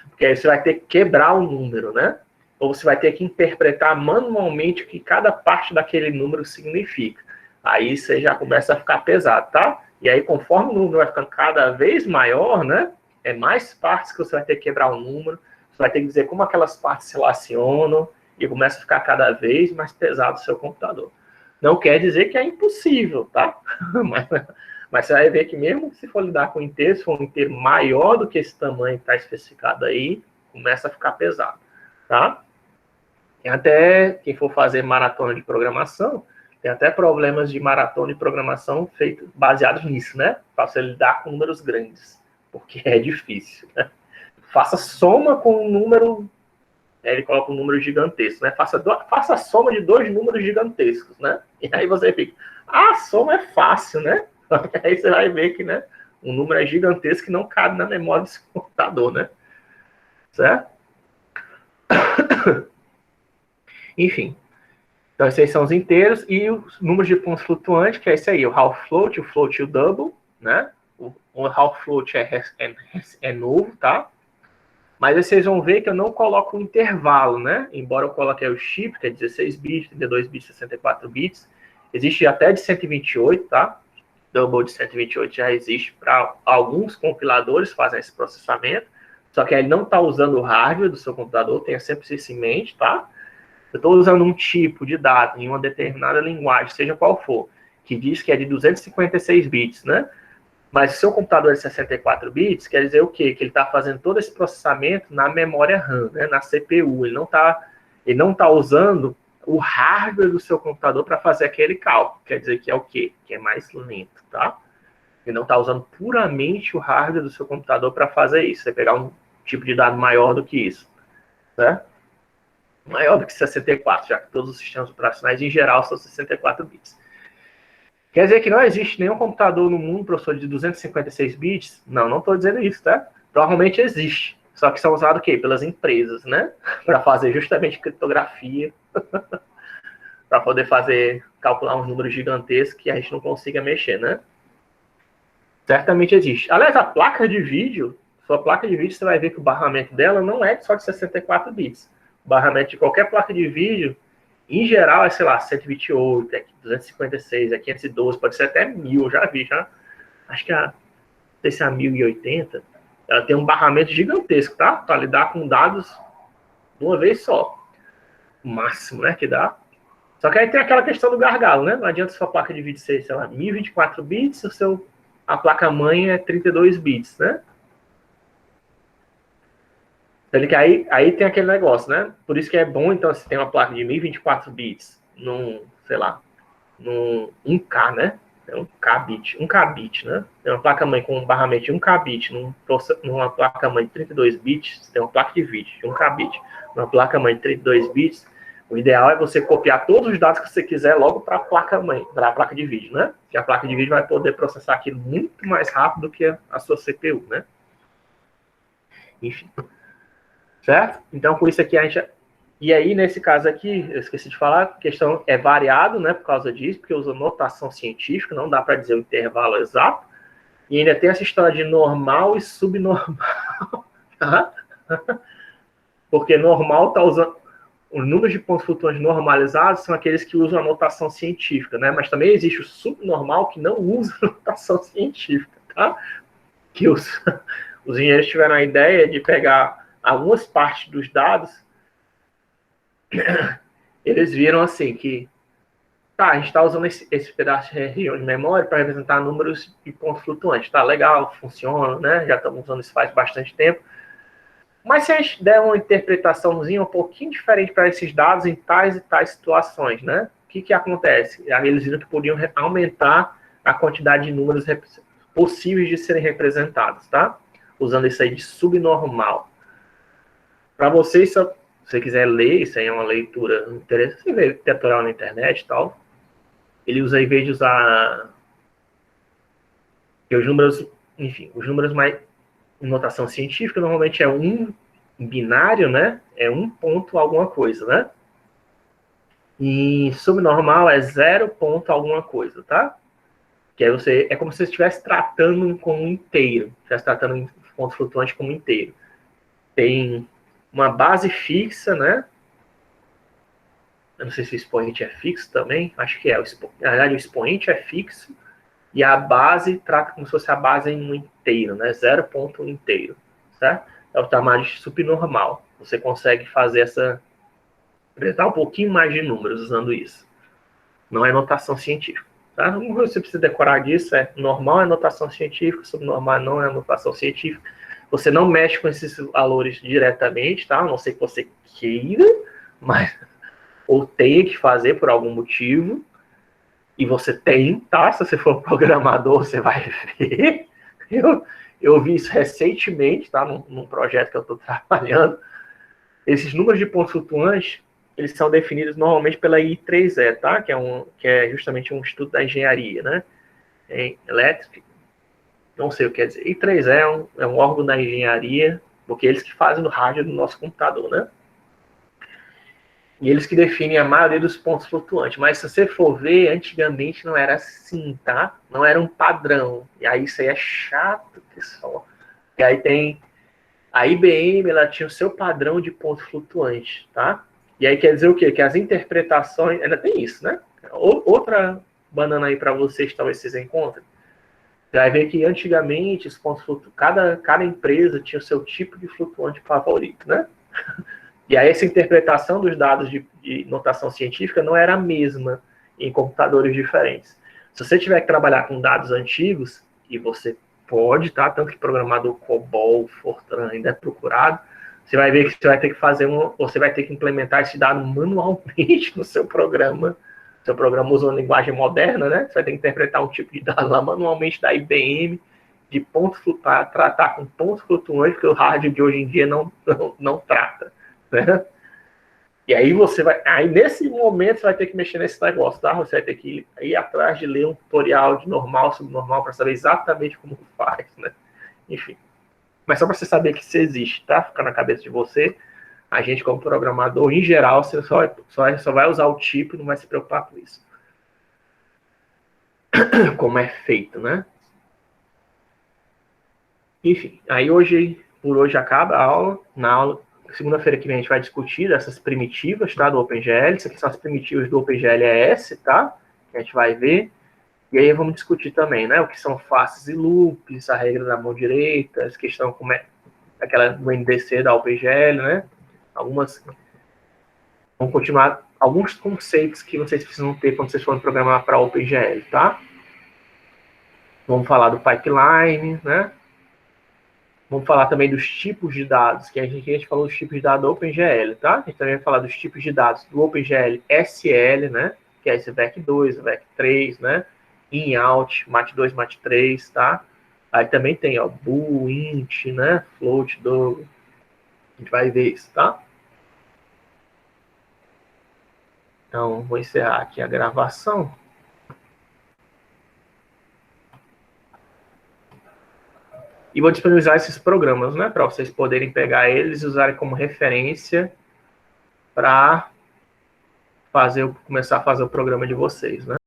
B: Porque aí você vai ter que quebrar o número, né? Ou você vai ter que interpretar manualmente o que cada parte daquele número significa. Aí você já começa a ficar pesado, tá? E aí, conforme o número vai ficando cada vez maior, né? É mais partes que você vai ter que quebrar o número, você vai ter que dizer como aquelas partes se relacionam, e começa a ficar cada vez mais pesado o seu computador. Não quer dizer que é impossível, tá? Mas você vai ver que mesmo se for lidar com inteiro, se for um inteiro maior do que esse tamanho que está especificado aí, começa a ficar pesado, tá? Tem até, quem for fazer maratona de programação, tem até problemas de maratona de programação baseados nisso, né? Para você lidar com números grandes, porque é difícil, né? Faça soma com um número, ele coloca um número gigantesco, né? Faça a soma de dois números gigantescos, né? E aí você fica, a soma é fácil, né? Aí você vai ver que, né, um número é gigantesco que não cabe na memória desse computador, né? Certo? Enfim. Então, esses são os inteiros e os números de pontos flutuantes, que é esse aí, o half float, o float e o double, né? O half float é novo, tá? Mas aí vocês vão ver que eu não coloco um intervalo, né? Embora eu coloque o chip, que é 16 bits, 32 bits, 64 bits. Existe até de 128, tá? Double de 128 já existe para alguns compiladores fazem esse processamento. Só que ele não está usando o hardware do seu computador, tenha sempre isso em mente, tá? Eu estou usando um tipo de dado em uma determinada linguagem, seja qual for, que diz que é de 256 bits, né? Mas se o seu computador é de 64 bits, quer dizer o quê? Que ele está fazendo todo esse processamento na memória RAM, né, na CPU. Ele não tá usando o hardware do seu computador para fazer aquele cálculo. Quer dizer que é o quê? Que é mais lento, tá? Ele não está usando puramente o hardware do seu computador para fazer isso. Você pegar um tipo de dado maior do que isso, né? Maior do que 64, já que todos os sistemas operacionais em geral são 64 bits. Quer dizer que não existe nenhum computador no mundo, professor, de 256 bits? Não, não estou dizendo isso, tá? Provavelmente existe. Só que são usados o quê? Pelas empresas, né? Para fazer justamente criptografia, para poder calcular uns números gigantescos que a gente não consiga mexer, né? Certamente existe. Aliás, a placa de vídeo, sua placa de vídeo, você vai ver que o barramento dela não é só de 64 bits. O barramento de qualquer placa de vídeo, em geral, é, sei lá, 128, é 256, é 512, pode ser até 1000, eu já vi, já. Acho que não sei se é a 1080, ela tem um barramento gigantesco, tá? Para lidar com dados de uma vez só. O máximo, né, que dá. Só que aí tem aquela questão do gargalo, né? Não adianta sua placa de vídeo ser, sei lá, 1024 bits, a placa-mãe é 32 bits, né? Aí tem aquele negócio, né? Por isso que é bom, então, se tem uma placa de 1024 bits, sei lá, num 1K, né? É 1K bit, né? Tem uma placa-mãe com um barramento de 1K bit, numa placa-mãe de 32 bits, tem uma placa de vídeo de 1K bit, uma placa-mãe de 32 bits, o ideal é você copiar todos os dados que você quiser logo para a placa-mãe, para a placa de vídeo, né? Que a placa de vídeo vai poder processar aquilo muito mais rápido do que a sua CPU, né? Enfim. Certo? Então, por isso aqui a gente... E aí, nesse caso aqui, eu esqueci de falar, a questão é variado, né, por causa disso, porque usa notação científica, não dá para dizer o intervalo exato, e ainda tem essa história de normal e subnormal, tá? Porque normal está usando... Os números de pontos flutuantes normalizados são aqueles que usam a notação científica, né? Mas também existe o subnormal que não usa a notação científica, tá? Que os engenheiros tiveram a ideia de pegar algumas partes dos dados, eles viram assim que a gente está usando esse pedaço de região de memória para representar números de pontos flutuantes. Tá legal, funciona, né? Já estamos usando isso faz bastante tempo. Mas se a gente der uma interpretaçãozinha um pouquinho diferente para esses dados em tais e tais situações, né? O que acontece? Aí eles viram que podiam aumentar a quantidade de números possíveis de serem representados, tá? Usando isso aí de subnormal. Para vocês, se você quiser ler, isso aí é uma leitura interessante, você vê tutorial na internet e tal, ele usa, em vez de usar os números, enfim, os números mais em notação científica, normalmente é um binário, né? É um ponto alguma coisa, né? E subnormal é 0 ponto alguma coisa, tá? Que aí é como se você estivesse tratando como um inteiro, estivesse tratando em ponto flutuante como um inteiro. Tem uma base fixa, né? Eu não sei se o expoente é fixo também, acho que é. Na verdade, o expoente é fixo e a base trata como se fosse a base em um inteiro, né? 0 ponto inteiro, certo? É o tamanho de subnormal. Você consegue fazer apresentar um pouquinho mais de números usando isso. Não é notação científica, tá? Você precisa decorar disso, normal é notação científica, subnormal não é notação científica. Você não mexe com esses valores diretamente, tá? A não ser que você queira, mas ou tenha que fazer por algum motivo, e você tem, tá? Se você for programador, você vai ver. Eu vi isso recentemente, tá? Num projeto que eu estou trabalhando. Esses números de pontos flutuantes, eles são definidos normalmente pela I3E, tá? Que é justamente um estudo da engenharia, né? Elétrica. Não sei o que quer dizer. I3E é um órgão da engenharia, porque eles que fazem no hardware do nosso computador, né? E eles que definem a maioria dos pontos flutuantes. Mas se você for ver, antigamente não era assim, tá? Não era um padrão. E aí isso aí é chato, pessoal. E aí tem... A IBM, ela tinha o seu padrão de pontos flutuantes, tá? E aí quer dizer o quê? Que as interpretações... Ainda tem isso, né? Outra banana aí para vocês, talvez vocês encontrem. Você vai ver que antigamente os pontos flutuantes... Cada empresa tinha o seu tipo de flutuante favorito, né? E aí essa interpretação dos dados de notação científica não era a mesma em computadores diferentes. Se você tiver que trabalhar com dados antigos, e você pode, tá? Tanto que programador COBOL, Fortran ainda é procurado, você vai ver que você vai ter que fazer você vai ter que implementar esse dado manualmente no seu programa. Seu programa usando linguagem moderna, né? Você vai ter que interpretar um tipo de dado lá manualmente da IBM, de pontos para tratar com pontos flutuantes, que o hardware de hoje em dia não trata, né? E aí nesse momento você vai ter que mexer nesse negócio, tá? Você vai ter que ir atrás de ler um tutorial de normal, subnormal, para saber exatamente como faz, né? Enfim. Mas só para você saber que isso existe, tá? Fica na cabeça de você. A gente, como programador, em geral, você só vai usar o tipo e não vai se preocupar com isso. Como é feito, né? Enfim, aí por hoje acaba a aula. Na aula, segunda-feira que vem, a gente vai discutir essas primitivas, tá? Do OpenGL. Isso aqui são as primitivas do OpenGL-ES, tá? Que a gente vai ver. E aí vamos discutir também, né? O que são faces e loops, a regra da mão direita, as questões como é aquela do NDC da OpenGL, né? Vamos continuar alguns conceitos que vocês precisam ter quando vocês forem programar para OpenGL, tá? Vamos falar do pipeline, né? Vamos falar também dos tipos de dados, que a gente falou dos tipos de dados do OpenGL, tá? A gente também vai falar dos tipos de dados do OpenGL SL, né? Que é esse VEC2, VEC3, né? In, out, MAT2, MAT3, tá? Aí também tem, ó, bool, int, né? Float, do... A gente vai ver isso, tá? Então, vou encerrar aqui a gravação. E vou disponibilizar esses programas, né? Para vocês poderem pegar eles e usarem como referência para começar a fazer o programa de vocês, né?